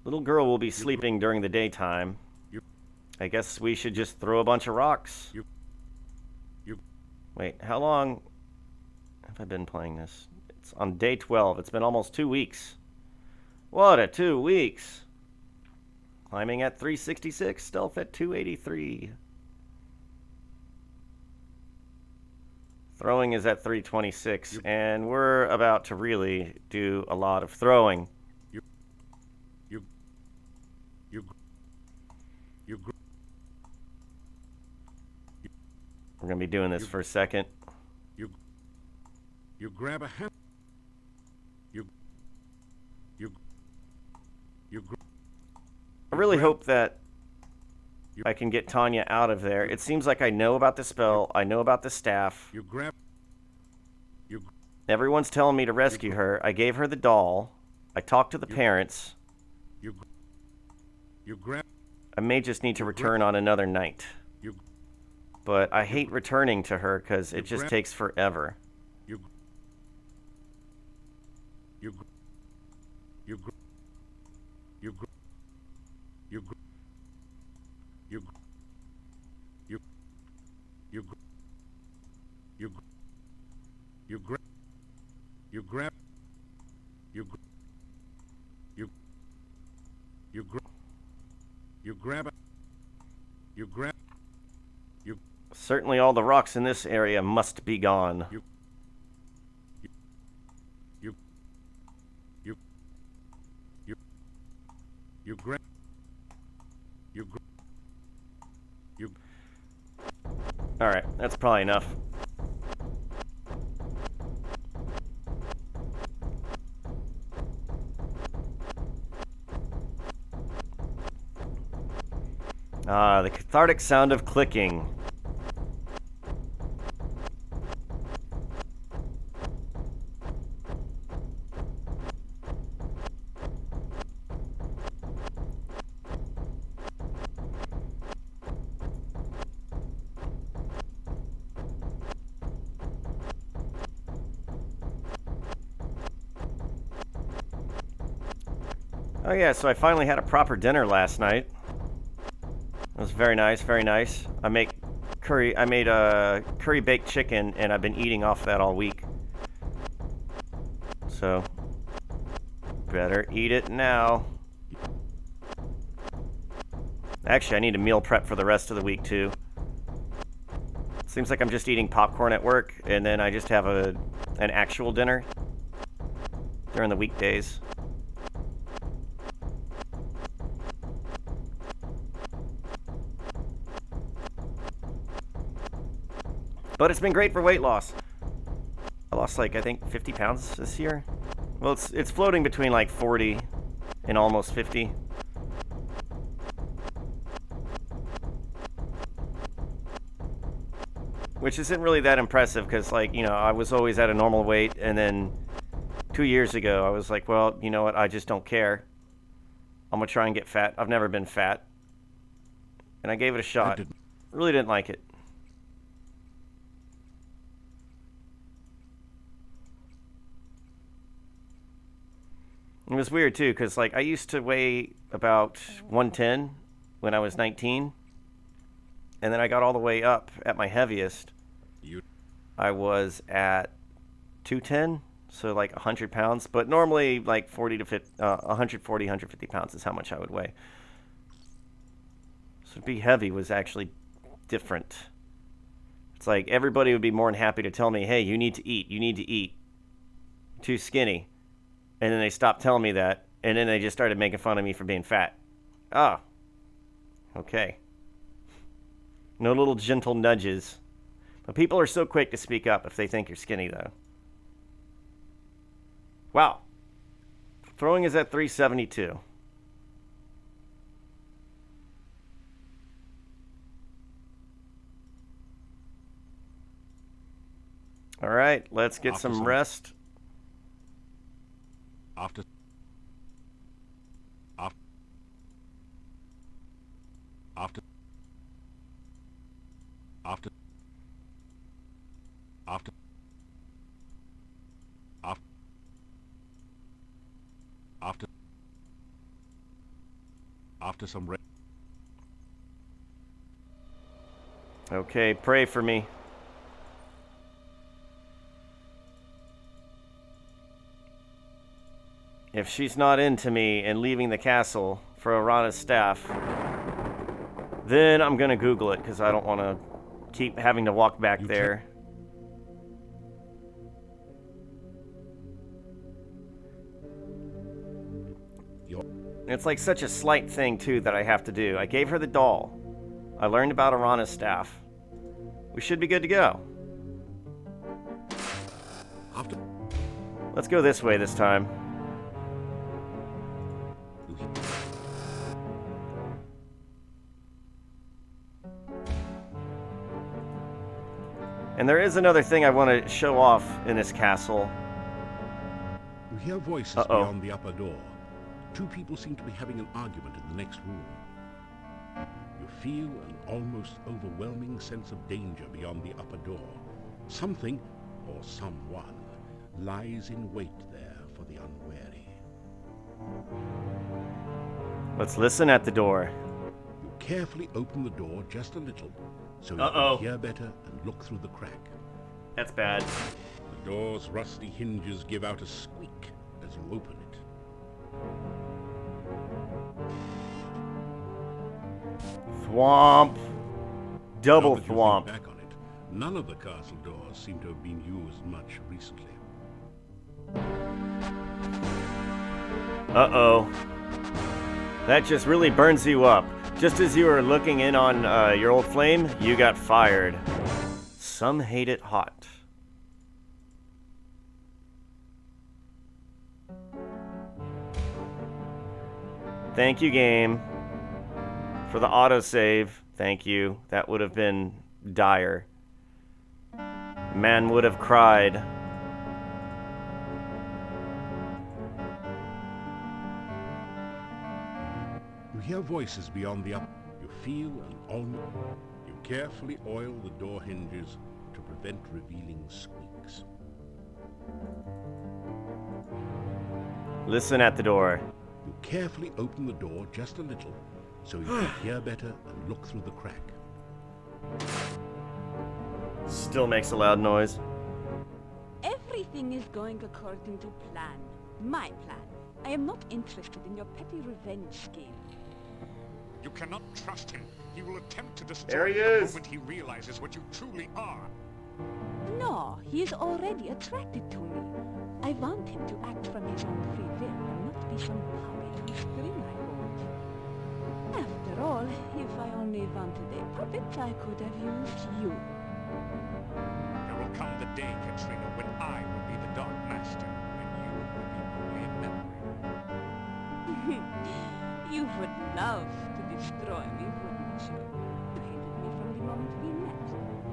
little girl will be sleeping during the daytime. I guess we should just throw a bunch of rocks. Wait, how long have I been playing this? It's on day 12. It's been almost 2 weeks. What a 2 weeks! Climbing at 366, stealth at 283. Throwing is at 326, and we're about to really do a lot of throwing. We're going to be doing this for a second. You grab a hand. I really hope that I can get Tanya out of there. It seems like I know about the spell. I know about the staff. Everyone's telling me to rescue her. I gave her the doll. I talked to the parents. I may just need to return on another night. But I hate returning to her because it just takes forever. Certainly all the rocks in this area must be gone. Alright, that's probably enough. Ah, the cathartic sound of clicking. Oh yeah, so I finally had a proper dinner last night. It was very nice, very nice. I made curry baked chicken, and I've been eating off that all week. So, better eat it now. Actually, I need to meal prep for the rest of the week too. Seems like I'm just eating popcorn at work, and then I just have an actual dinner during the weekdays. But it's been great for weight loss. I lost like, I think 50 pounds this year. Well, it's floating between like 40 and almost 50. Which isn't really that impressive because, like, you know, I was always at a normal weight, and then 2 years ago I was like, well, you know what, I just don't care. I'm gonna try and get fat. I've never been fat. and I gave it a shot. Really didn't like it. It was weird too, because like I used to weigh about 110 when I was 19, and then I got all the way up at my heaviest. I was at 210, so like 100 pounds, but normally like 140, 150 pounds is how much I would weigh. So to be heavy was actually different. It's like everybody would be more than happy to tell me, hey, you need to eat, too skinny. And then they stopped telling me that, and then they just started making fun of me for being fat. Ah, okay. No little gentle nudges. But people are so quick to speak up if they think you're skinny, though. Wow. Throwing is at 372. All right, let's get some rest. After some rest. Okay, pray for me. If she's not into me and leaving the castle for Arana's staff, then I'm gonna Google it, because I don't want to keep having to walk back there. It's like such a slight thing, too, that I have to do. I gave her the doll. I learned about Arana's staff. We should be good to go. Let's go this way this time. And there is another thing I want to show off in this castle. You hear voices beyond the upper door. Two people seem to be having an argument in the next room. You feel an almost overwhelming sense of danger beyond the upper door. Something, or someone, lies in wait there for the unwary. Let's listen at the door. You carefully open the door just a little, so you can hear better and look through the crack. That's bad. The door's rusty hinges give out a squeak as you open it. Thwomp. Double thwomp. Back on it, none of the castle doors seem to have been used much recently. Uh-oh. That just really burns you up. Just as you were looking in on your old flame, you got fired. Some hate it hot. Thank you, game, for the autosave. Thank you. That would have been dire. Man would have cried. You hear voices beyond the up. You feel an almost. You carefully oil the door hinges to prevent revealing squeaks. Listen at the door. You carefully open the door just a little, so you can hear better and look through the crack. Still makes a loud noise. Everything is going according to plan. My plan. I am not interested in your petty revenge scheme. You cannot trust him. He will attempt to destroy There he you the is. moment he realizes what you truly are. No, he is already attracted to me. I want him to act from his own free will and not be some puppet whose string I hold. After all, if I only wanted a puppet, I could have used you. There will come the day, Katrina, when I will be the Dark Master, and you will be only a memory. You would love to destroy me, wouldn't you? You hated me from the moment we met,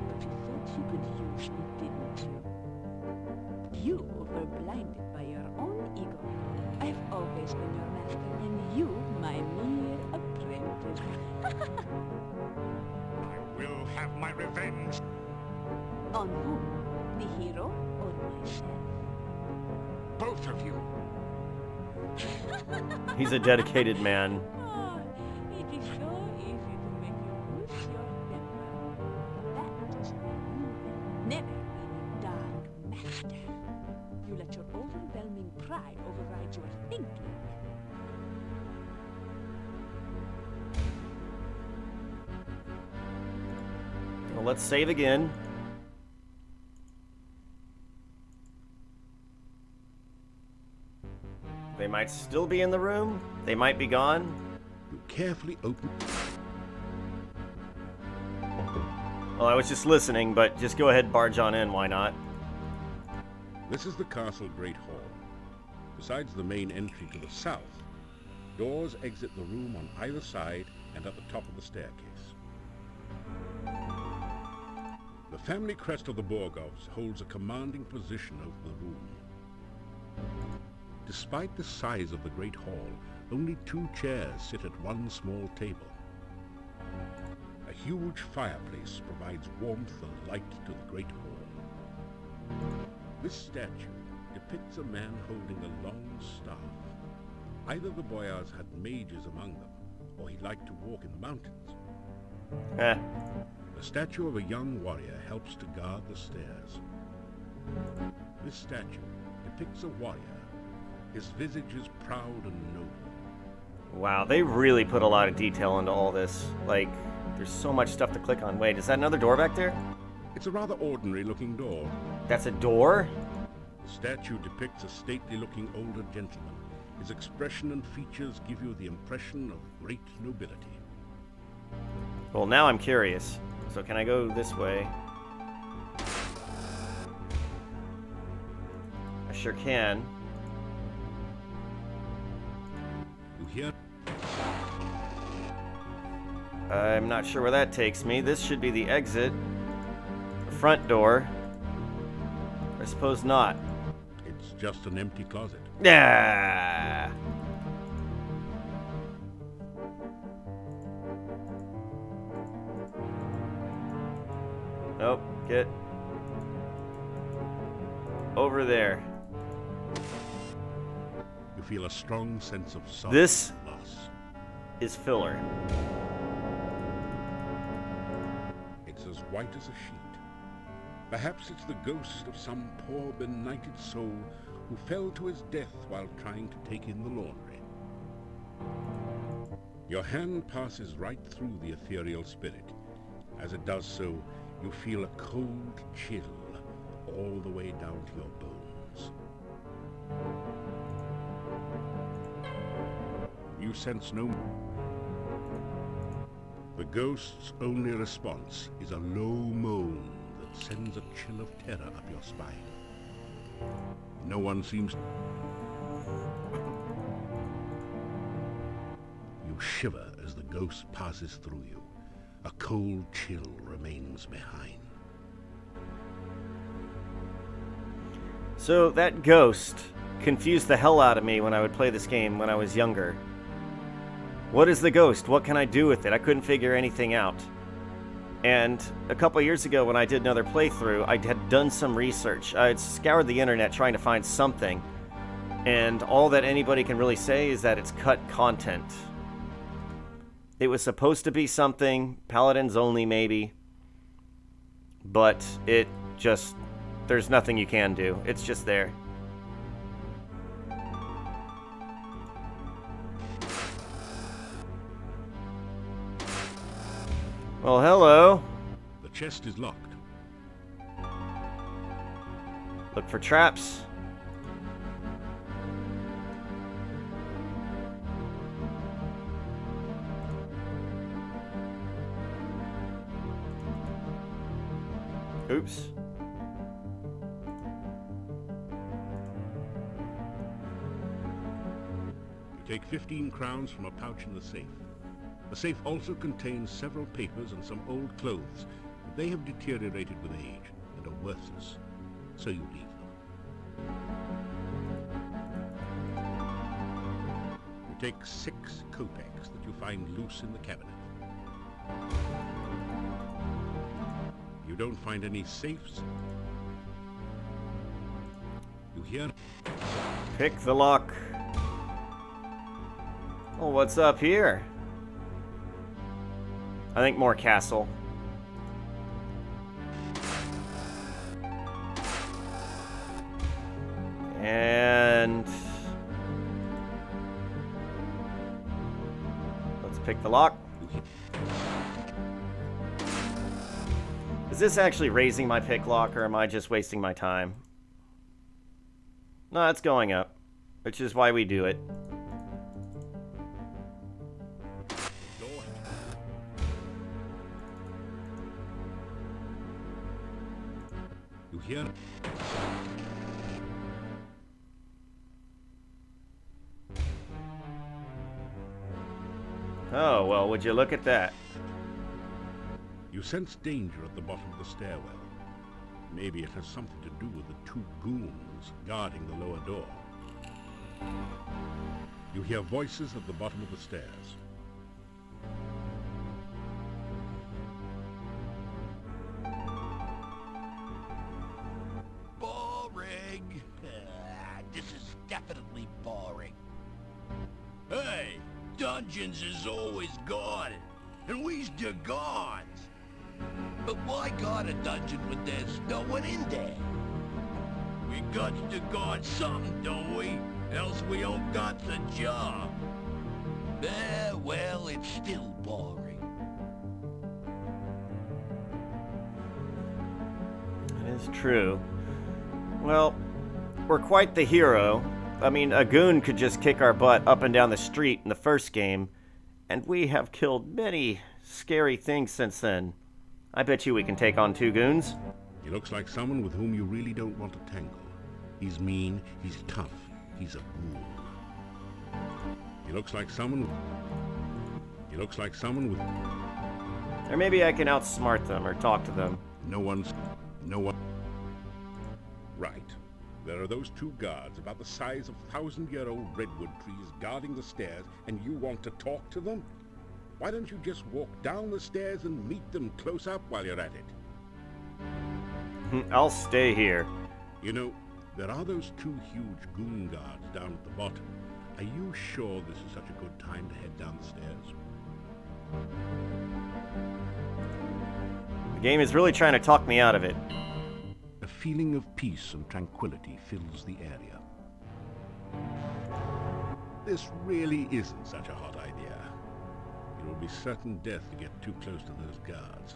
but you thought you could use me, didn't you? You were blinded by your own ego. I have always been your master, and you my mere apprentice. my revenge. On whom? The hero or myself? Both of you. He's a dedicated man. Oh, it is so easy to make you lose your temper. That is why you will never be the Dark Master. You let your overwhelming pride override your thinking. Well, let's save again. They might still be in the room. They might be gone. You carefully open... Well, I was just listening, but just go ahead and barge on in. Why not? This is the castle Great Hall. Besides the main entry to the south, doors exit the room on either side and at the top of the staircase. The family crest of the Borgovs holds a commanding position over the room. Despite the size of the Great Hall, only 2 chairs sit at one small table. A huge fireplace provides warmth and light to the Great Hall. This statue depicts a man holding a long staff. Either the boyars had mages among them, or he liked to walk in the mountains. A statue of a young warrior helps to guard the stairs. This statue depicts a warrior. His visage is proud and noble. Wow, they really put a lot of detail into all this. Like, there's so much stuff to click on. Wait, is that another door back there? It's a rather ordinary-looking door. That's a door? The statue depicts a stately-looking older gentleman. His expression and features give you the impression of great nobility. Well, now I'm curious. So can I go this way? I sure can. You hear? I'm not sure where that takes me. This should be the exit. The front door. I suppose not. It's just an empty closet. Yeah. Nope, get over there. You feel a strong sense of sorrow This and loss. is filler. It's as white as a sheet. Perhaps it's the ghost of some poor benighted soul who fell to his death while trying to take in the laundry. Your hand passes right through the ethereal spirit. As it does so, you feel a cold chill all the way down to your bones. You sense no... The ghost's only response is a low moan that sends a chill of terror up your spine. No one seems... You shiver as the ghost passes through you. A cold chill remains behind. So that ghost confused the hell out of me when I would play this game when I was younger. What is the ghost? What can I do with it? I couldn't figure anything out. And a couple years ago when I did another playthrough, I had done some research. I had scoured the internet trying to find something. And all that anybody can really say is that it's cut content. It was supposed to be something, Paladins only maybe, but it just, there's nothing you can do. It's just there. Well, hello. The chest is locked. Look for traps. Oops. You take 15 crowns from a pouch in the safe. The safe also contains several papers and some old clothes. They have deteriorated with age and are worthless, so you leave them. You take 6 kopecks that you find loose in the cabinet. You don't find any safes. You hear? Pick the lock. Oh, what's up here? I think more castle. And let's pick the lock. Is this actually raising my pick lock, or am I just wasting my time? No, it's going up, which is why we do it. You hear? Oh, well, would you look at that? You sense danger at the bottom of the stairwell. Maybe it has something to do with the two goons guarding the lower door. You hear voices at the bottom of the stairs. Boring. This is definitely boring. Hey, dungeons is always guarded, and we's the guards. But why guard a dungeon when there's no one in there? We got to guard something, don't we? Else we don't got the job. Well, it's still boring. It is true. Well, we're quite the hero. I mean, a goon could just kick our butt up and down the street in the first game, and we have killed many scary things since then. I bet you we can take on two goons. He looks like someone with whom you really don't want to tangle. He's mean, he's tough, he's a ghoul. He looks like someone with... Or maybe I can outsmart them or talk to them. No one... Right. There are those two guards about the size of 1,000-year-old redwood trees guarding the stairs, and you want to talk to them? Why don't you just walk down the stairs and meet them close up while you're at it? I'll stay here. You know, there are those two huge goon guards down at the bottom. Are you sure this is such a good time to head down the stairs? The game is really trying to talk me out of it. A feeling of peace and tranquility fills the area. This really isn't such a hot idea. It will be certain death to get too close to those guards.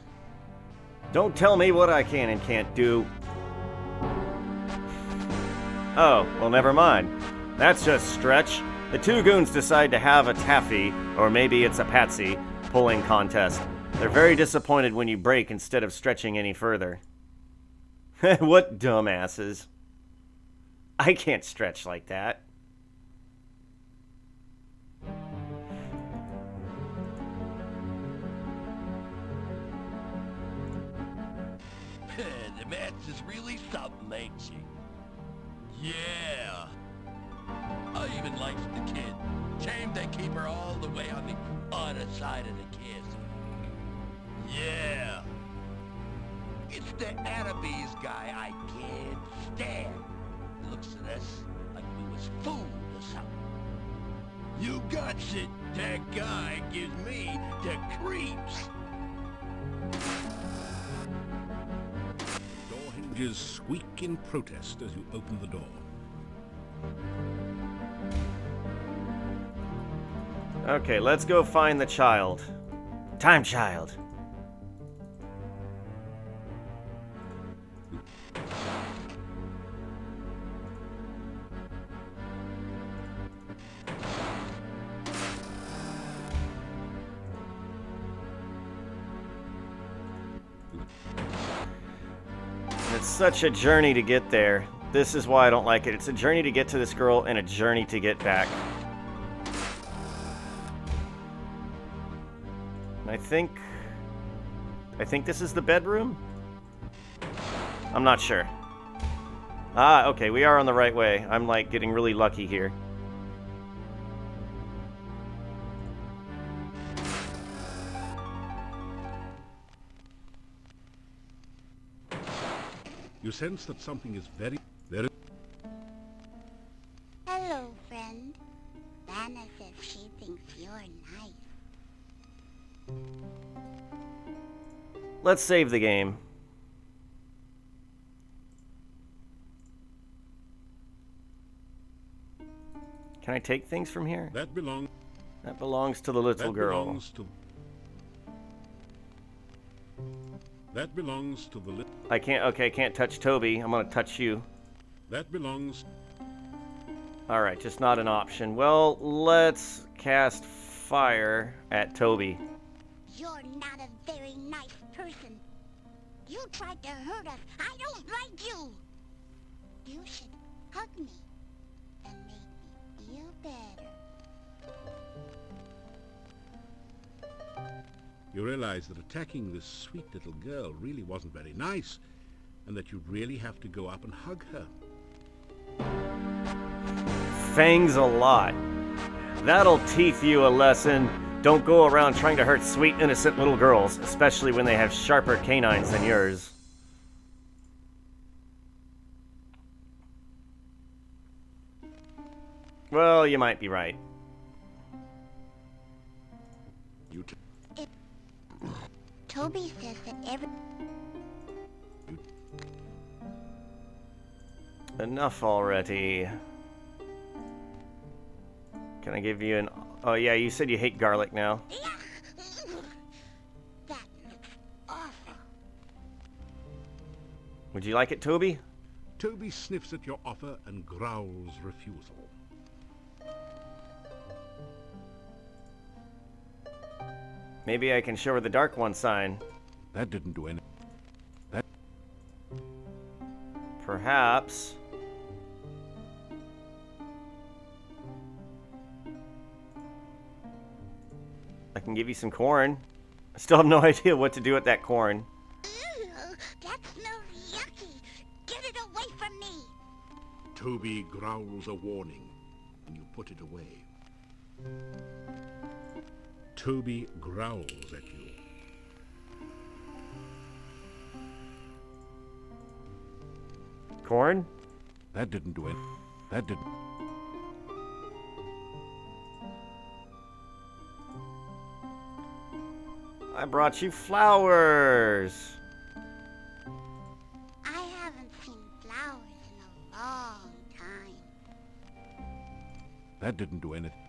Don't tell me what I can and can't do. Oh, well, never mind. That's just stretch. The two goons decide to have a taffy, or maybe it's a patsy, pulling contest. They're very disappointed when you break instead of stretching any further. What dumbasses. I can't stretch like that. The match is really something, ain't she? Yeah. I even likes the kid. Shame they keep her all the way on the other side of the kiss. Yeah. It's the Annabes guy I can't stand. Looks at us like we was fooled or something. You got it. That guy gives me the creeps. Door hinges squeak in protest as you open the door. Okay, let's go find the child. Time child. It's such a journey to get there. This is why I don't like it. It's a journey to get to this girl and a journey to get back. And I think this is the bedroom? I'm not sure. Ah, okay, we are on the right way. I'm like getting really lucky here. You sense that something is very... Hello, friend. Lana says she thinks you're nice. Let's save the game. Can I take things from here? That belongs to the little girl. That belongs to the little... I can't touch Toby. I'm gonna touch you. That belongs... Alright, just not an option. Well, let's cast fire at Toby. You're not a very nice person. You tried to hurt us. I don't like you. You should hug me and make me feel better. You realize that attacking this sweet little girl really wasn't very nice, and that you'd really have to go up and hug her. Fangs a lot. That'll teach you a lesson. Don't go around trying to hurt sweet, innocent little girls, especially when they have sharper canines than yours. Well, you might be right. Toby says that every... Enough already. Can I give you an... Oh yeah, you said you hate garlic now. That looks awful. Would you like it, Toby? Toby sniffs at your offer and growls refusal. Maybe I can show her the Dark One sign. That didn't do anything. Perhaps. I can give you some corn. I still have no idea what to do with that corn. Ew, that smells yucky. Get it away from me. Toby growls a warning, and you put it away. Toby growls at you. Corn? That didn't do it. That didn't. I brought you flowers. I haven't seen flowers in a long time. That didn't do anything.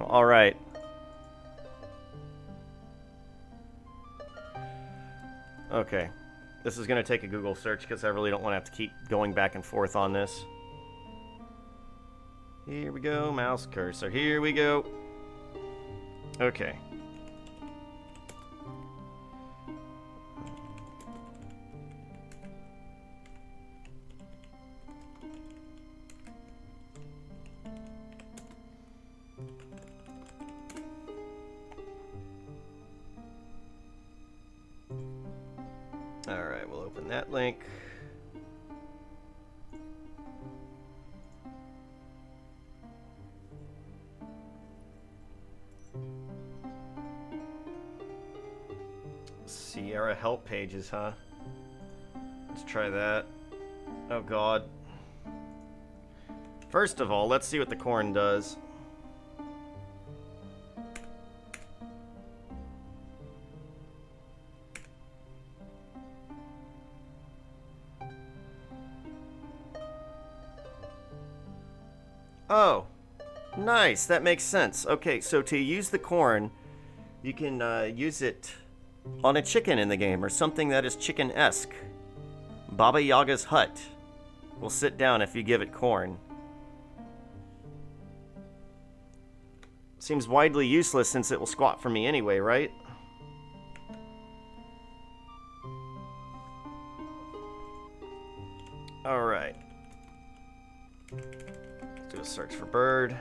All right. Okay. This is going to take a Google search because I really don't want to have to keep going back and forth on this. Here we go, mouse cursor. Here we go. Okay. Alright, we'll open that link. Sierra help pages, huh? Let's try that. Oh god. First of all, let's see what the corn does. Oh, nice. That makes sense. Okay, so to use the corn, you can use it on a chicken in the game or something that is chicken-esque. Baba Yaga's hut will sit down if you give it corn. Seems widely useless since it will squat for me anyway, right? Alright. Let's do a search for bird.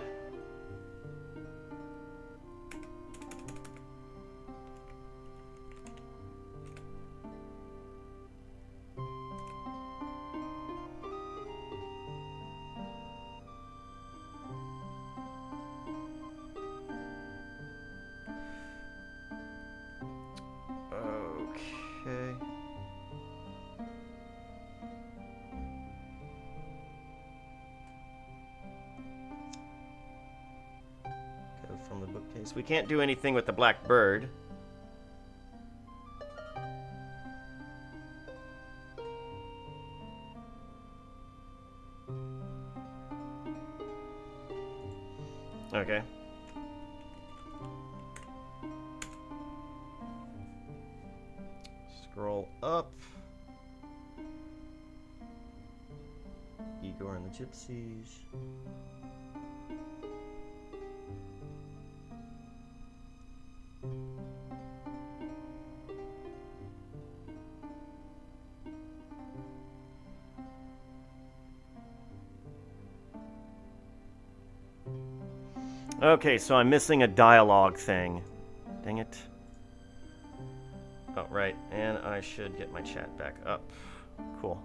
Because we can't do anything with the black bird. Okay. Scroll up. Igor and the Gypsies. Okay, so I'm missing a dialogue thing. Dang it. Oh, right. And I should get my chat back up. Cool.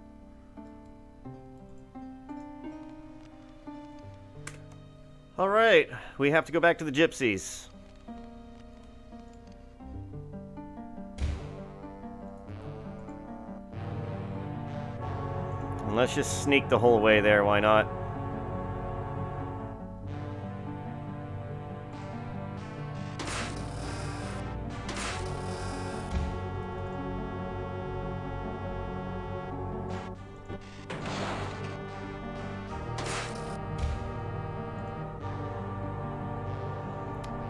Alright, we have to go back to the Gypsies. And let's just sneak the whole way there, why not?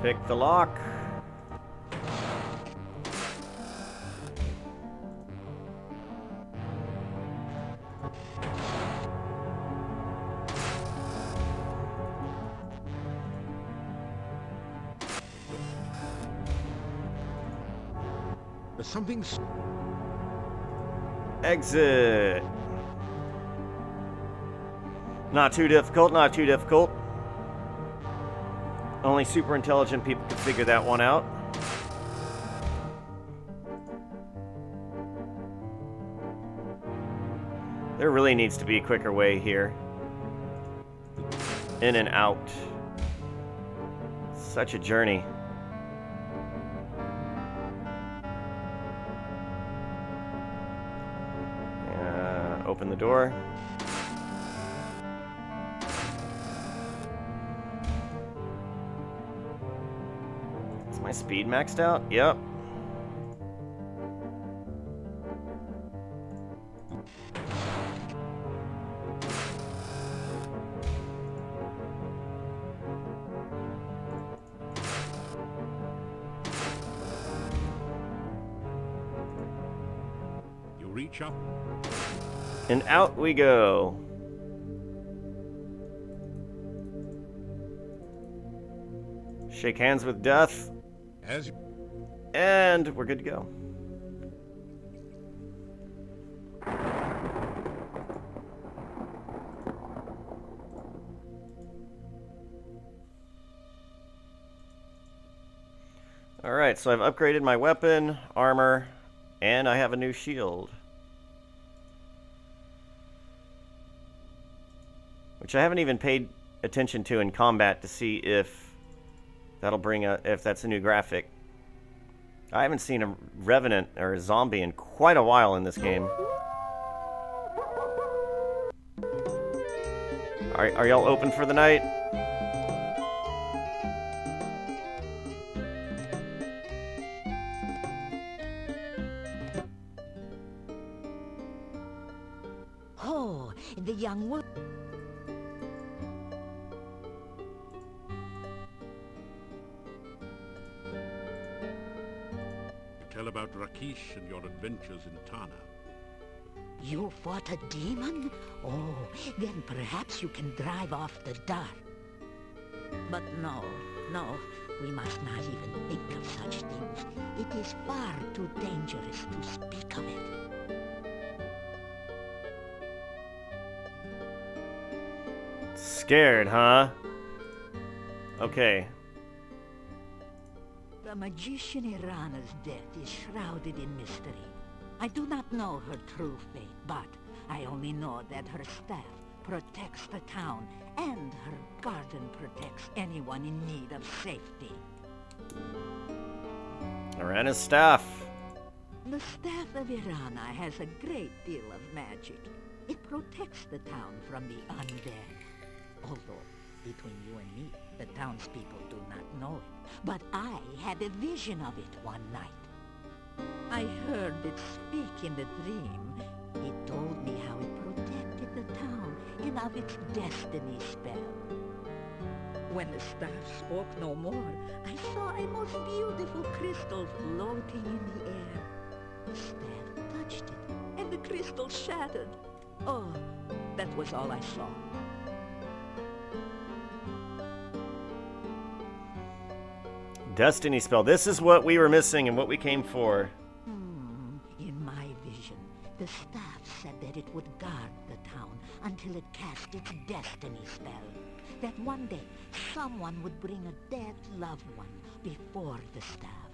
Pick the lock. There's something... Exit. Not too difficult, not too difficult. Only super intelligent people can figure that one out. There really needs to be a quicker way here. In and out. Such a journey. Open the door. Is my speed maxed out? Yep. You reach up. And out we go. Shake hands with death. And we're good to go. Alright, so I've upgraded my weapon, armor, and I have a new shield. Which I haven't even paid attention to in combat to see if that'll bring if that's a new graphic. I haven't seen a revenant or a zombie in quite a while in this game. Are y'all open for the night? Oh, the young woman. Tell about Rakesh and your adventures in Tana. You fought a demon? Oh, then perhaps you can drive off the dark. But no, we must not even think of such things. It is far too dangerous to speak of it. Scared, huh? Okay. The magician Irana's death is shrouded in mystery. I do not know her true fate, but I only know that her staff protects the town, and her garden protects anyone in need of safety. Irana's staff. The staff of Irana has a great deal of magic. It protects the town from the undead. Although, between you and me. The townspeople do not know it. But I had a vision of it one night. I heard it speak in the dream. It told me how it protected the town and of its destiny spell. When the staff spoke no more, I saw a most beautiful crystal floating in the air. The staff touched it, and the crystal shattered. Oh, that was all I saw. Destiny spell. This is what we were missing and what we came for. In my vision, the staff said that it would guard the town until it cast its destiny spell. That one day, someone would bring a dead loved one before the staff.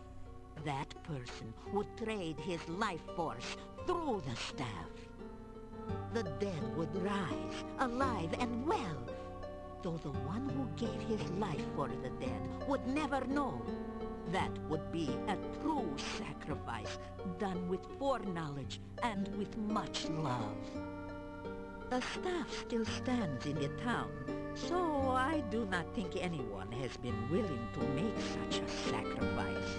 That person would trade his life force through the staff. The dead would rise, alive and well, though the one who gave his life for the dead would never know. That would be a true sacrifice, done with foreknowledge and with much love. The staff still stands in the town, so I do not think anyone has been willing to make such a sacrifice.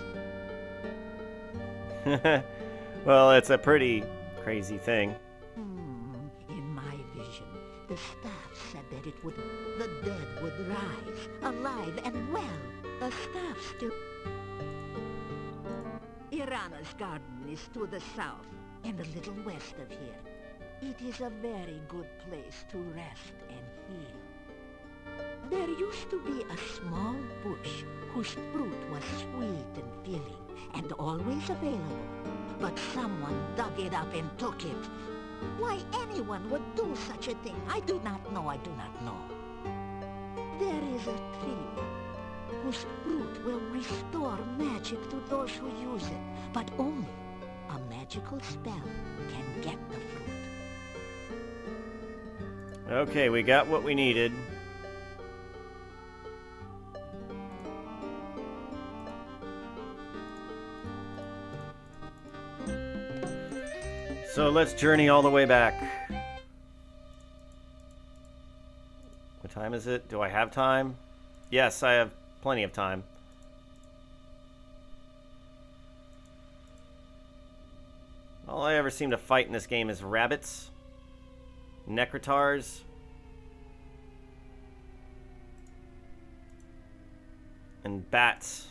Well, it's a pretty crazy thing. In my vision, the staff said that the dead would rise, alive and well. The staff still... Irana's garden is to the south and a little west of here. It is a very good place to rest and heal. There used to be a small bush whose fruit was sweet and filling and always available, but someone dug it up and took it. Why anyone would do such a thing, I do not know. There is a tree whose fruit will restore magic to those who use it, but only a magical spell can get the fruit. Okay, we got what we needed. So let's journey all the way back. What time is it? Do I have time? Yes, I have plenty of time. All I ever seem to fight in this game is rabbits, necrotars, and bats.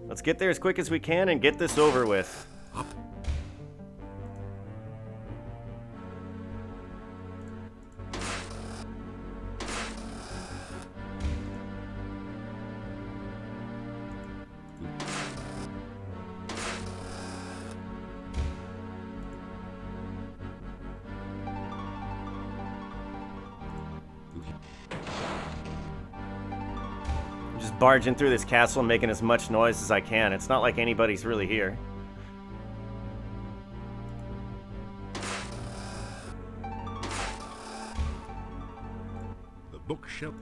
Let's get there as quick as we can and get this over with. Barging through this castle and making as much noise as I can. It's not like anybody's really here. The bookshelf.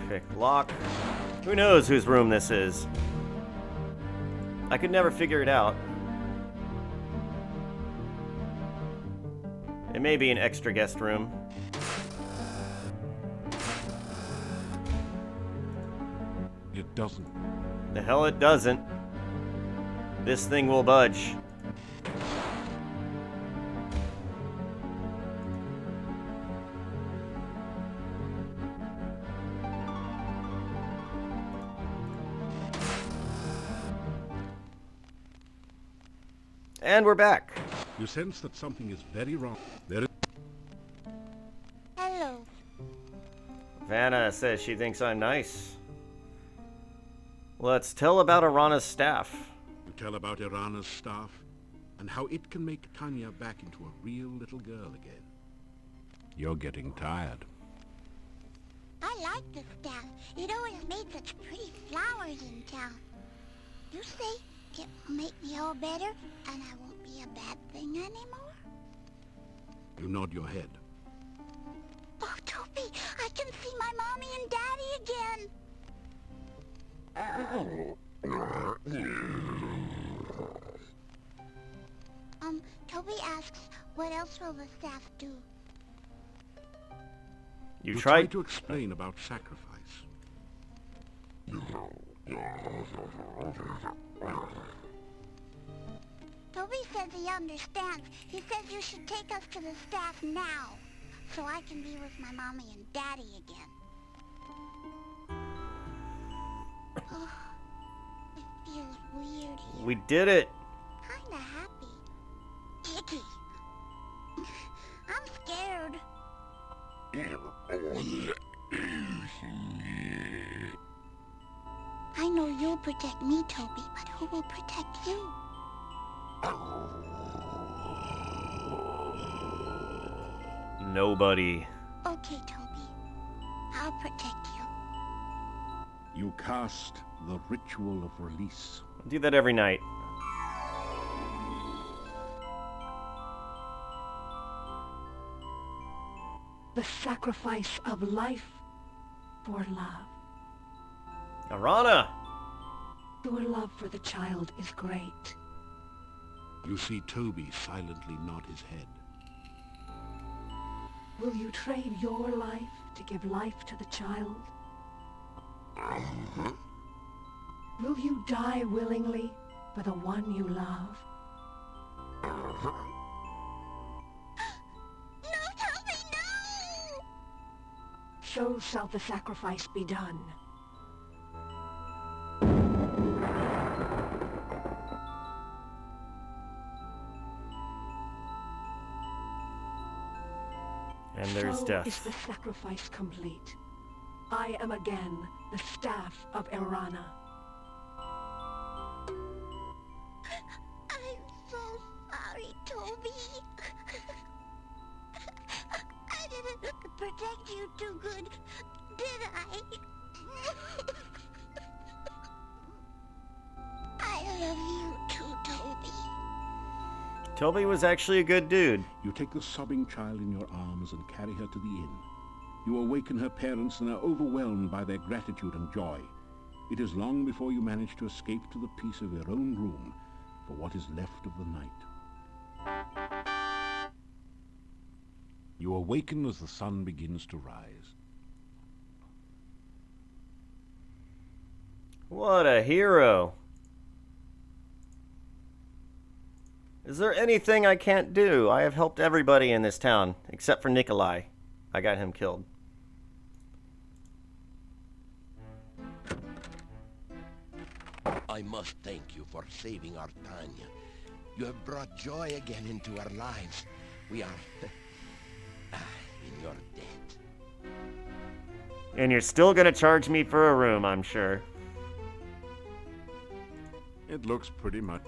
Pick lock. Who knows whose room this is? I could never figure it out. It may be an extra guest room. It doesn't. The hell it doesn't. This thing will budge. And we're back. You sense that something is very wrong. There is... Hello. Vanna says she thinks I'm nice. Let's tell about Arana's staff. You tell about Irana's staff and how it can make Tanya back into a real little girl again. You're getting tired. I like the staff. It always made such pretty flowers in town. You say it will make me all better and I won't be a bad thing anymore? You nod your head. Oh, Toby, I can see my mommy and daddy again. Toby asks, what else will the staff do? You try tried to explain about sacrifice. Toby says he understands. He says you should take us to the staff now, so I can be with my mommy and daddy again. Oh, it feels weird here. We did it. Kinda happy. Icky. I'm scared. I know you'll protect me, Toby, but who will protect you? Nobody. Okay, Toby. I'll protect you. You cast the ritual of release. I do that every night. The sacrifice of life for love. Arana! Your love for the child is great. You see Toby silently nod his head. Will you trade your life to give life to the child? Will you die willingly for the one you love? No, Toby, no! So shall the sacrifice be done. And there's So death. is the sacrifice complete. I am again the staff of Erana. I'm so sorry, Toby. I didn't protect you too good, did I? I love you too, Toby. Toby was actually a good dude. You take the sobbing child in your arms and carry her to the inn. You awaken her parents and are overwhelmed by their gratitude and joy. It is long before you manage to escape to the peace of your own room for what is left of the night. You awaken as the sun begins to rise. What a hero. Is there anything I can't do? I have helped everybody in this town, except for Nikolai. I got him killed. I must thank you for saving our Tanya. You have brought joy again into our lives. We are in your debt. And you're still gonna charge me for a room, I'm sure. It looks pretty much...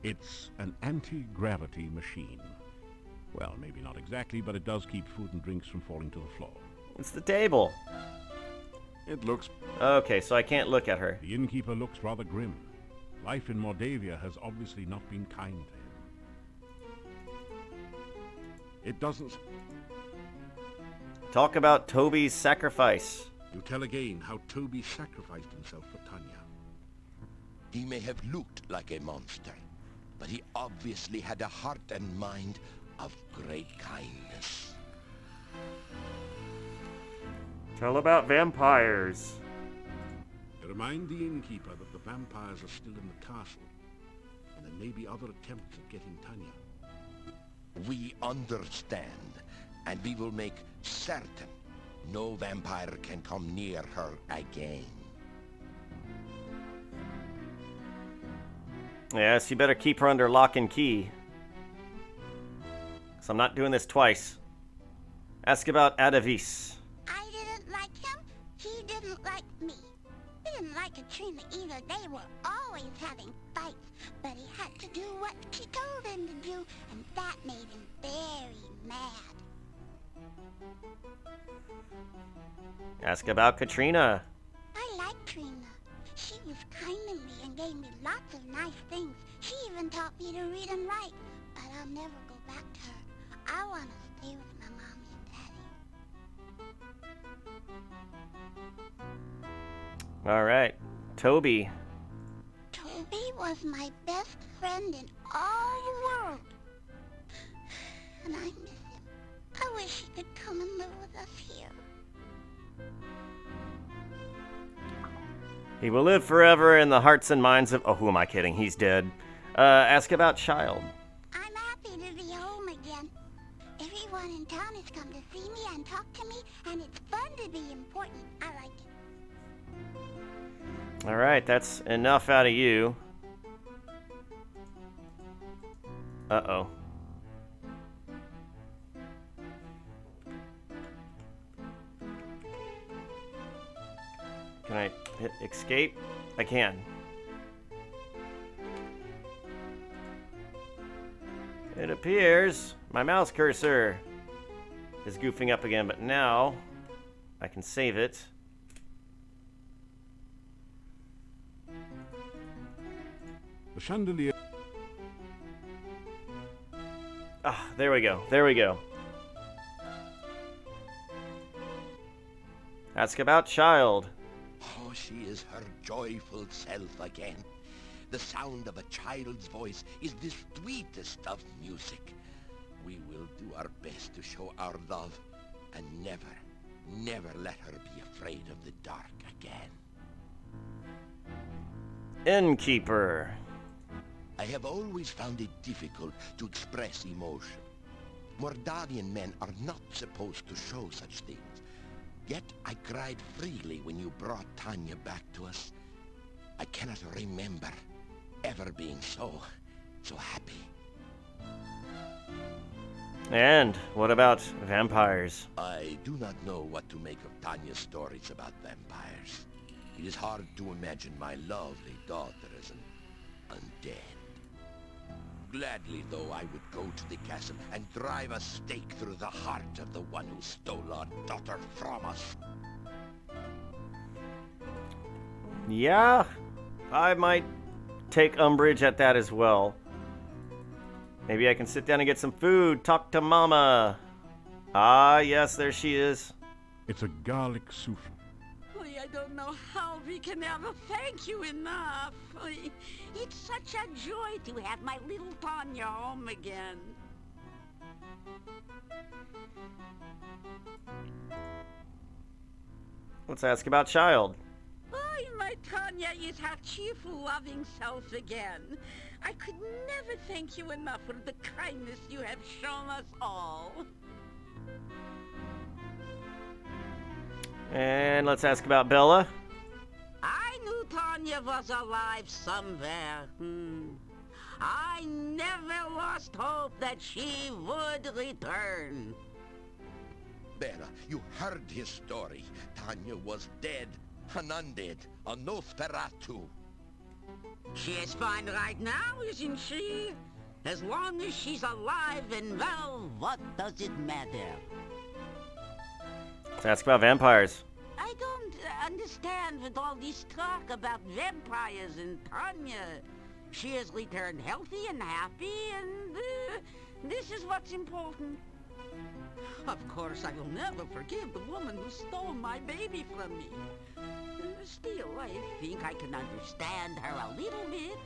It's an anti-gravity machine. Well, maybe not exactly, but it does keep food and drinks from falling to the floor. It's the table. It looks... Okay, so I can't look at her. The innkeeper looks rather grim. Life in Mordavia has obviously not been kind to him. It doesn't... Talk about Toby's sacrifice. You tell again how Toby sacrificed himself for Tanya. He may have looked like a monster, but he obviously had a heart and mind of great kindness. Tell about vampires. You remind the innkeeper that the vampires are still in the castle, and there may be other attempts at getting Tanya. We understand, and we will make certain no vampire can come near her again. Yes, you better keep her under lock and key. 'Cause I'm not doing this twice. Ask about Adavis. I didn't like him. He didn't like me. He didn't like Katrina either. They were always having fights. But he had to do what she told him to do, and that made him very mad. Ask about Katrina. I like Trina. She was kind to me and gave me lots of nice things. She even taught me to read and write. But I'll never go back to her. I want to stay with my mommy and daddy. All right. Toby. Toby was my best friend in all the world. And I miss him. I wish he could come and live with us here. He will live forever in the hearts and minds of... Oh, who am I kidding? He's dead. Ask about Child. I'm happy to be home again. Everyone in town has come to see me and talk to me, and it's fun to be important. I like it. All right, that's enough out of you. Uh-oh. Can I hit escape? I can. It appears my mouse cursor is goofing up again, but now I can save it. The chandelier. Ah, there we go. There we go. Ask about Child. Oh, she is her joyful self again. The sound of a child's voice is the sweetest of music. We will do our best to show our love and never, never let her be afraid of the dark again. Innkeeper. I have always found it difficult to express emotion. Mordanian men are not supposed to show such things. Yet I cried freely when you brought Tanya back to us. I cannot remember ever being so happy. And what about vampires? I do not know what to make of Tanya's stories about vampires. It is hard to imagine my lovely daughter as an undead. Gladly, though, I would go to the castle and drive a stake through the heart of the one who stole our daughter from us. Yeah, I might take umbrage at that as well. Maybe I can sit down and get some food, talk to Mama. Ah, yes, there she is. It's a garlic souffle. I don't know how we can ever thank you enough. It's such a joy to have my little Tanya home again. Let's ask about Child. My Tanya is her cheerful, loving self again. I could never thank you enough for the kindness you have shown us all. And let's ask about Bella. I knew Tanya was alive somewhere. I never lost hope that she would return. Bella, you heard his story. Tanya was dead, an undead, a Nosferatu. She is fine right now, isn't she? As long as she's alive and well, what does it matter? Let's ask about vampires. I don't understand with all this talk about vampires and Tanya. She has returned healthy and happy, and this is what's important. Of course, I will never forgive the woman who stole my baby from me. Still, I think I can understand her a little bit.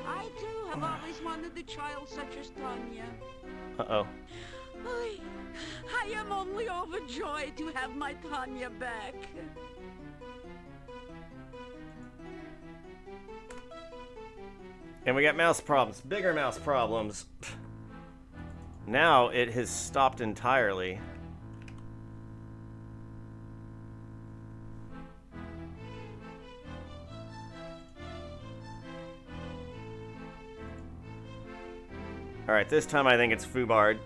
I, too, have always wanted a child such as Tanya. Uh-oh. I am only overjoyed to have my Tanya back. And we got mouse problems. Bigger mouse problems. Now it has stopped entirely. Alright, this time I think it's Fubard.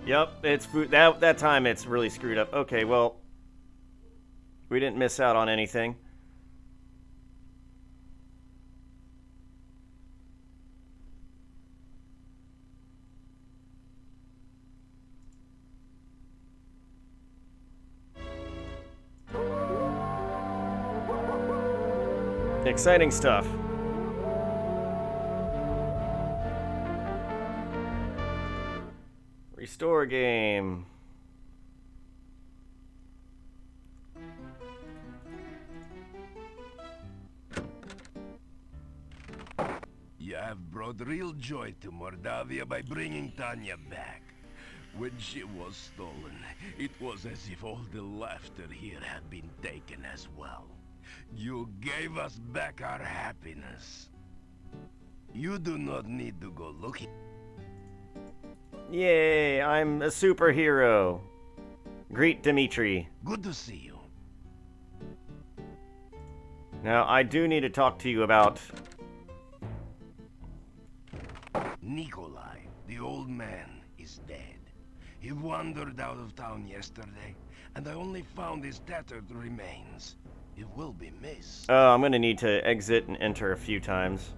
Yep, it's that time it's really screwed up. Okay, well, we didn't miss out on anything. Exciting stuff. Restore game. You have brought real joy to Mordavia by bringing Tanya back. When she was stolen, it was as if all the laughter here had been taken as well. You gave us back our happiness. You do not need to go looking. Yay, I'm a superhero. Greet Dimitri. Good to see you. Now, I do need to talk to you about... Nikolai, the old man, is dead. He wandered out of town yesterday, and I only found his tattered remains. He will be missed. Oh, I'm gonna need to exit and enter a few times.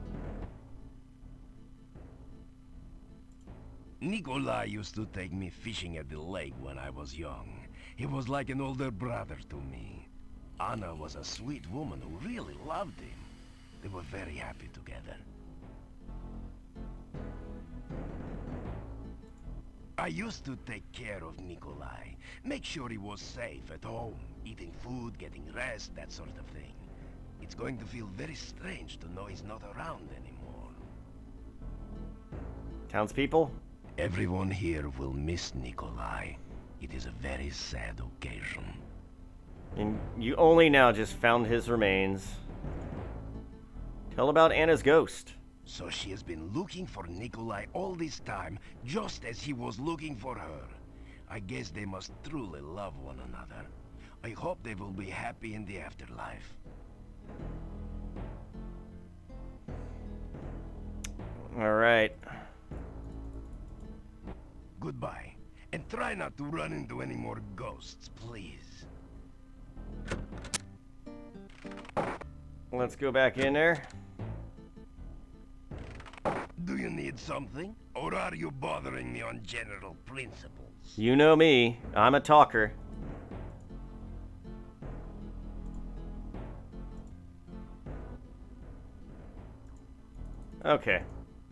Nikolai used to take me fishing at the lake when I was young. He was like an older brother to me. Anna was a sweet woman who really loved him. They were very happy together. I used to take care of Nikolai, make sure he was safe at home, eating food, getting rest, that sort of thing. It's going to feel very strange to know he's not around anymore. Townspeople? Everyone here will miss Nikolai. It is a very sad occasion. And you only now just found his remains. Tell about Anna's ghost. So she has been looking for Nikolai all this time, just as he was looking for her. I guess they must truly love one another. I hope they will be happy in the afterlife. All right. Goodbye. And try not to run into any more ghosts, please. Let's go back in there. Do you need something? Or are you bothering me on general principles? You know me. I'm a talker. Okay.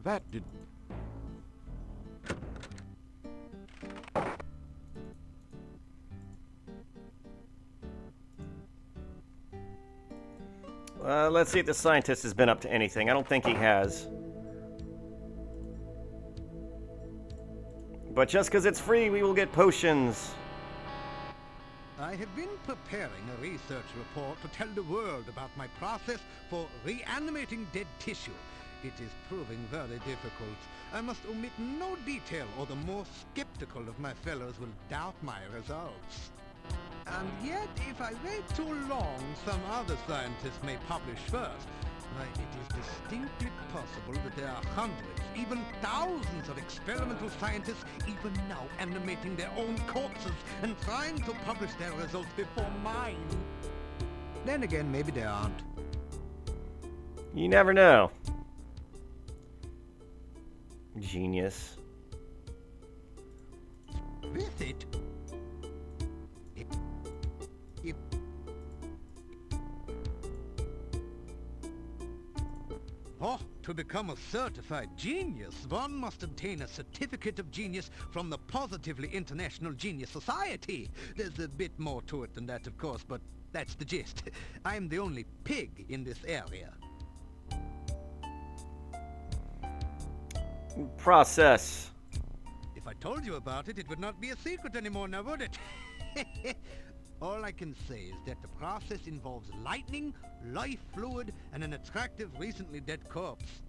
That did... Let's see if the scientist has been up to anything. I don't think he has. But just because it's free, we will get potions. I have been preparing a research report to tell the world about my process for reanimating dead tissue. It is proving very difficult. I must omit no detail, or the more skeptical of my fellows will doubt my results. And yet, if I wait too long, some other scientists may publish first. Why, it is distinctly possible that there are hundreds, even thousands of experimental scientists even now animating their own corpses and trying to publish their results before mine. Then again, maybe there aren't. You never know. Genius. With it? Oh, to become a certified genius, one must obtain a certificate of genius from the Positively International Genius Society. There's a bit more to it than that, of course, but that's the gist. I'm the only pig in this area. Process. If I told you about it, it would not be a secret anymore now, would it? All I can say is that the process involves lightning, life fluid, and an attractive, recently dead corpse.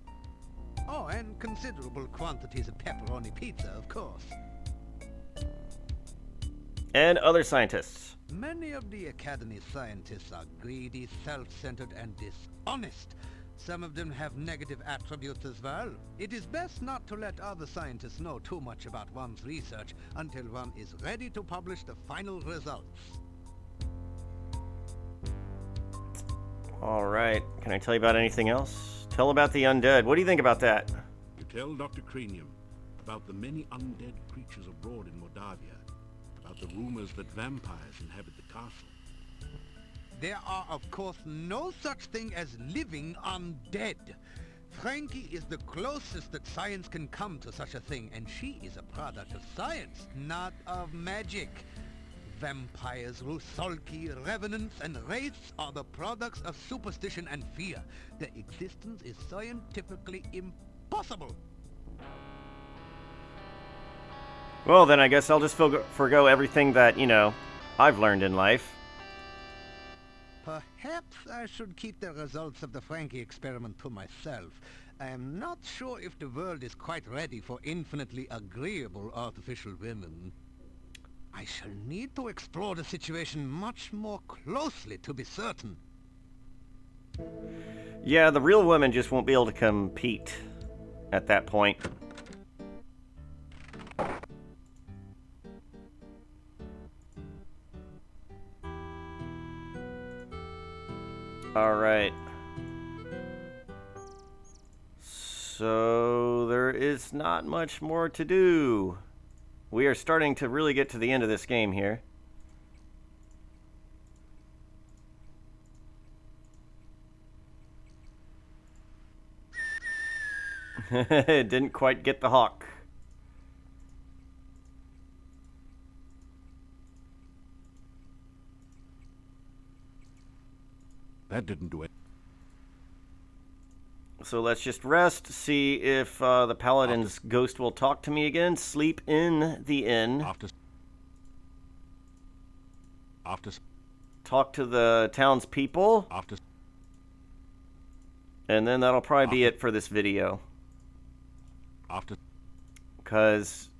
Oh, and considerable quantities of pepperoni pizza, of course. And other scientists. Many of the Academy scientists are greedy, self-centered, and dishonest. Some of them have negative attributes as well. It is best not to let other scientists know too much about one's research until one is ready to publish the final results. Alright, can I tell you about anything else? Tell about the undead. What do you think about that? You tell Dr. Cranium about the many undead creatures abroad in Mordavia, about the rumors that vampires inhabit the castle. There are, of course, no such thing as living undead. Frankie is the closest that science can come to such a thing, and she is a product of science, not of magic. Vampires, Rusalki, revenants, and wraiths are the products of superstition and fear. Their existence is scientifically impossible. Well, then I guess I'll just forgo everything that, you know, I've learned in life. Perhaps I should keep the results of the Frankie experiment to myself. I am not sure if the world is quite ready for infinitely agreeable artificial women. I shall need to explore the situation much more closely to be certain. Yeah, the real women just won't be able to compete at that point. Alright. So, there is not much more to do. We are starting to really get to the end of this game here. It didn't quite get the hawk. That didn't do it. So let's just rest, see if the Paladin's ghost will talk to me again. Sleep in the inn. Talk to the townspeople. And then that'll probably be it for this video. Because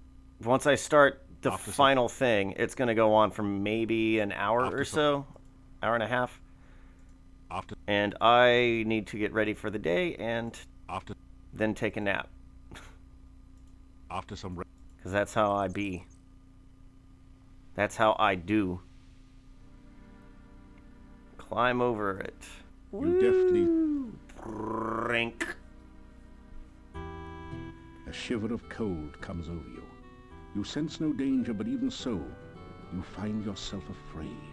once I start the final thing, it's going to go on for maybe an hour or so. Hour and a half. And I need to get ready for the day and then take a nap. Because that's how I be. That's how I do. Climb over it. You deftly... Rank. A shiver of cold comes over you. You sense no danger, but even so, you find yourself afraid.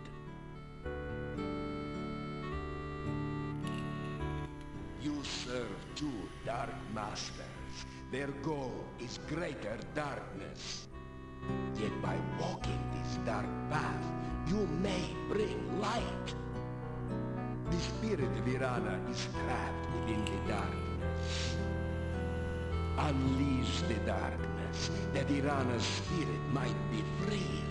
You serve two dark masters. Their goal is greater darkness. Yet by walking this dark path, you may bring light. The spirit of Irana is trapped within the darkness. Unleash the darkness, that Irana's spirit might be free.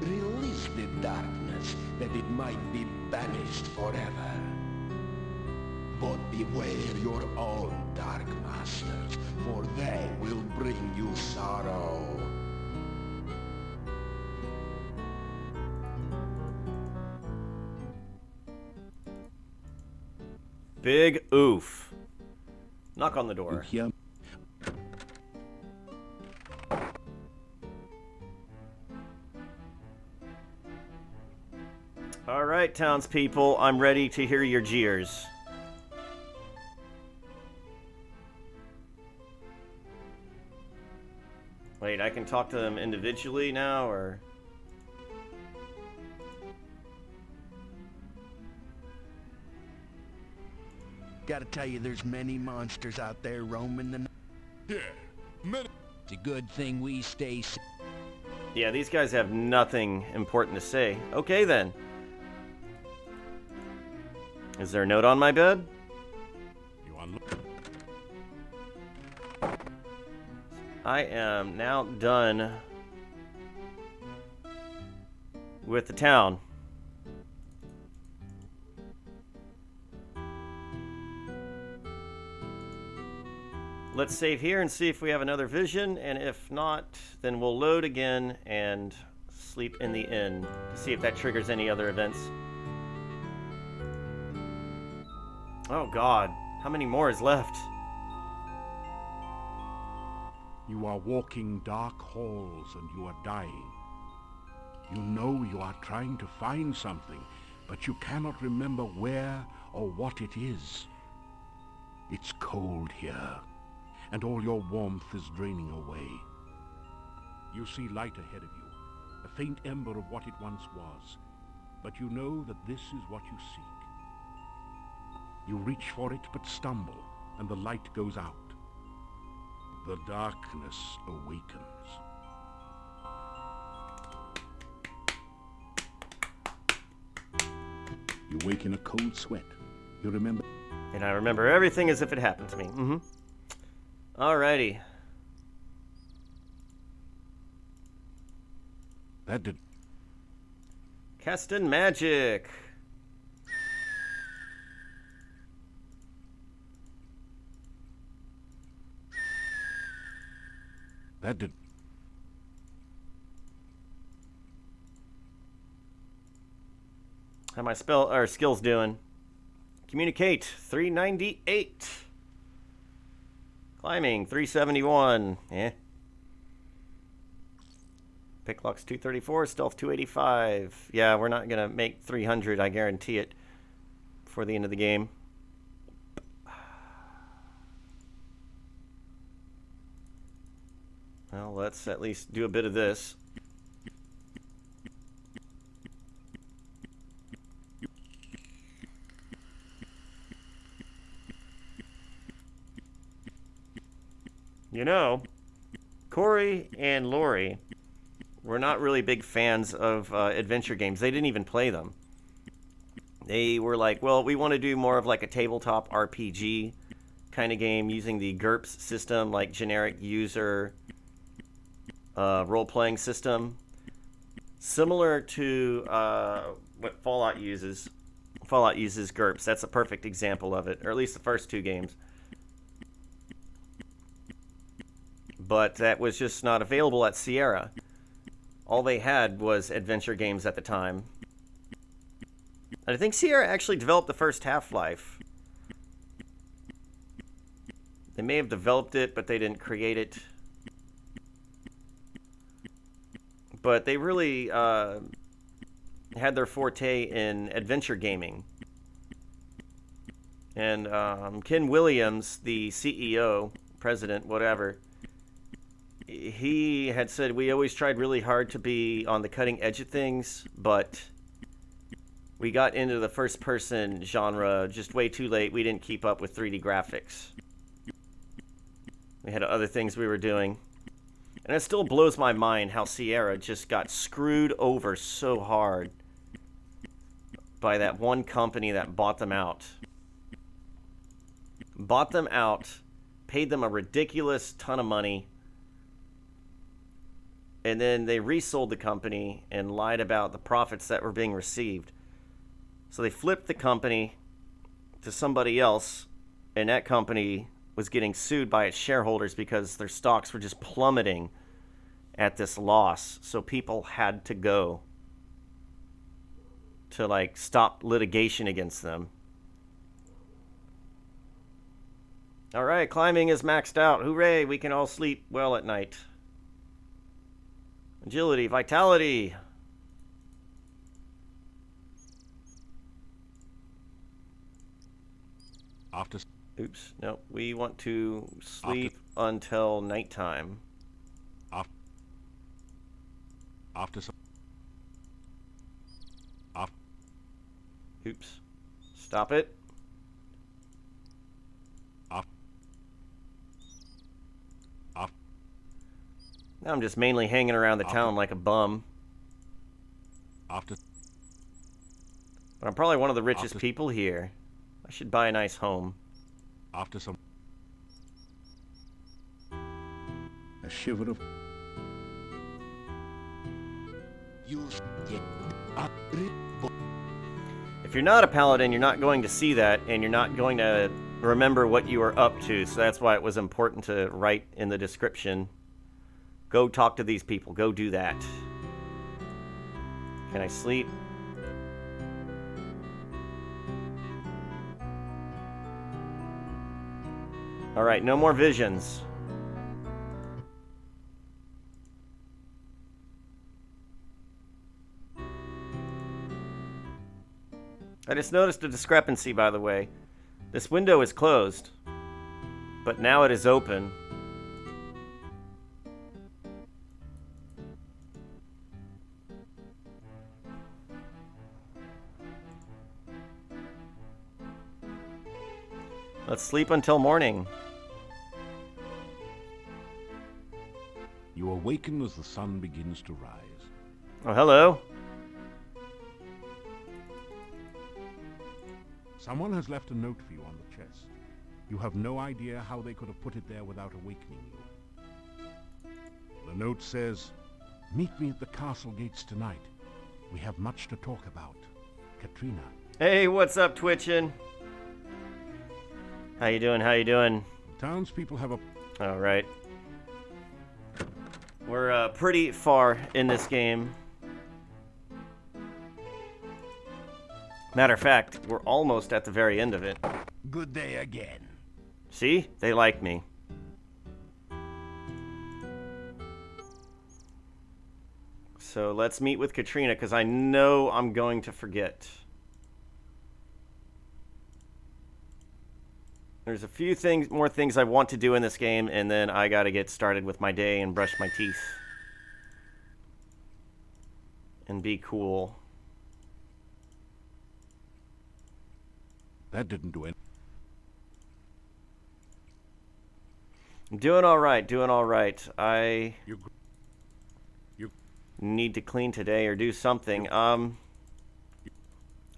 Release the darkness, that it might be banished forever. But beware your own dark masters, for they will bring you sorrow. Big oof. Knock on the door. Yeah. All right, townspeople, I'm ready to hear your jeers. Wait, I can talk to them individually now, or... Gotta tell you, there's many monsters out there roaming the... Yeah, many... It's a good thing we stay... Yeah, these guys have nothing important to say. Okay, then. Is there a note on my bed? You unlock. I am now done with the town. Let's save here and see if we have another vision, and if not, then we'll load again and sleep in the inn to see if that triggers any other events. Oh God, how many more is left? You are walking dark halls and you are dying. You know you are trying to find something, but you cannot remember where or what it is. It's cold here, and all your warmth is draining away. You see light ahead of you, a faint ember of what it once was. but you know that this is what you seek. You reach for it but stumble, and the light goes out. The darkness awakens. You wake in a cold sweat. You remember... And I remember everything as if it happened to me. Alrighty. That did... Casting magic. That did... How my skills doing? Communicate 398. Climbing 371. Picklock's 234, stealth 285. Yeah, we're not gonna make 300, I guarantee it, before the end of the game. Well, let's at least do a bit of this. You know, Corey and Lori were not really big fans of adventure games. They didn't even play them. They were like, well, we want to do more of like a tabletop RPG kind of game using the GURPS system, like generic user role-playing system. Similar to what Fallout uses. Fallout uses GURPS. That's a perfect example of it, or at least the first two games. But that was just not available at Sierra. All they had was adventure games at the time. And I think Sierra actually developed the first Half-Life. They may have developed it, but they didn't create it. But they really had their forte in adventure gaming. And Ken Williams, the CEO, president, whatever, he had said, we always tried really hard to be on the cutting edge of things, but we got into the first-person genre just way too late. We didn't keep up with 3D graphics. We had other things we were doing. And it still blows my mind how Sierra just got screwed over so hard by that one company that bought them out. Bought them out, paid them a ridiculous ton of money, and then they resold the company and lied about the profits that were being received. So they flipped the company to somebody else, and that company was getting sued by its shareholders because their stocks were just plummeting at this loss. So people had to go to, like, stop litigation against them. All right, climbing is maxed out. Hooray, we can all sleep well at night. Agility, vitality. Oops, no, we want to sleep until nighttime. Oops. Stop it. Now I'm just mainly hanging around the town like a bum. But I'm probably one of the richest people here. I should buy a nice home. A shiver of... If you're not a paladin, you're not going to see that, and you're not going to remember what you are up to, so that's why it was important to write in the description. Go talk to these people. Go do that. Can I sleep? Alright, no more visions. I just noticed a discrepancy, by the way. This window is closed, but now it is open. Let's sleep until morning. You awaken as the sun begins to rise. Oh, hello. Someone has left a note for you on the chest. You have no idea how they could have put it there without awakening you. The note says, "Meet me at the castle gates tonight. We have much to talk about. Katrina." Hey, what's up, Twitchin'? How you doing? How you doing? The townspeople have a... All right. We're pretty far in this game. Matter of fact, we're almost at the very end of it. Good day again. See? They like me. So let's meet with Katrina, because I know I'm going to forget. There's a few more things I want to do in this game, and then I gotta get started with my day and brush my teeth. And be cool. That didn't do it. I'm doing alright, doing alright. I need to clean today or do something. I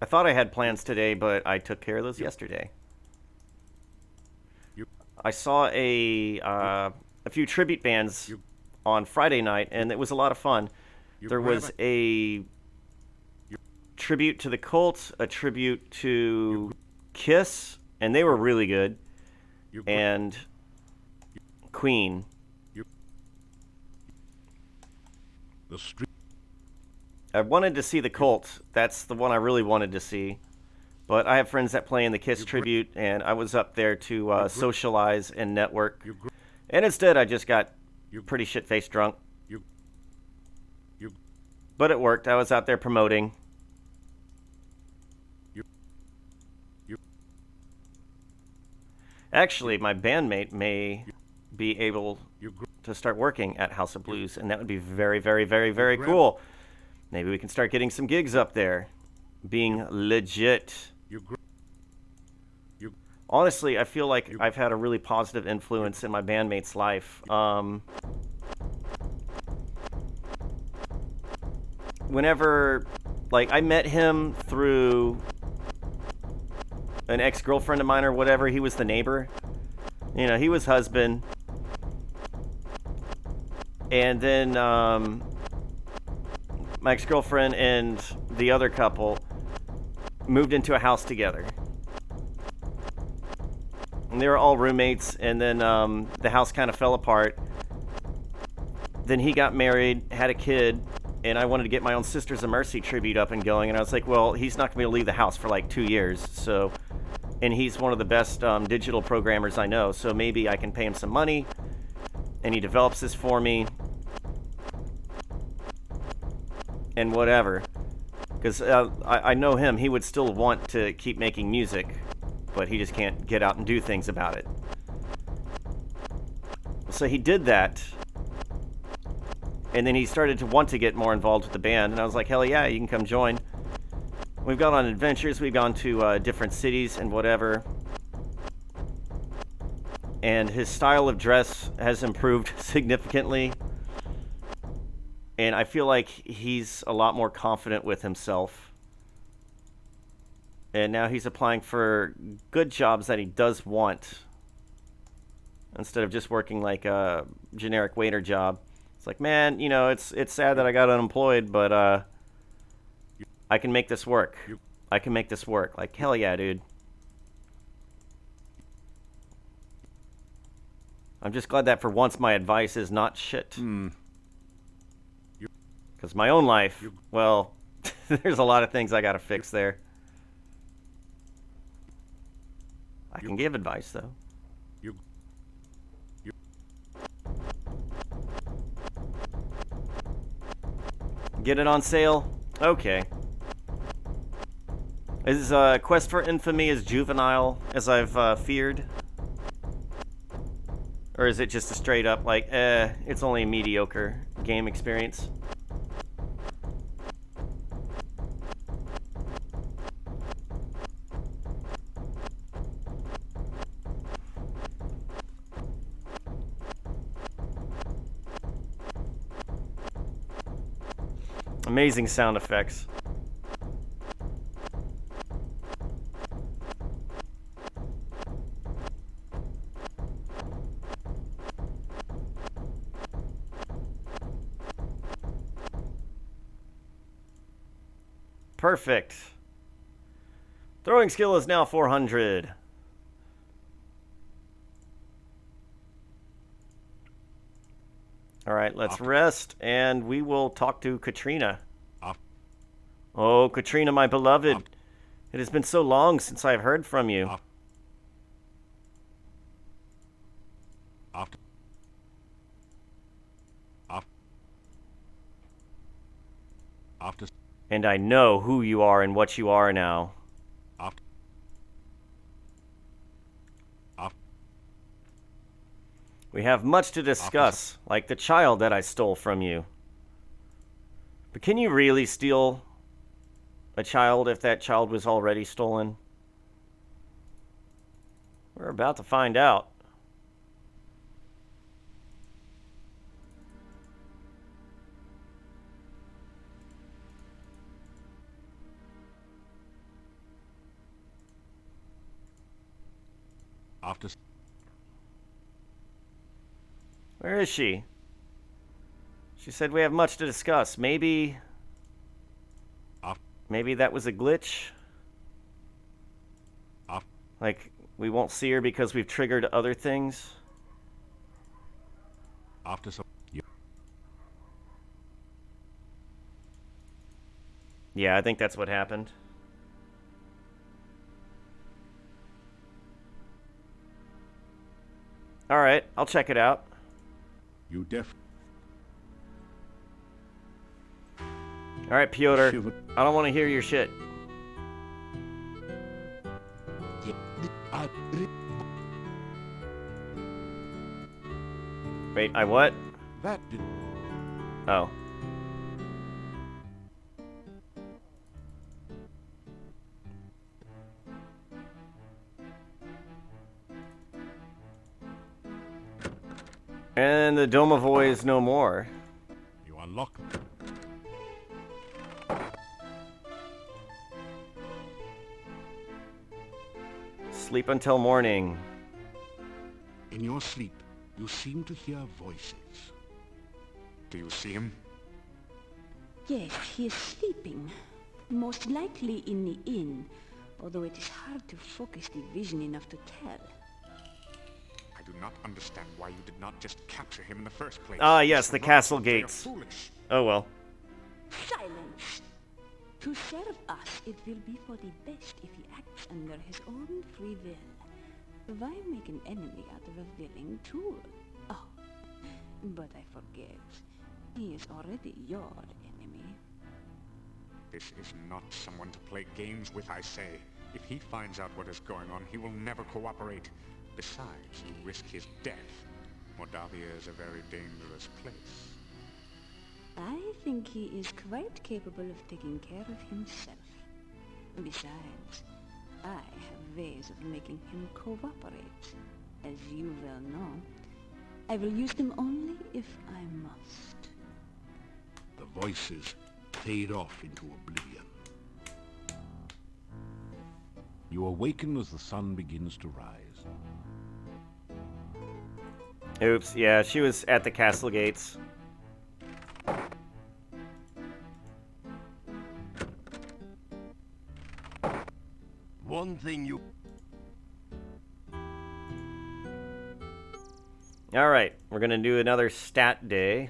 thought I had plans today, but I took care of those yesterday. I saw a few tribute bands on Friday night, and it was a lot of fun. There was a tribute to the Cult, a tribute to Kiss, and they were really good, and Queen. I wanted to see the Cult. That's the one I really wanted to see. But I have friends that play in the Kiss tribute, and I was up there to socialize and network. And instead, I just got pretty shit-faced drunk. But it worked. I was out there promoting. Actually, my bandmate may be able to start working at House of Blues, and that would be very, very, very, very cool. Maybe we can start getting some gigs up there. Being legit. Honestly, I feel like I've had a really positive influence in my bandmate's life. Whenever, like, I met him through an ex-girlfriend of mine or whatever. He was the neighbor. You know, he was husband. And then, my ex-girlfriend and the other couple moved into a house together. And they were all roommates, and then the house kind of fell apart. Then he got married, had a kid, and I wanted to get my own Sisters of Mercy tribute up and going, and I was like, well, he's not going to be able to leave the house for like 2 years, so... And he's one of the best digital programmers I know, so maybe I can pay him some money, and he develops this for me, and whatever. Because I know him, he would still want to keep making music, but he just can't get out and do things about it. So he did that, and then he started to want to get more involved with the band, and I was like, hell yeah, you can come join. We've gone on adventures, we've gone to different cities and whatever. And his style of dress has improved significantly. And I feel like he's a lot more confident with himself. And now he's applying for good jobs that he does want. Instead of just working like a generic waiter job. It's like, man, you know, it's sad that I got unemployed, but I can make this work. I can make this work. Like, hell yeah, dude. I'm just glad that for once my advice is not shit. Because my own life, well, there's a lot of things I gotta fix there. I can give advice, though. Get it on sale? Okay. Is Quest for Infamy as juvenile as I've feared? Or is it just a straight up, like, it's only a mediocre game experience? Amazing sound effects. Perfect. Throwing skill is now 400. All right, let's rest, and we will talk to Katrina. Oh, Katrina, my beloved. It has been so long since I've heard from you. And I know who you are and what you are now. We have much to discuss, like the child that I stole from you. But can you really steal a child if that child was already stolen? We're about to find out. Where is she? She said we have much to discuss. Maybe that was a glitch? Like, we won't see her because we've triggered other things? Yeah, I think that's what happened. Alright, I'll check it out. You Alright, Piotr. I don't want to hear your shit. Wait, I what? That did. Oh. And the Domovoy is no more. You unlock them. Sleep until morning. In your sleep, you seem to hear voices. Do you see him? Yes, he is sleeping. Most likely in the inn, although it is hard to focus the vision enough to tell. I do not understand why you did not just capture him in the first place. Ah, yes, the castle gates. Foolish. Oh well. Silence! To serve us, it will be for the best if he acts under his own free will. Why make an enemy out of a willing tool? Oh, but I forget. He is already your enemy. This is not someone to play games with, I say. If he finds out what is going on, he will never cooperate. Besides, you risk his death. Moldavia is a very dangerous place. I think he is quite capable of taking care of himself. Besides, I have ways of making him cooperate. As you well know, I will use them only if I must. The voices fade off into oblivion. You awaken as the sun begins to rise. Oops, yeah, she was at the castle gates. One thing you... Alright, we're gonna do another stat day.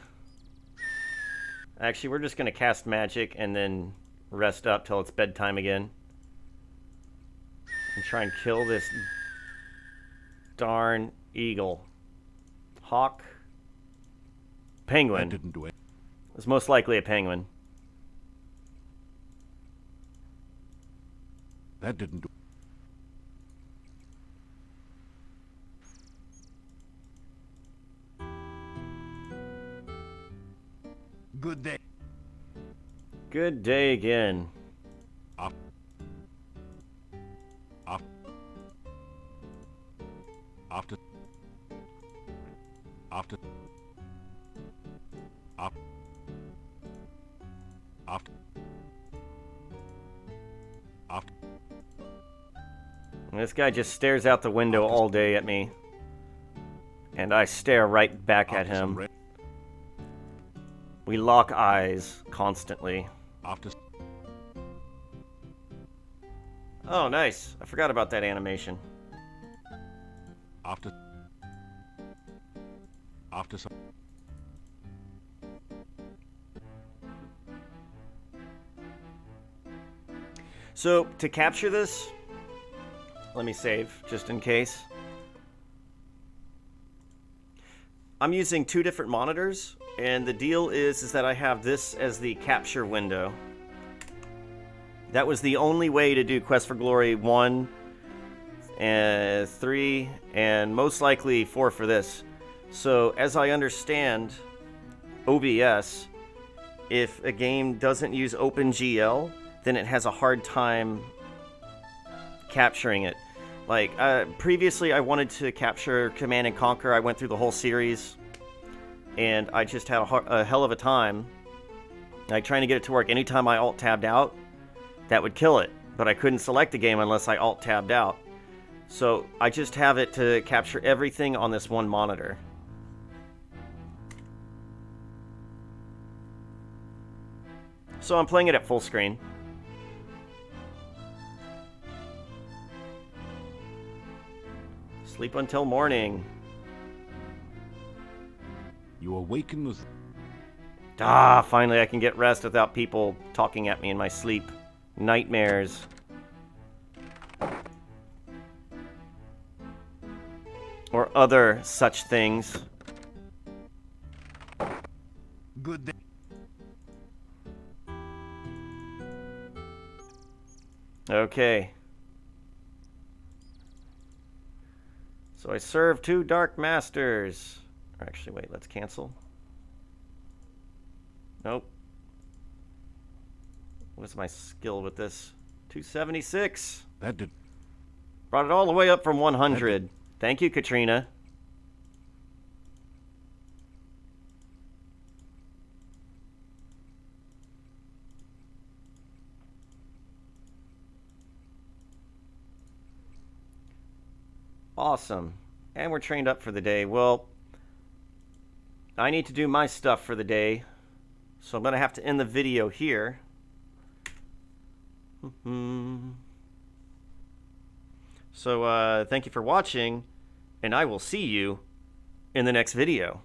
Actually, we're just gonna cast magic and then rest up till it's bedtime again. And try and kill this darn eagle. Hawk? Penguin. That didn't do it. It's most likely a penguin. That didn't do. Good day. Good day again. Up. Up. After. After. Up. Up. This guy just stares out the window all day at me. And I stare right back at him. We lock eyes constantly. Oh, nice. I forgot about that animation. After some... So, to capture this, let me save, just in case. I'm using 2 different monitors, and the deal is that I have this as the capture window. That was the only way to do Quest for Glory 1, and 3, and most likely 4 for this. So, as I understand OBS, if a game doesn't use OpenGL, then it has a hard time capturing it. Like, previously I wanted to capture Command & Conquer. I went through the whole series, and I just had a hell of a time. Like, trying to get it to work. Anytime I Alt-tabbed out, that would kill it. But I couldn't select the game unless I Alt-tabbed out. So, I just have it to capture everything on this one monitor. So I'm playing it at full screen. Sleep until morning. You awaken with... Ah, finally I can get rest without people talking at me in my sleep. Nightmares. Or other such things. Good day. Okay. So I serve 2 Dark Masters. Or actually, wait, let's cancel. Nope. What's my skill with this? 276. That did... Brought it all the way up from 100. Thank you, Katrina. Awesome. And we're trained up for the day. Well, I need to do my stuff for the day, so I'm going to have to end the video here. So, thank you for watching, and I will see you in the next video.